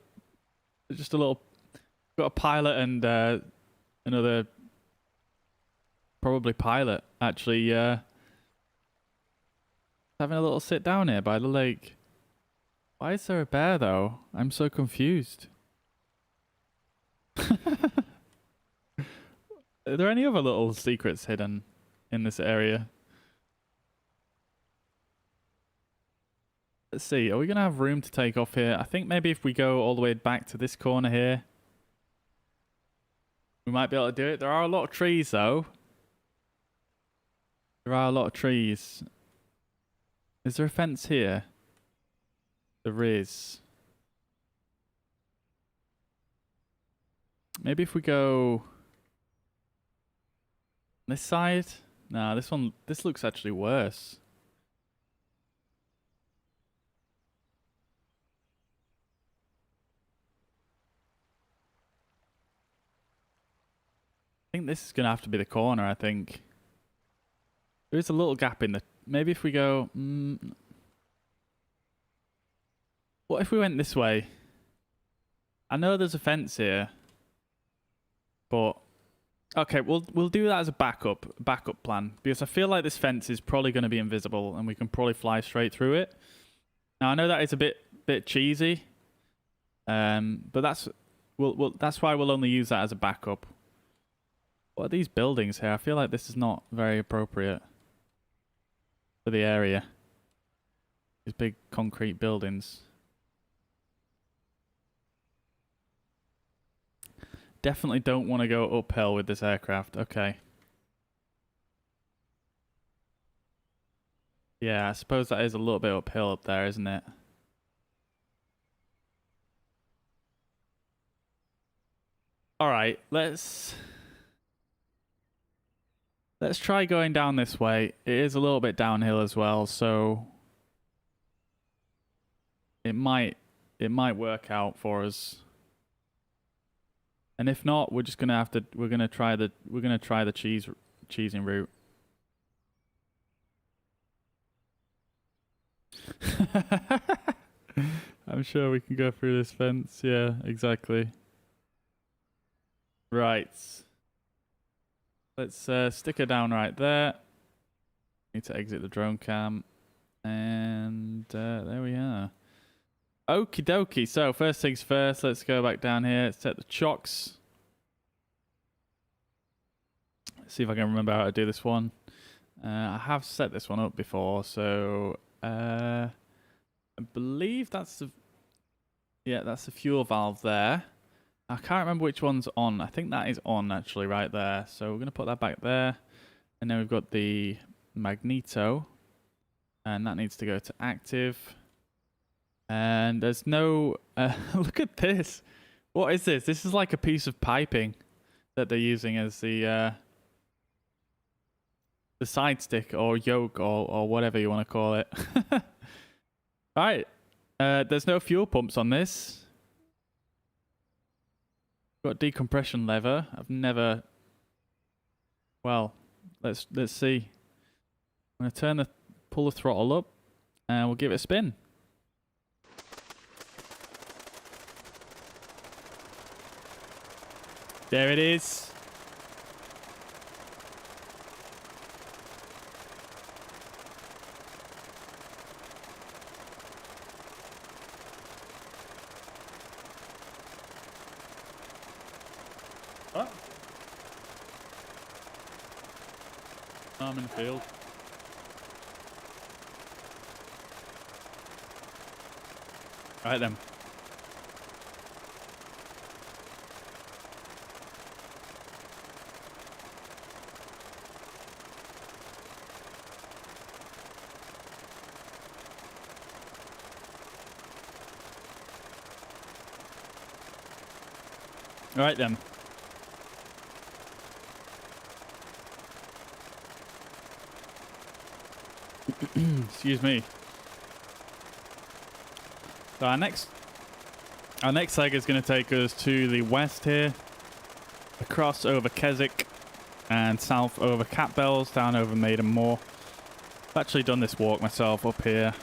There's just a little... Got a pilot and another... Probably pilot, actually. Having a little sit down here by the lake. Why is there a bear, though? I'm so confused. Are there any other little secrets hidden in this area? Let's see. Are we going to have room to take off here? I think maybe if we go all the way back to this corner here, we might be able to do it. There are a lot of trees, though. There are a lot of trees. Is there a fence here? There is. Maybe if we go this side? Nah, this looks actually worse. I think this is going to have to be the corner, I think. There is a little gap in the... Maybe if we go... What if we went this way? I know there's a fence here. But... Okay, we'll do that as a backup plan. Because I feel like this fence is probably going to be invisible. And we can probably fly straight through it. Now, I know that is a bit cheesy. But that's why we'll only use that as a backup. What are these buildings here? I feel like this is not very appropriate for the area. These big concrete buildings. Definitely don't want to go uphill with this aircraft. Okay. Yeah, I suppose that is a little bit uphill up there, isn't it? Alright, let's try going down this way. It is a little bit downhill as well, so it might work out for us. And if not, we're just gonna try the cheesing route. I'm sure we can go through this fence. Yeah, exactly. Right. Let's stick her down right there. Need to exit the drone cam. And there we are. Okie dokie. So first things first, let's go back down here. Let's set the chocks. Let's see if I can remember how to do this one. I have set this one up before, so I believe that's the fuel valve there. I can't remember which one's on. I think that is on actually right there. So we're going to put that back there. And then we've got the magneto. And that needs to go to active. And there's no... look at this. What is this? This is like a piece of piping that they're using as the side stick or yoke or whatever you want to call it. Right. There's no fuel pumps on this. Got decompression lever. I've never... Well, let's see. I'm going to pull the throttle up and we'll give it a spin. There it is. What? I'm in the field. Right then. Right then. Excuse me. So our next leg is going to take us to the west here, across over Keswick, and south over Catbells, down over Maiden Moor. I've actually done this walk myself up here,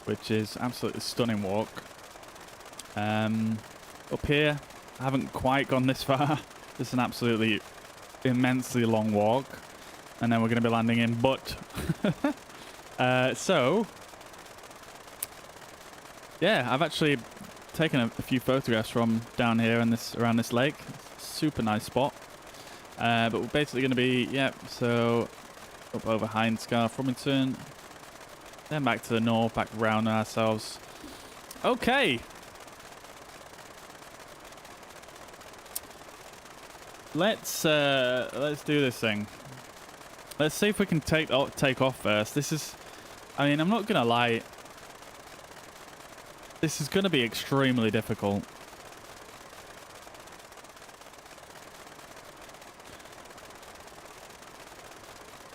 which is absolutely stunning walk. Up here, I haven't quite gone this far. It's an absolutely immensely long walk, and then we're going to be landing in Butt. So yeah, I've actually taken a few photographs from down here and around this lake. Super nice spot. But we're basically going to be, so up over Hindscarf, Rumington, then back to the north, back round ourselves. Okay. Let's do this thing. Let's see if we can take off first. This is, I mean, I'm not gonna lie. This is gonna be extremely difficult.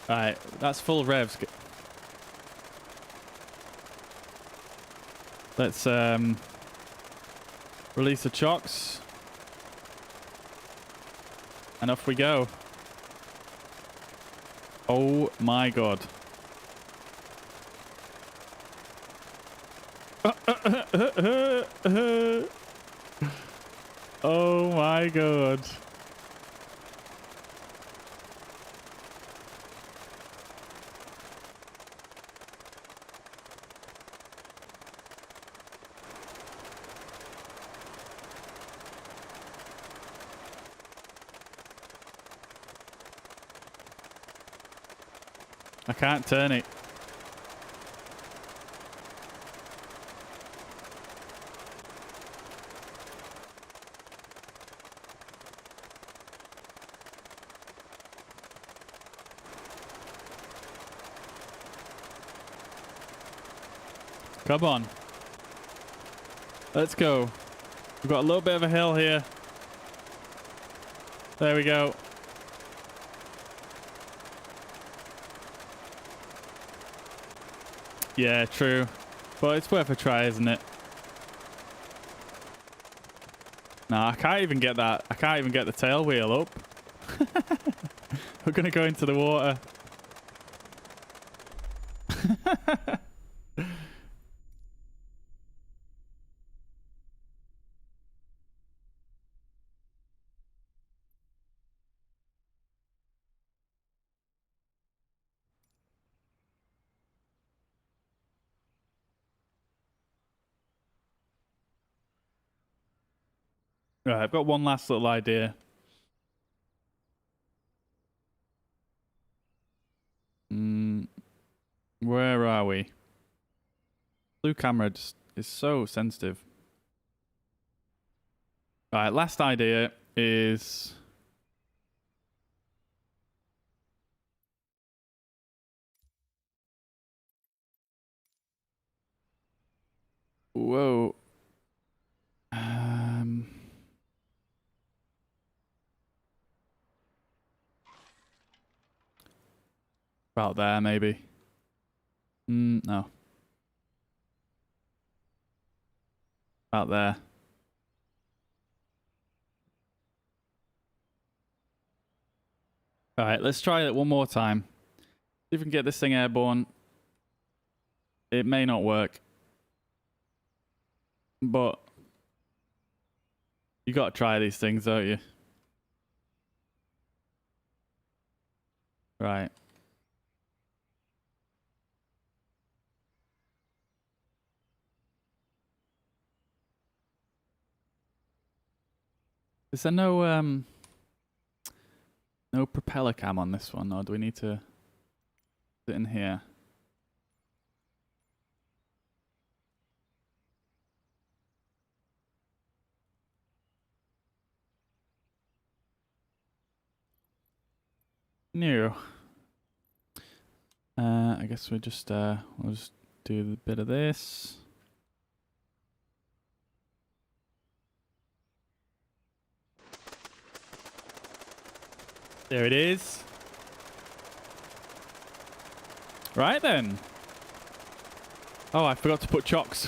Alright, that's full revs. Let's release the chocks. And off we go. Oh my god. Oh my god. I can't turn it. Come on. Let's go. We've got a little bit of a hill here. There we go. Yeah, true. But it's worth a try, isn't it? Nah, I can't even get that. I can't even get the tail wheel up. We're going to go into the water. Right, I've got one last little idea. Where are we? Blue camera just is so sensitive. Right, last idea is... Whoa. About there, maybe. No. About there. All right, let's try it one more time. See if we can get this thing airborne. It may not work. But you got to try these things, don't you? Right. Is there no propeller cam on this one, or do we need to sit in here? No. I guess we'll just do a bit of this. There it is. Right then. Oh, I forgot to put chocks.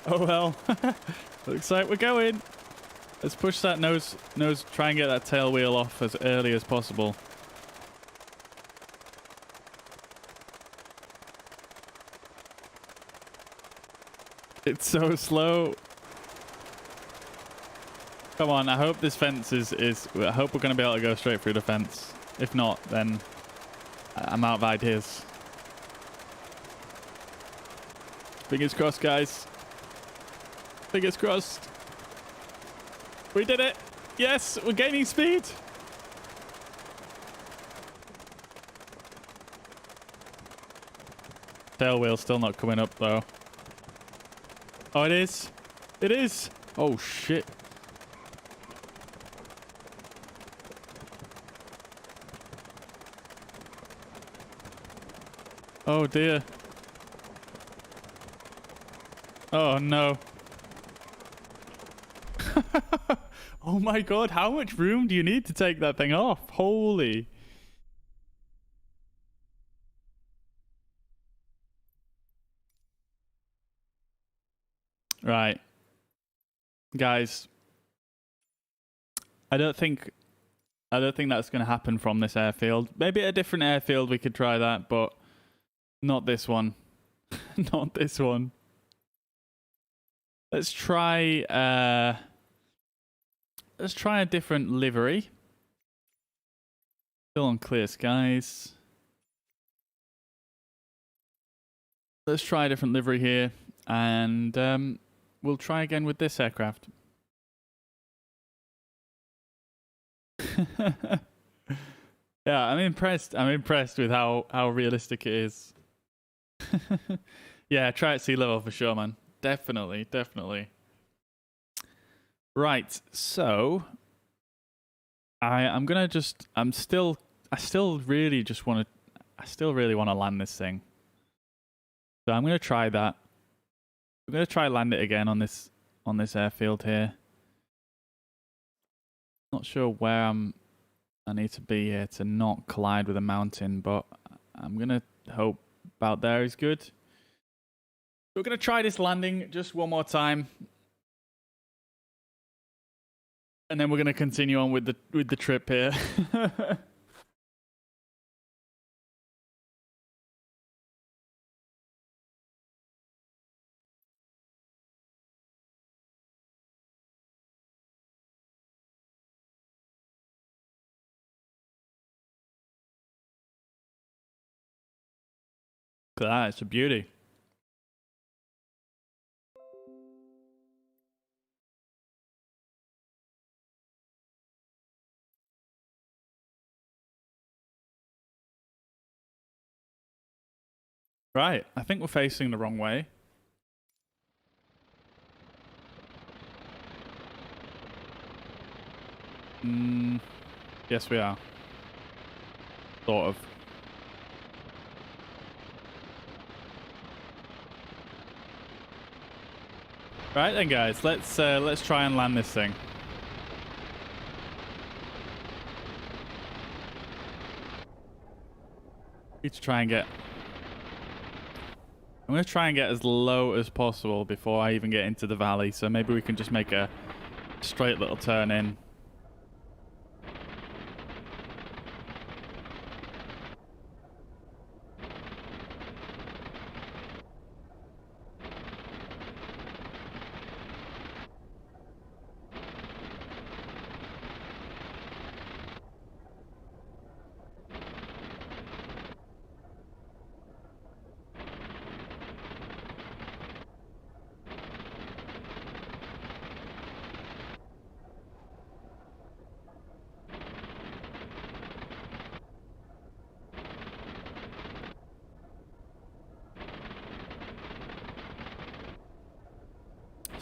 Oh well. Looks like we're going. Let's push that nose, try and get that tail wheel off as early as possible. It's so slow. Come on, I hope this fence is I hope we're going to be able to go straight through the fence. If not, then I'm out of ideas. Fingers crossed, guys. Fingers crossed. We did it. Yes, we're gaining speed. Tail wheel's still not coming up, though. Oh, it is. It is. Oh, shit. Oh, dear. Oh, no. Oh, my God. How much room do you need to take that thing off? Holy. Right. Guys. I don't think that's going to happen from this airfield. Maybe at a different airfield we could try that, but not this one. Not this one. Let's try a different livery. Still on clear skies. Let's try a different livery here, and we'll try again with this aircraft. Yeah, I'm impressed. I'm impressed with how realistic it is. Yeah, try at sea level for sure, man. Definitely, definitely. Right, so I still really want to land this thing. So I'm gonna try that. I'm gonna try land it again on this airfield here. Not sure where I need to be here to not collide with a mountain, but I'm gonna hope about there is good. We're gonna try this landing just one more time, and then we're gonna continue on with the trip here. Look at that, it's a beauty. Right, I think we're facing the wrong way. Yes, we are. Sort of. Right then, guys, let's try and land this thing. Need to try and get. I'm gonna try and get as low as possible before I even get into the valley. So maybe we can just make a straight little turn in.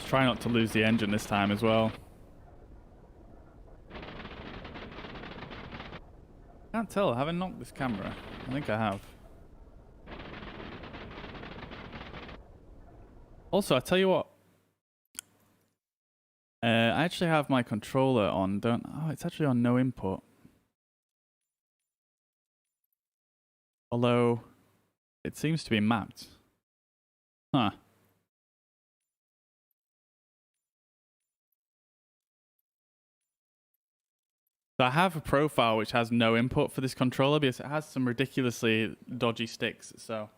try not to lose the engine this time as well. Can't tell. Have I knocked this camera? I think I have. Also, I tell you what. I actually have my controller on. Oh, it's actually on no input. Although, it seems to be mapped. Huh. So I have a profile which has no input for this controller because it has some ridiculously dodgy sticks. So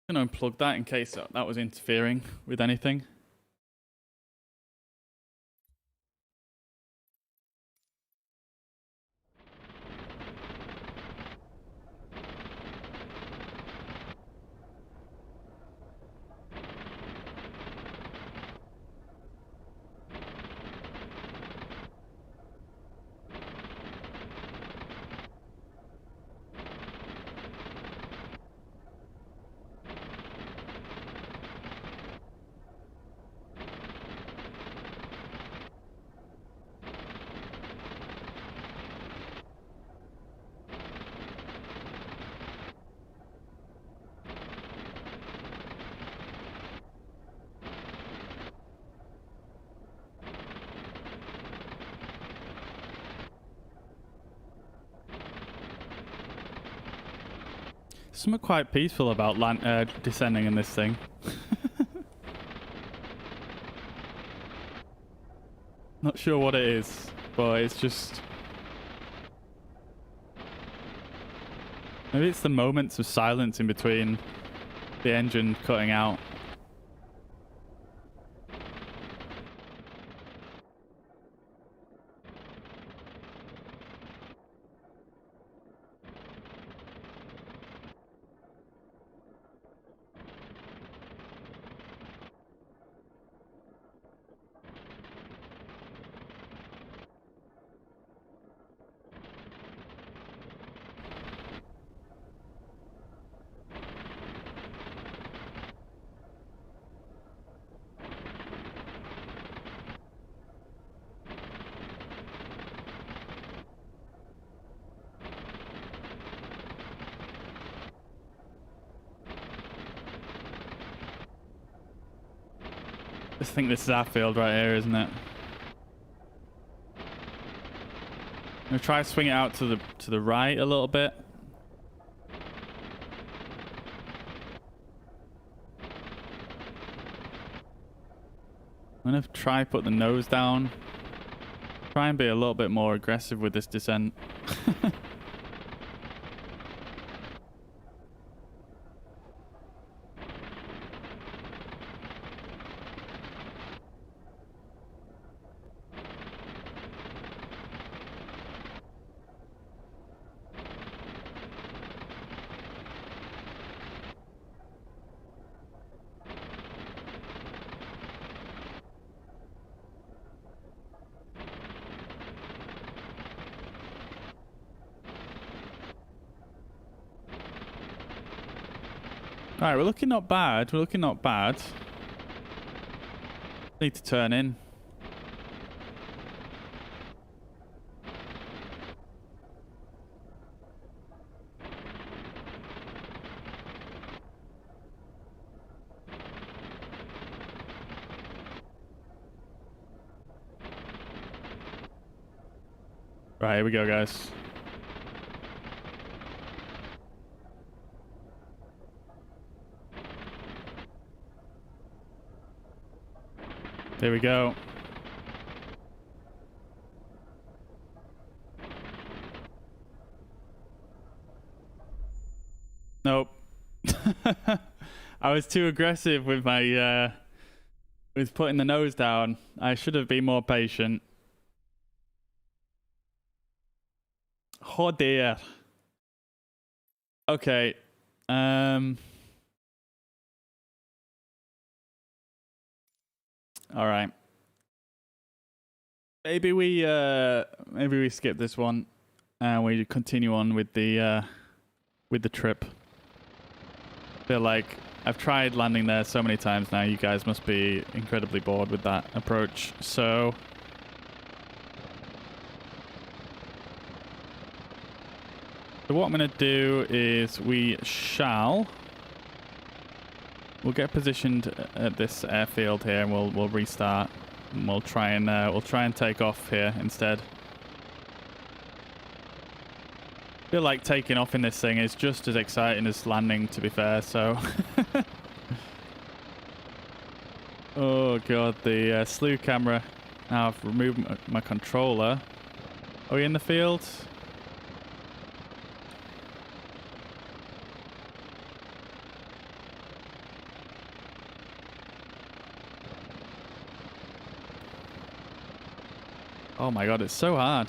I'm going to unplug that in case that was interfering with anything. Something quite peaceful about descending in this thing. Not sure what it is, but it's just... Maybe it's the moments of silence in between the engine cutting out. I think this is our field right here, isn't it? I'm gonna try to swing it out to the right a little bit. I'm gonna try put the nose down. Try and be a little bit more aggressive with this descent. Alright, we're looking not bad. We're looking not bad. Need to turn in. Right, here we go, guys. There we go. Nope. I was too aggressive with my with putting the nose down. I should have been more patient. Oh dear. Okay. All right. Maybe we skip this one and we continue on with the trip. I feel like I've tried landing there so many times now. You guys must be incredibly bored with that approach. So what I'm going to do is we'll get positioned at this airfield here, and we'll restart, and we'll try and take off here instead. I feel like taking off in this thing is just as exciting as landing, to be fair, so... Oh god, the slew camera. Now I've removed my controller. Are we in the field? Oh my god, it's so hard.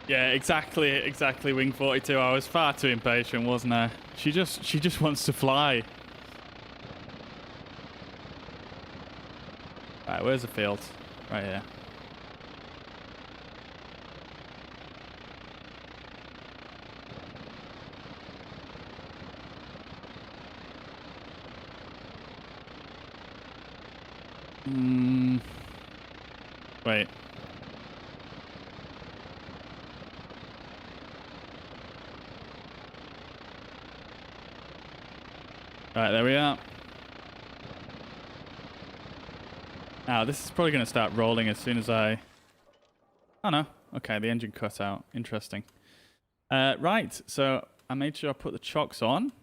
Yeah, exactly, Wing 42. I was far too impatient, wasn't I? She just wants to fly. Right, where's the field? Right here. Wait. Right, there we are. Now, this is probably going to start rolling as soon as I... Oh, no. Okay, the engine cut out. Interesting. Right, so I made sure I put the chocks on.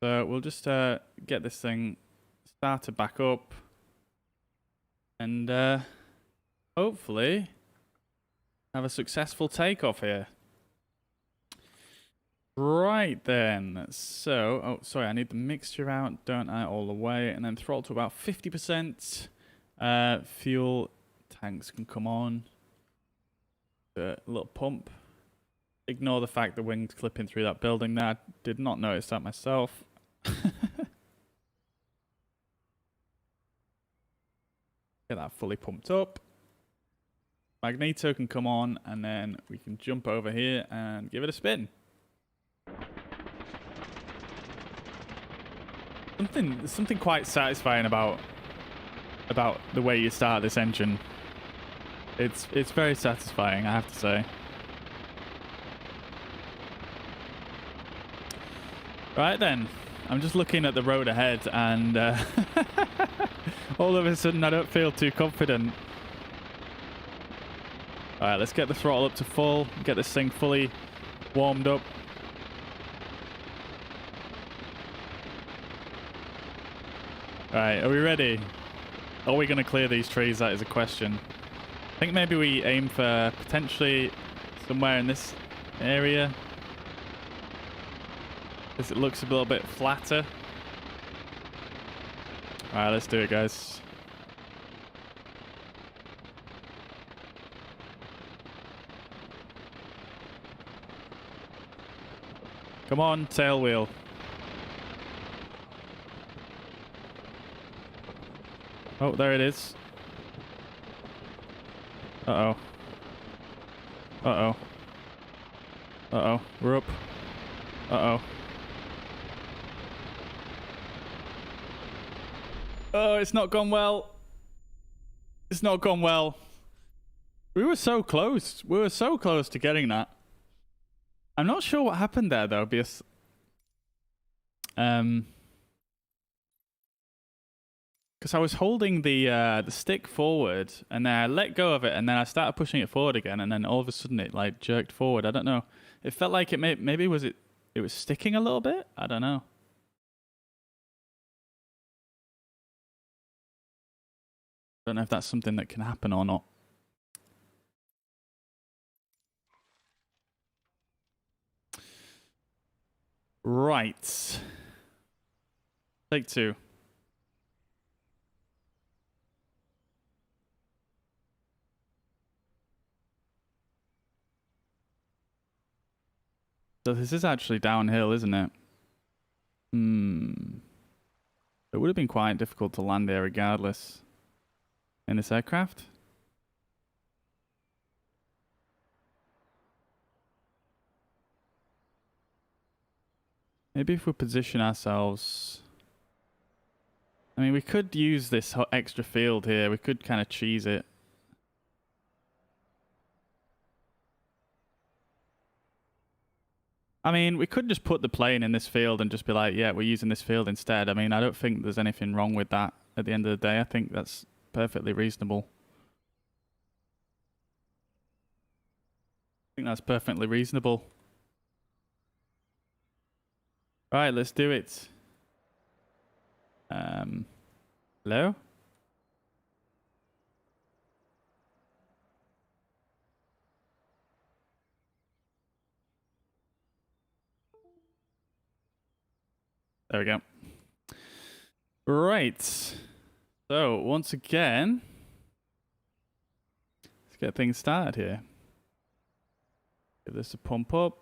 So we'll just get this thing started back up. And hopefully have a successful takeoff here. Right then, so, oh sorry, I need the mixture out, don't I, all the way, and then throttle to about 50%. Fuel tanks can come on. A little pump. Ignore the fact the wing's clipping through that building there. I did not notice that myself. Get that fully pumped up. Magneto can come on, and then we can jump over here and give it a spin. Something quite satisfying about the way you start this engine. It's very satisfying, I have to say. Right then, I'm just looking at the road ahead, and all of a sudden I don't feel too confident. All right, let's get the throttle up to full, get this thing fully warmed up. Right, are we ready? Are we going to clear these trees? That is a question. I think maybe we aim for potentially somewhere in this area, because it looks a little bit flatter. Alright, let's do it, guys. Come on, tail wheel. Oh, there it is. Uh-oh. Uh-oh. Uh-oh. We're up. Uh-oh. Oh, it's not gone well. It's not gone well. We were so close. We were so close to getting that. I'm not sure what happened there, though, because... Because I was holding the stick forward, and then I let go of it, and then I started pushing it forward again, and then all of a sudden it like jerked forward. I don't know. It felt like it maybe was it was sticking a little bit. I don't know. Don't know if that's something that can happen or not. Right. Take two. So this is actually downhill, isn't it? It would have been quite difficult to land there regardless. In this aircraft? Maybe if we position ourselves... I mean, we could use this extra field here. We could kind of cheese it. I mean, we could just put the plane in this field and just be like, yeah, we're using this field instead. I mean, I don't think there's anything wrong with that at the end of the day. I think that's perfectly reasonable. I think that's perfectly reasonable. Right, let's do it. Hello? There we go. Right. So, once again, let's get things started here. Give this a pump up.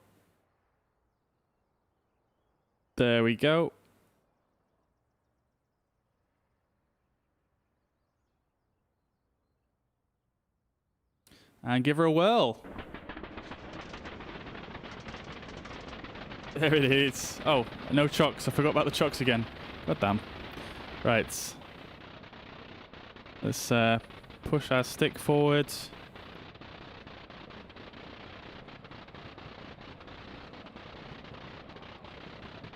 There we go. And give her a whirl. There it is. Oh, no chocks. I forgot about the chocks again. God damn. Right. Let's push our stick forward.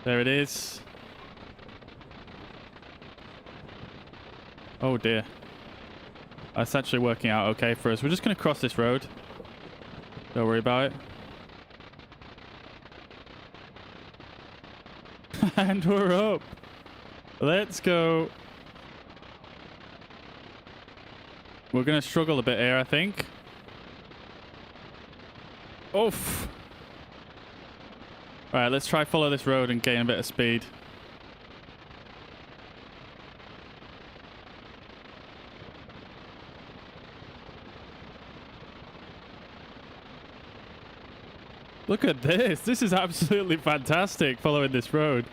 There it is. Oh dear. That's actually working out okay for us. We're just going to cross this road. Don't worry about it. And we're up. Let's go. We're going to struggle a bit here, I think. Oof. Alright, let's try follow this road and gain a bit of speed. Look at this. This is absolutely fantastic following this road.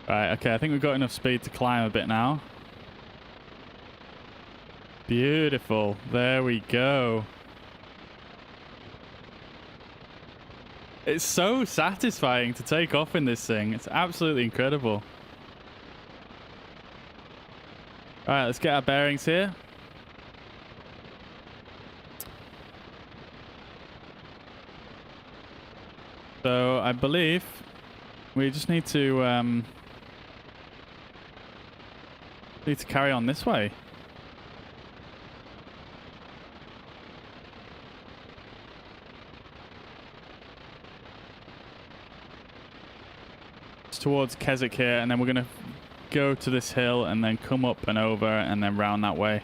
Right, okay, I think we've got enough speed to climb a bit now. Beautiful. There we go. It's so satisfying to take off in this thing. It's absolutely incredible. Alright, let's get our bearings here. So, I believe we just need to carry on this way. It's towards Keswick here, and then we're going to go to this hill and then come up and over and then round that way.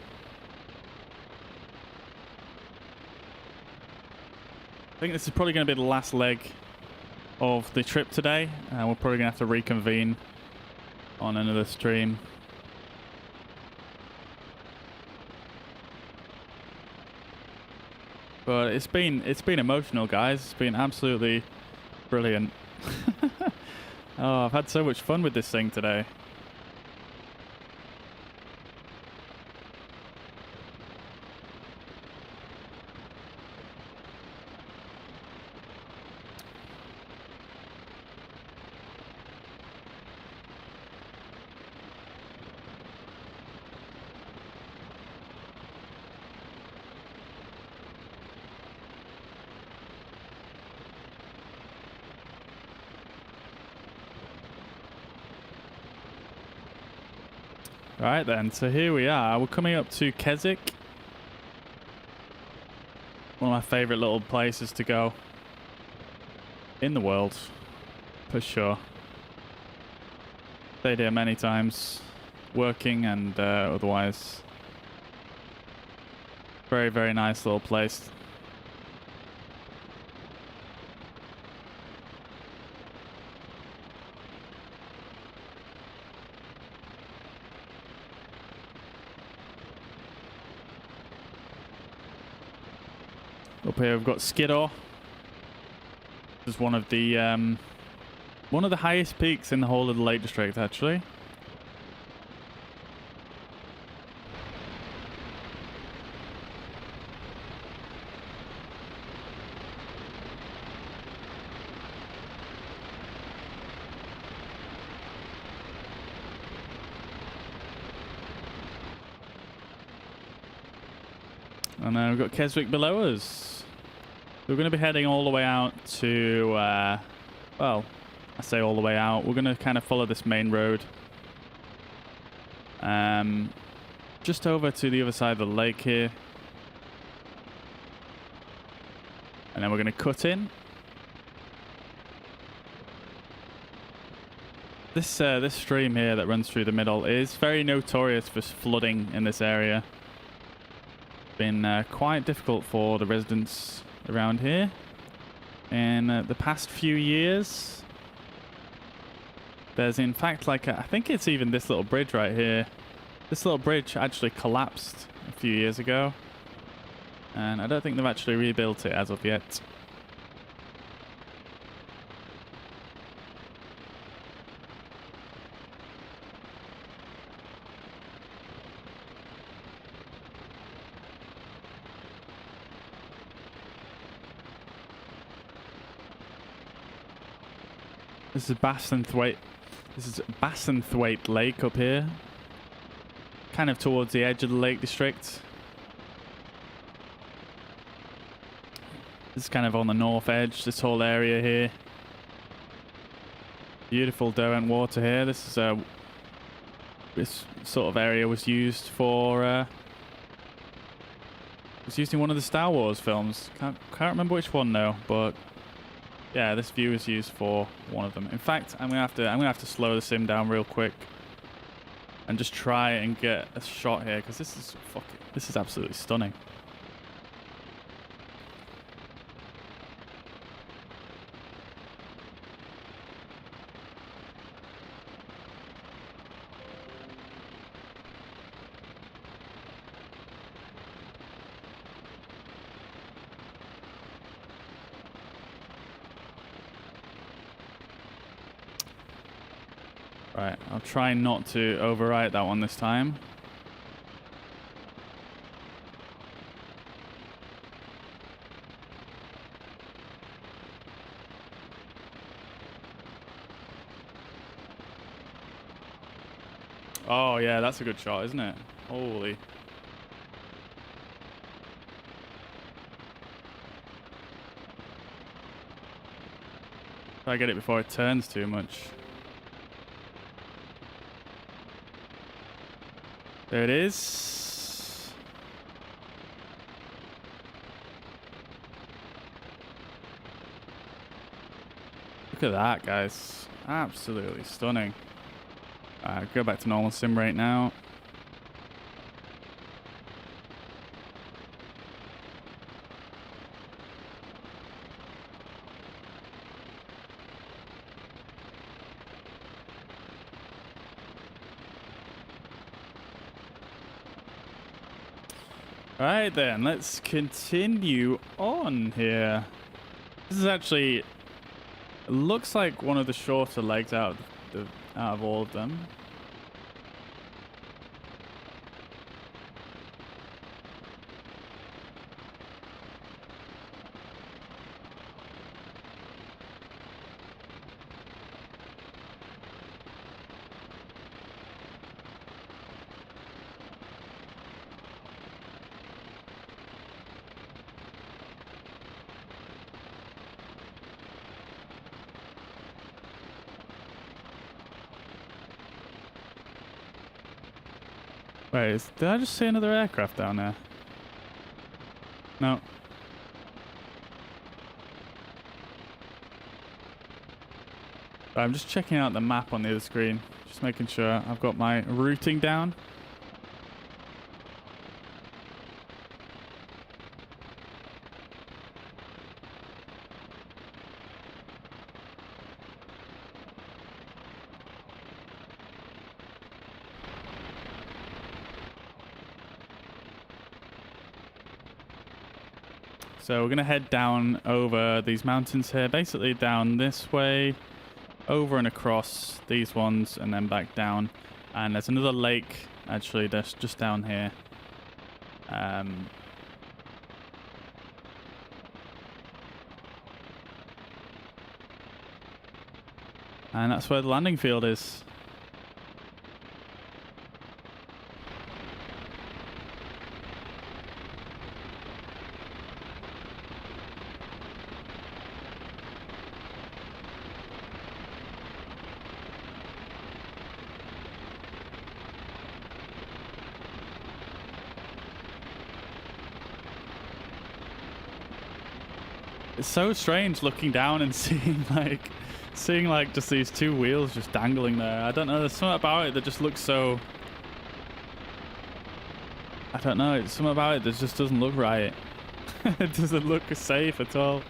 I think this is probably going to be the last leg of the trip today. We're probably going to have to reconvene on another stream. But it's been emotional, guys. It's been absolutely brilliant. Oh, I've had so much fun with this thing today. Right then, so here we are. We're coming up to Keswick. One of my favourite little places to go in the world, for sure. Stayed here many times, working and otherwise. Very, very nice little place. Up here we've got Skiddaw. This is one of the highest peaks in the whole of the Lake District, actually. And then we've got Keswick below us. We're going to be heading all the way out to, well, I say all the way out. We're going to kind of follow this main road. Just over to the other side of the lake here. And then we're going to cut in. This stream here that runs through the middle is very notorious for flooding in this area. Been quite difficult for the residents around here in the past few years. There's in fact like I think it's even this little bridge right here. This little bridge actually collapsed a few years ago, and I don't think they've actually rebuilt it as of yet. This is Bassenthwaite Lake up here. Kind of towards the edge of the Lake District. This is kind of on the north edge, this whole area here. Beautiful Derwent water here. This is this sort of area was used for was used in one of the Star Wars films. Can't remember which one though, but yeah, this view is used for one of them. In fact, I'm gonna have to slow the sim down real quick and just try and get a shot here, because this is absolutely stunning. Right, I'll try not to overwrite that one this time. Oh yeah, that's a good shot, isn't it? Holy. Try to get it before it turns too much. There it is. Look at that, guys. Absolutely stunning. Go back to normal sim rate now. Right then, let's continue on here. This is actually looks like one of the shorter legs out of all of them. Wait, did I just see another aircraft down there? No. I'm just checking out the map on the other screen. Just making sure I've got my routing down. So we're going to head down over these mountains here, basically down this way, over and across these ones, and then back down. And there's another lake, actually, that's just down here. And that's where the landing field is. It's so strange looking down and seeing like just these two wheels just dangling there. I don't know, there's something about it that just looks so, I don't know, it's something about it that just doesn't look right. It doesn't look safe at all.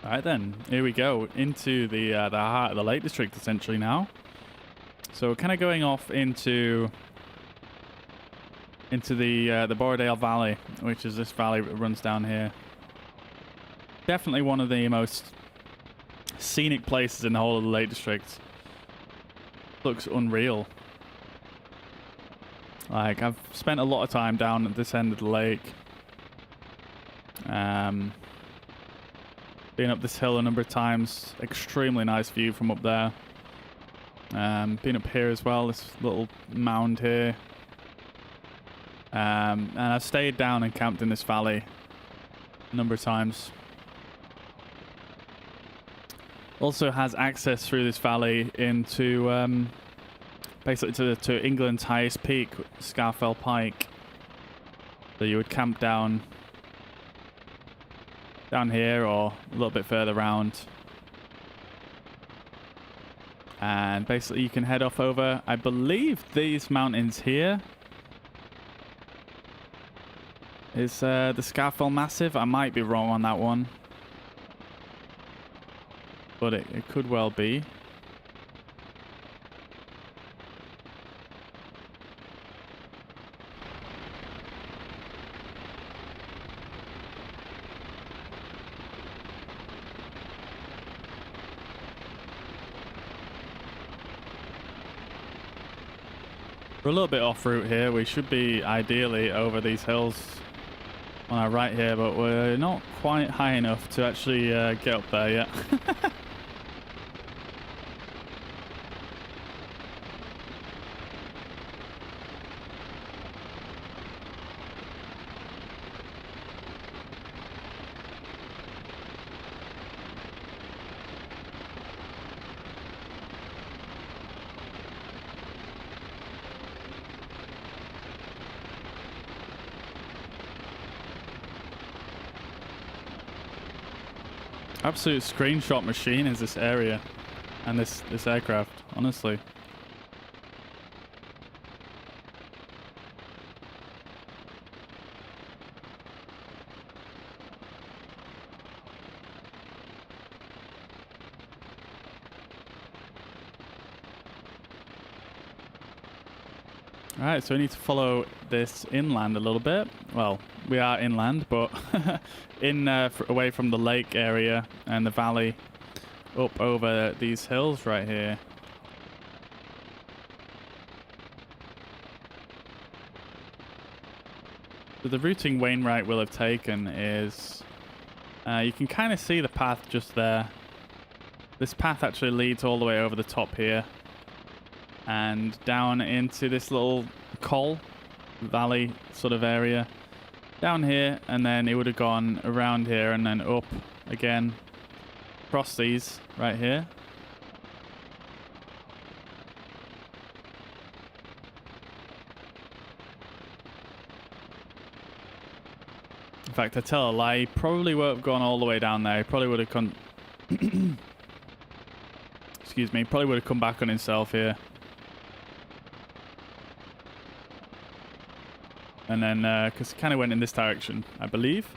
All right then, here we go into the heart of the Lake District essentially now. So we're kind of going off into the Borrowdale Valley, which is this valley that runs down here. Definitely one of the most scenic places in the whole of the Lake District. Looks unreal. Like, I've spent a lot of time down at this end of the lake. Been up this hill a number of times. Extremely nice view from up there. Been up here as well, this little mound here. And I've stayed down and camped in this valley a number of times. Also has access through this valley into basically to England's highest peak, Scafell Pike. So you would camp down here or a little bit further around. And basically you can head off over, I believe these mountains here is the Scafell Massif. I might be wrong on that one, but it could well be. We're a little bit off route here. We should be ideally over these hills on our right here, but we're not quite high enough to actually get up there yet. Absolute screenshot machine is this area and this aircraft, honestly. Alright, so we need to follow this inland a little bit. Well, we are inland, but away from the lake area and the valley, up over these hills right here. So the routing Wainwright will have taken is, you can kind of see the path just there. This path actually leads all the way over the top here and down into this little col valley sort of area down here, and then it would have gone around here and then up again across these right here. In fact, I tell a lie, he probably won't have gone all the way down there. He probably would have come excuse me, probably would have come back on himself here. And then, because it kind of went in this direction, I believe.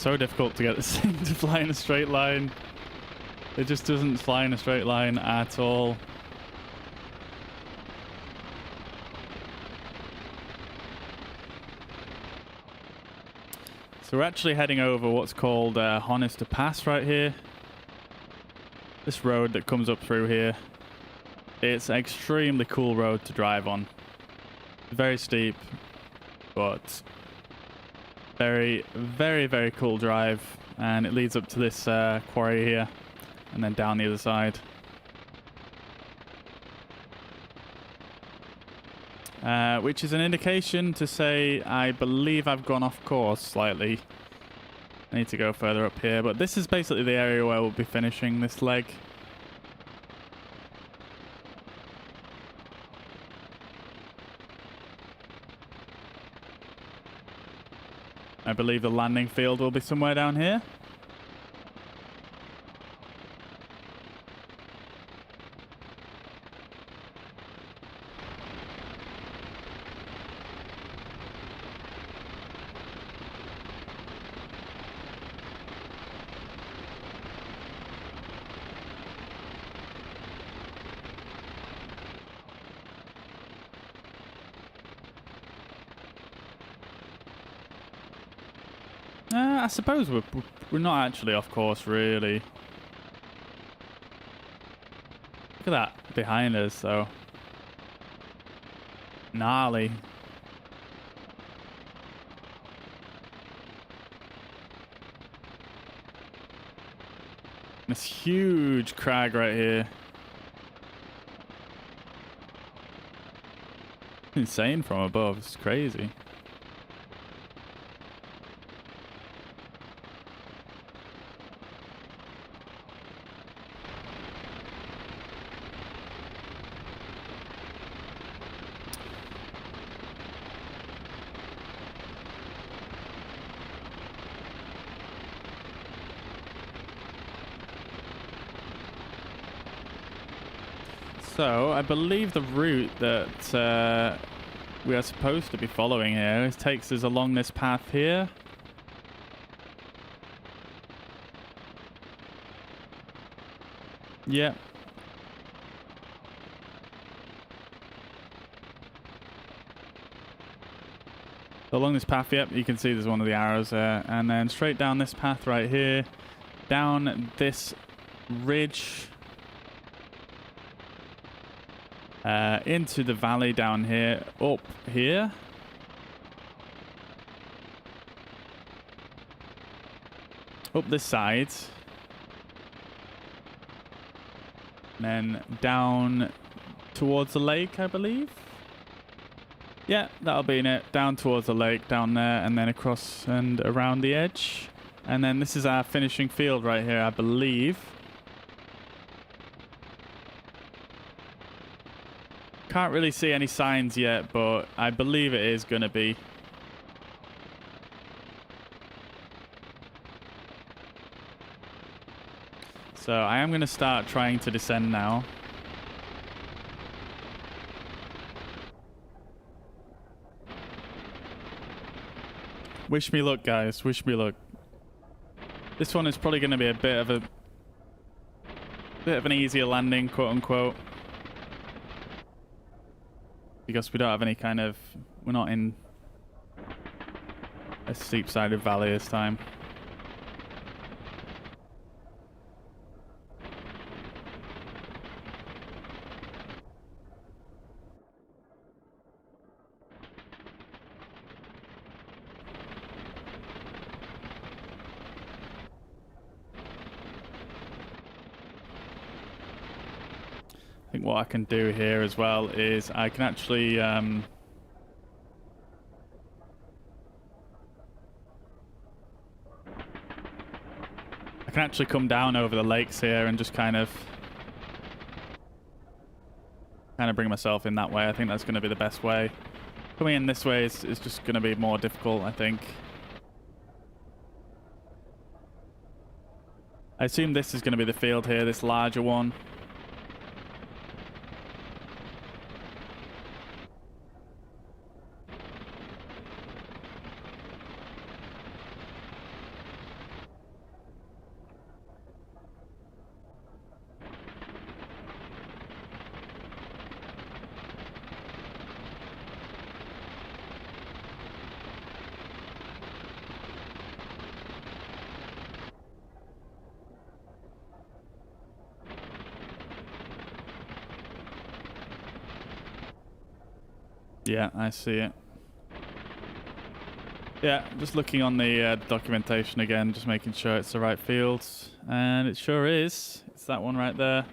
so difficult to get this thing to fly in a straight line. It just doesn't fly in a straight line at all. So we're actually heading over what's called Honister Pass right here. This road that comes up through here. It's an extremely cool road to drive on. Very steep, but very, very, very cool drive. And it leads up to this quarry here and then down the other side. Which is an indication to say I believe I've gone off course slightly. I need to go further up here, but this is basically the area where we'll be finishing this leg. I believe the landing field will be somewhere down here. I suppose we're not actually off course, really. Look at that behind us, though. Gnarly. This huge crag right here. Insane from above. It's crazy. So, I believe the route that we are supposed to be following here takes us along this path here. Yep. So along this path, yep, you can see there's one of the arrows there. And then straight down this path right here, down this ridge, into the valley down here, up here. Up this side. And then down towards the lake, I believe. Yeah, that'll be in it. Down towards the lake, down there, and then across and around the edge. And then this is our finishing field right here, I believe. Can't really see any signs yet, but I believe it is going to be. So I am going to start trying to descend now. Wish me luck, guys. Wish me luck. This one is probably going to be a bit of an easier landing, quote unquote. Because we don't have any kind of... We're not in a steep-sided valley this time. I think what I can do here as well is I can actually I can actually come down over the lakes here and just kind of bring myself in that way. I think that's going to be the best way. Coming in this way is just going to be more difficult, I think. I assume this is going to be the field here, this larger one. Yeah, I see it. Yeah, just looking on the documentation again, just making sure it's the right field. And it sure is. It's that one right there.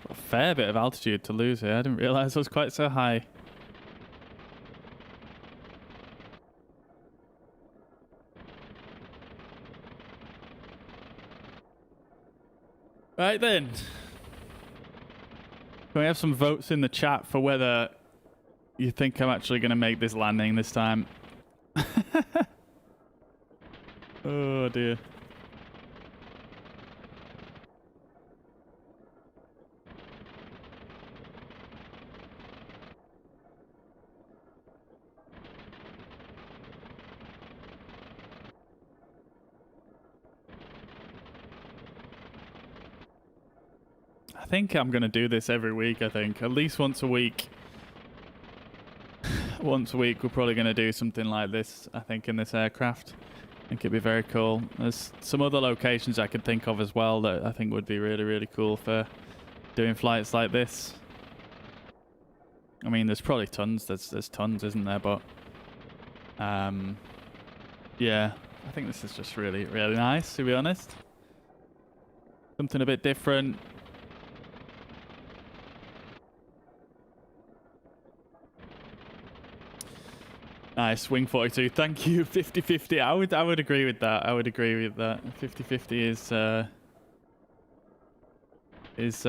A fair bit of altitude to lose here. I didn't realize it was quite so high. Right then. Can we have some votes in the chat for whether you think I'm actually going to make this landing this time? Oh dear. I think I'm going to do this every week, I think. At least once a week. Once a week, we're probably going to do something like this, I think, in this aircraft. I think it'd be very cool. There's some other locations I could think of as well that I think would be really, really cool for doing flights like this. I mean, there's probably tons. There's tons, isn't there? But, yeah, I think this is just really, really nice, to be honest. Something a bit different. Nice, Wing 42. Thank you, 50-50. I would agree with that. I would agree with that. 50-50 is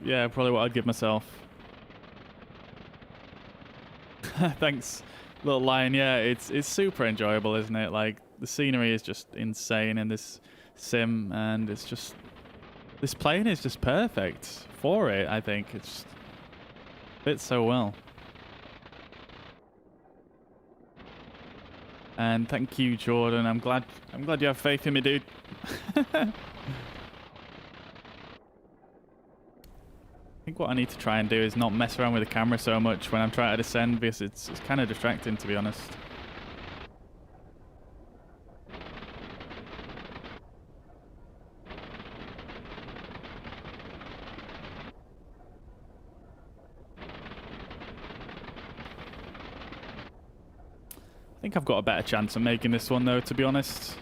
yeah, probably what I'd give myself. Thanks, little lion. Yeah, it's super enjoyable, isn't it? Like, the scenery is just insane in this sim, and it's just, this plane is just perfect for it. I think it's fits so well. And thank you, Jordan. I'm glad you have faith in me, dude. I think what I need to try and do is not mess around with the camera so much when I'm trying to descend, because it's kind of distracting, to be honest. I think I've got a better chance of making this one, though, to be honest.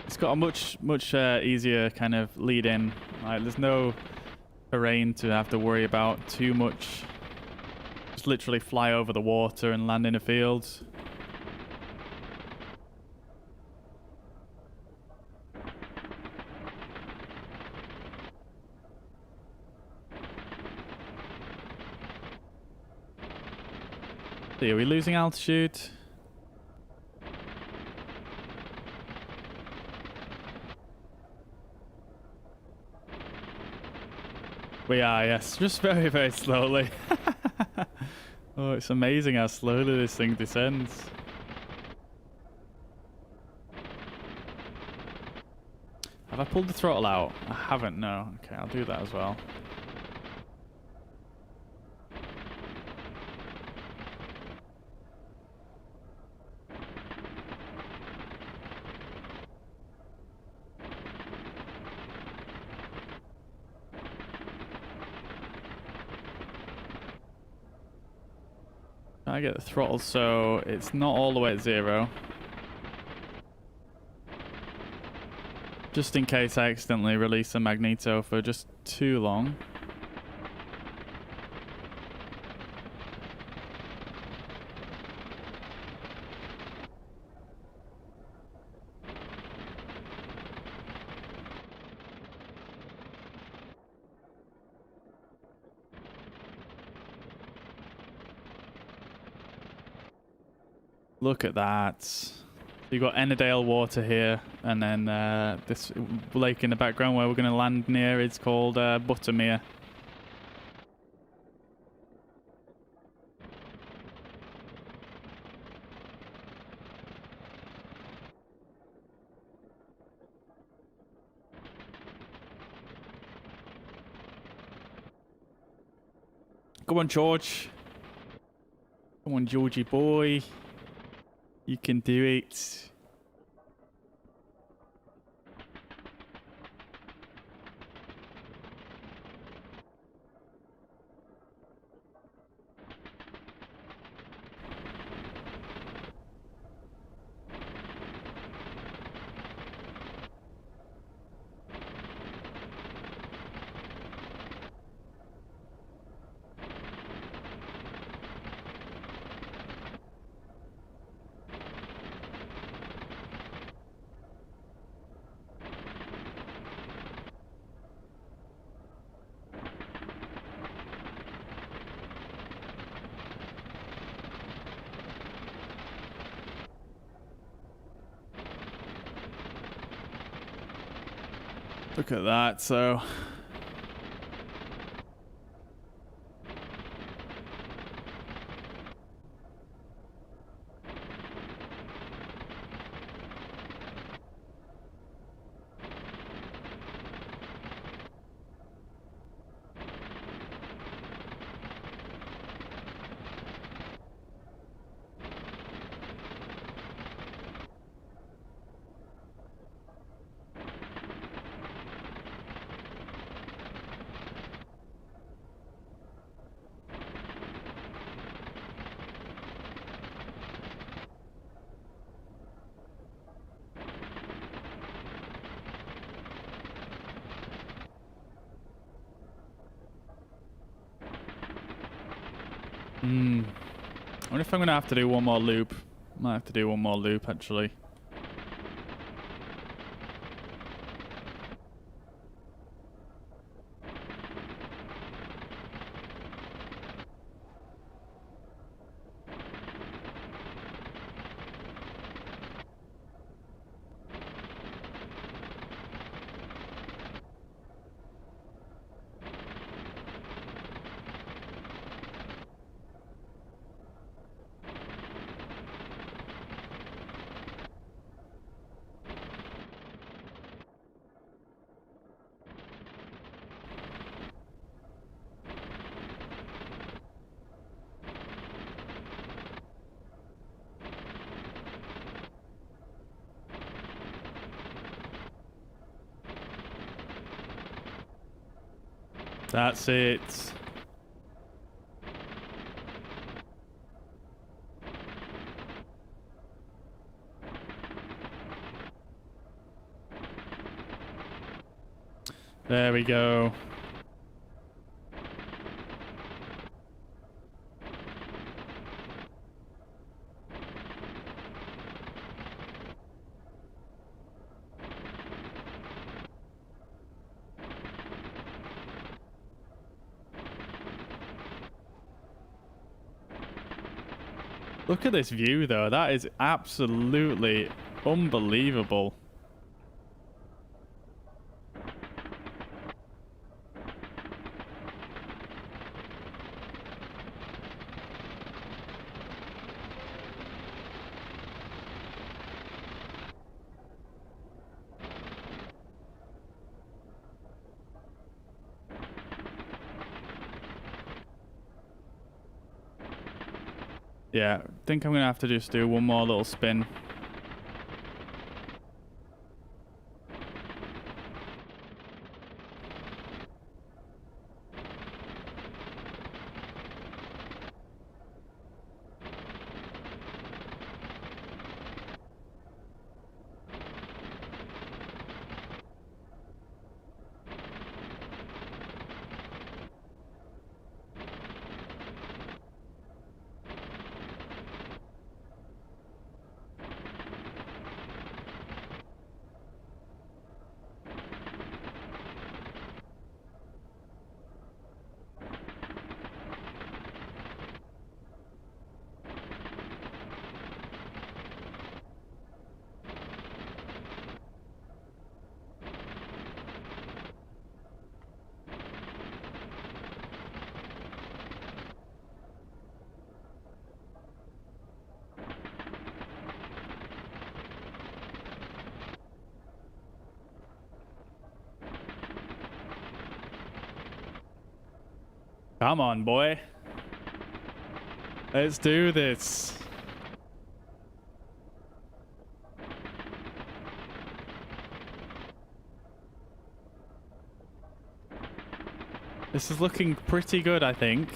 It's got a much easier kind of lead in. Like, there's no terrain to have to worry about too much. Just literally fly over the water and land in a field. Are we losing altitude? We are, yes. Just very, very slowly. Oh, it's amazing how slowly this thing descends. Have I pulled the throttle out? I haven't, no. Okay, I'll do that as well. I get the throttle so it's not all the way at 0. Just in case I accidentally release the magneto for just too long. Look at that. You've got Ennerdale Water here, and then this lake in the background where we're going to land near is called Buttermere. Come on, George. Come on, Georgie boy. You can do it. Look at that. So I wonder if I'm gonna have to do one more loop. Might have to do one more loop actually. That's it. There we go. Look at this view though. That is absolutely unbelievable. Yeah, I think I'm gonna have to just do one more little spin. Come on, boy. Let's do this. This is looking pretty good, I think.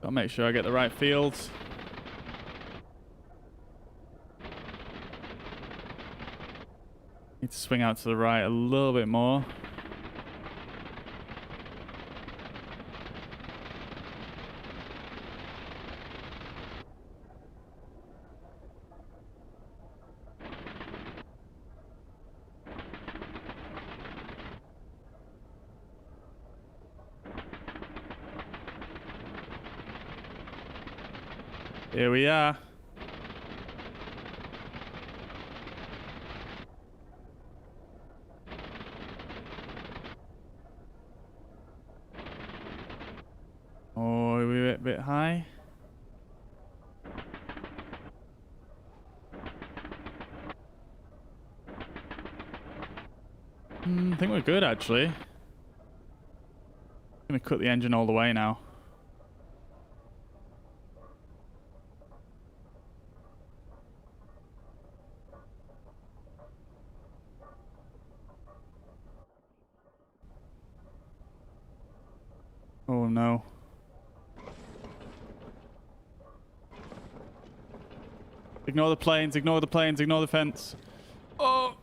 Gotta make sure I get the right field. Need to swing out to the right a little bit more. Here we are. Oh, are we a bit high? I think we're good, actually. I'm gonna cut the engine all the way now. Oh no. Ignore the planes, ignore the planes, ignore the fence. Oh!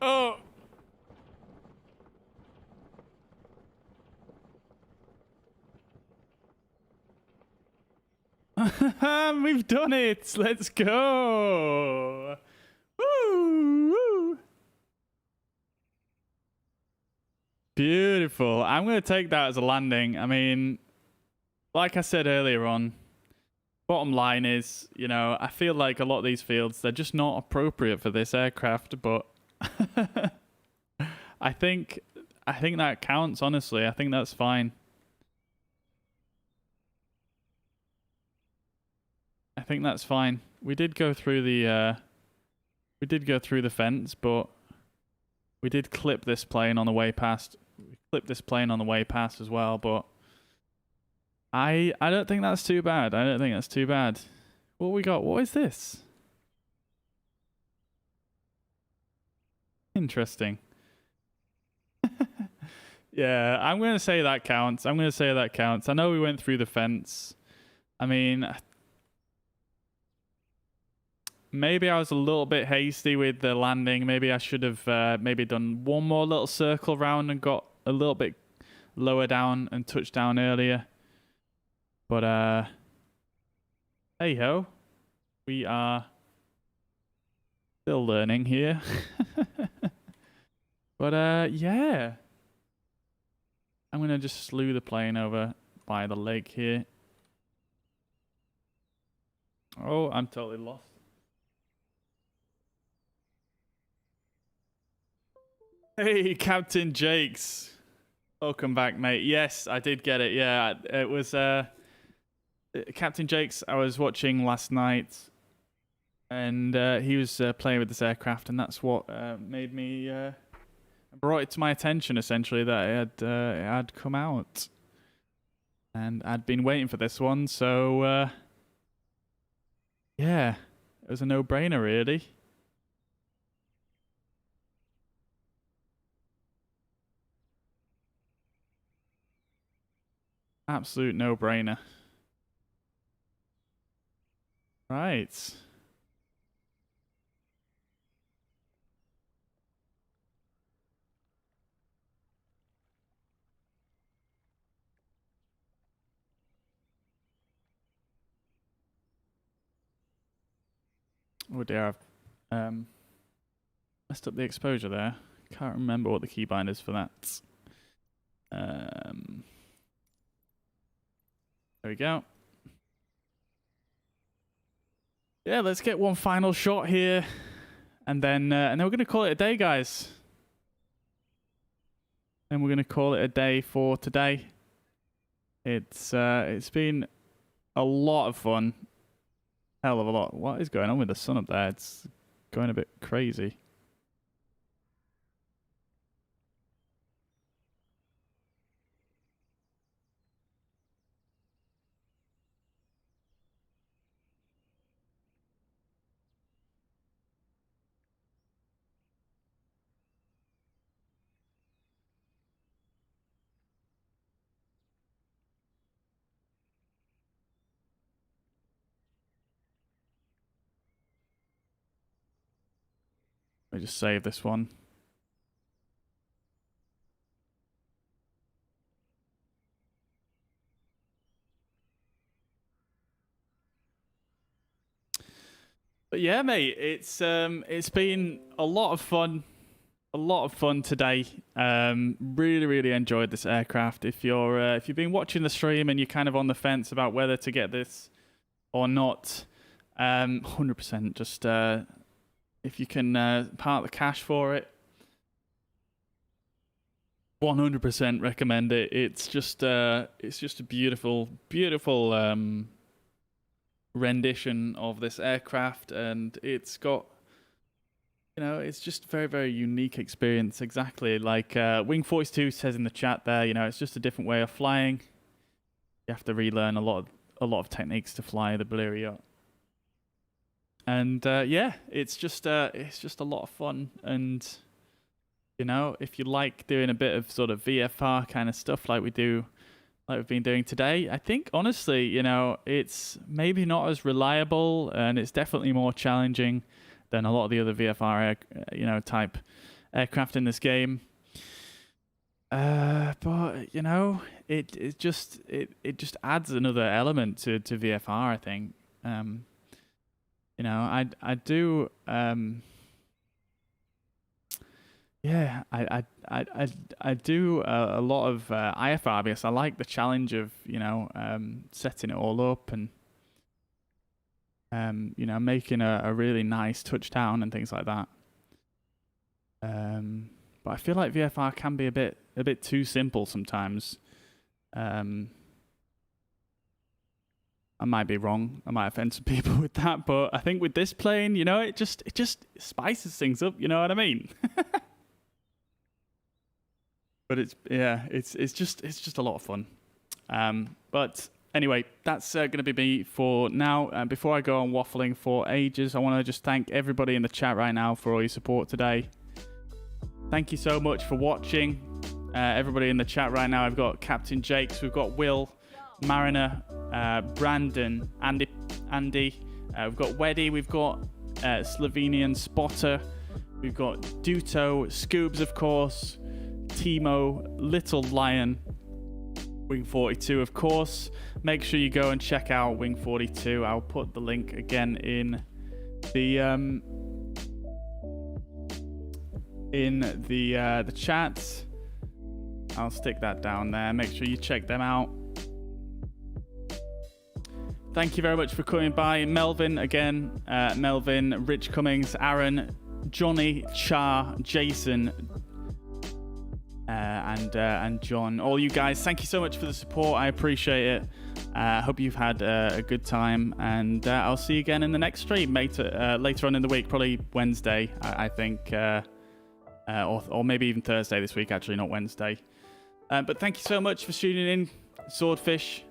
Oh! We've done it! Let's go! Woo! Woo! Beautiful. I'm going to take that as a landing. I mean, like I said earlier on, bottom line is, you know, I feel like a lot of these fields, they're just not appropriate for this aircraft, but I think that counts, honestly. I think that's fine. I think that's fine. We did go through the fence, but we did clip this plane on the way past. We clipped this plane on the way past as well, but I don't think that's too bad. I don't think that's too bad. What we got? What is this? Interesting. Yeah, I'm going to say that counts. I'm going to say that counts. I know we went through the fence. I mean, maybe I was a little bit hasty with the landing. Maybe I should have maybe done one more little circle round and got a little bit lower down and touched down earlier. But hey ho, we are still learning here. But yeah, I'm gonna just slew the plane over by the lake here. Oh, I'm totally lost. Hey, Captain Jakes. Welcome back, mate. Yes, I did get it. Yeah, it was Captain Jakes. I was watching last night, and he was playing with this aircraft, and that's what made me brought it to my attention, essentially, that it had come out, and I'd been waiting for this one. So yeah, it was a no-brainer, really. Absolute no-brainer. Right. Oh dear, I've messed up the exposure there. Can't remember what the keybind is for that. There we go. Yeah, let's get one final shot here, and then we're gonna call it a day, guys. And we're gonna call it a day for today. It's been a lot of fun. Hell of a lot. What is going on with the sun up there? It's going a bit crazy. Let me just save this one. But yeah, mate, it's been a lot of fun. a lot of fun today. Really, really enjoyed this aircraft. If you've been watching the stream and you're kind of on the fence about whether to get this or not, 100% just if you can part the cash for it, 100% recommend it. It's just a beautiful, beautiful rendition of this aircraft, and it's got, it's just a very, very unique experience. Exactly like Wing 42 says in the chat there. It's just a different way of flying. You have to relearn a lot of techniques to fly the Blériot. And it's just a lot of fun. And if you like doing a bit of sort of VFR kind of stuff like we've been doing today, I think honestly, it's maybe not as reliable, and it's definitely more challenging than a lot of the other VFR type aircraft in this game. But it just adds another element to VFR, I think. I do I do a lot of IFR because I like the challenge of setting it all up and making a really nice touchdown and things like that. But I feel like VFR can be a bit too simple sometimes. I might be wrong. I might offend some people with that, but I think with this plane, it just spices things up. You know what I mean? But it's just a lot of fun. But anyway, that's going to be me for now. Before I go on waffling for ages, I want to just thank everybody in the chat right now for all your support today. Thank you so much for watching. Everybody in the chat right now, I've got Captain Jakes, we've got Will, Mariner, Brandon, Andy, we've got Weddy, we've got Slovenian Spotter, we've got Duto, Scoobs, of course, Timo, Little Lion, Wing 42, of course. Make sure you go and check out Wing 42. I'll put the link again in the chat. I'll stick that down there. Make sure you check them out. Thank you very much for coming by. Melvin again. Melvin, Rich Cummings, Aaron, Johnny, Char, Jason, and John. All you guys, thank you so much for the support. I appreciate it. I hope you've had a good time, and I'll see you again in the next stream later on in the week, probably Wednesday, I think, or maybe even Thursday this week, actually, not Wednesday. But thank you so much for tuning in, Swordfish.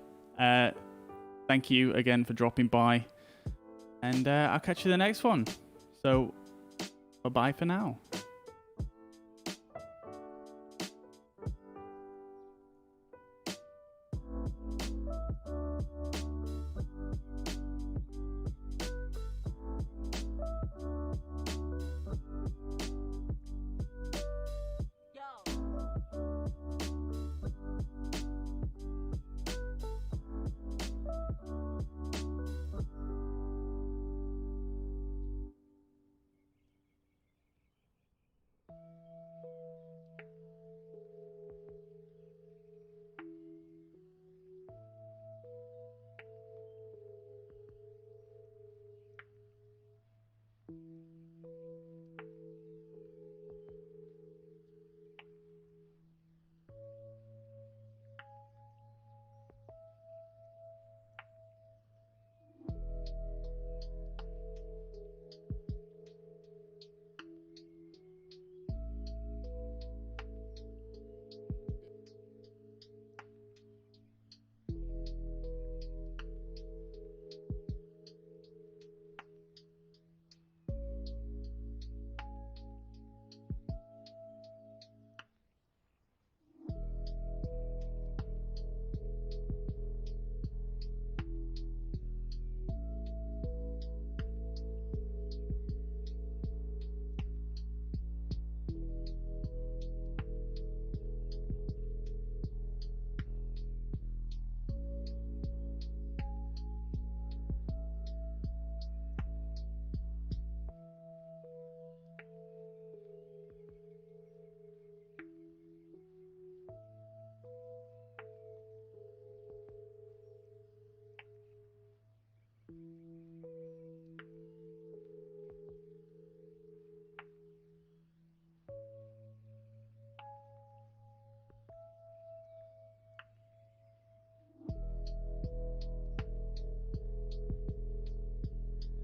Thank you again for dropping by, and I'll catch you in the next one. So, bye-bye for now.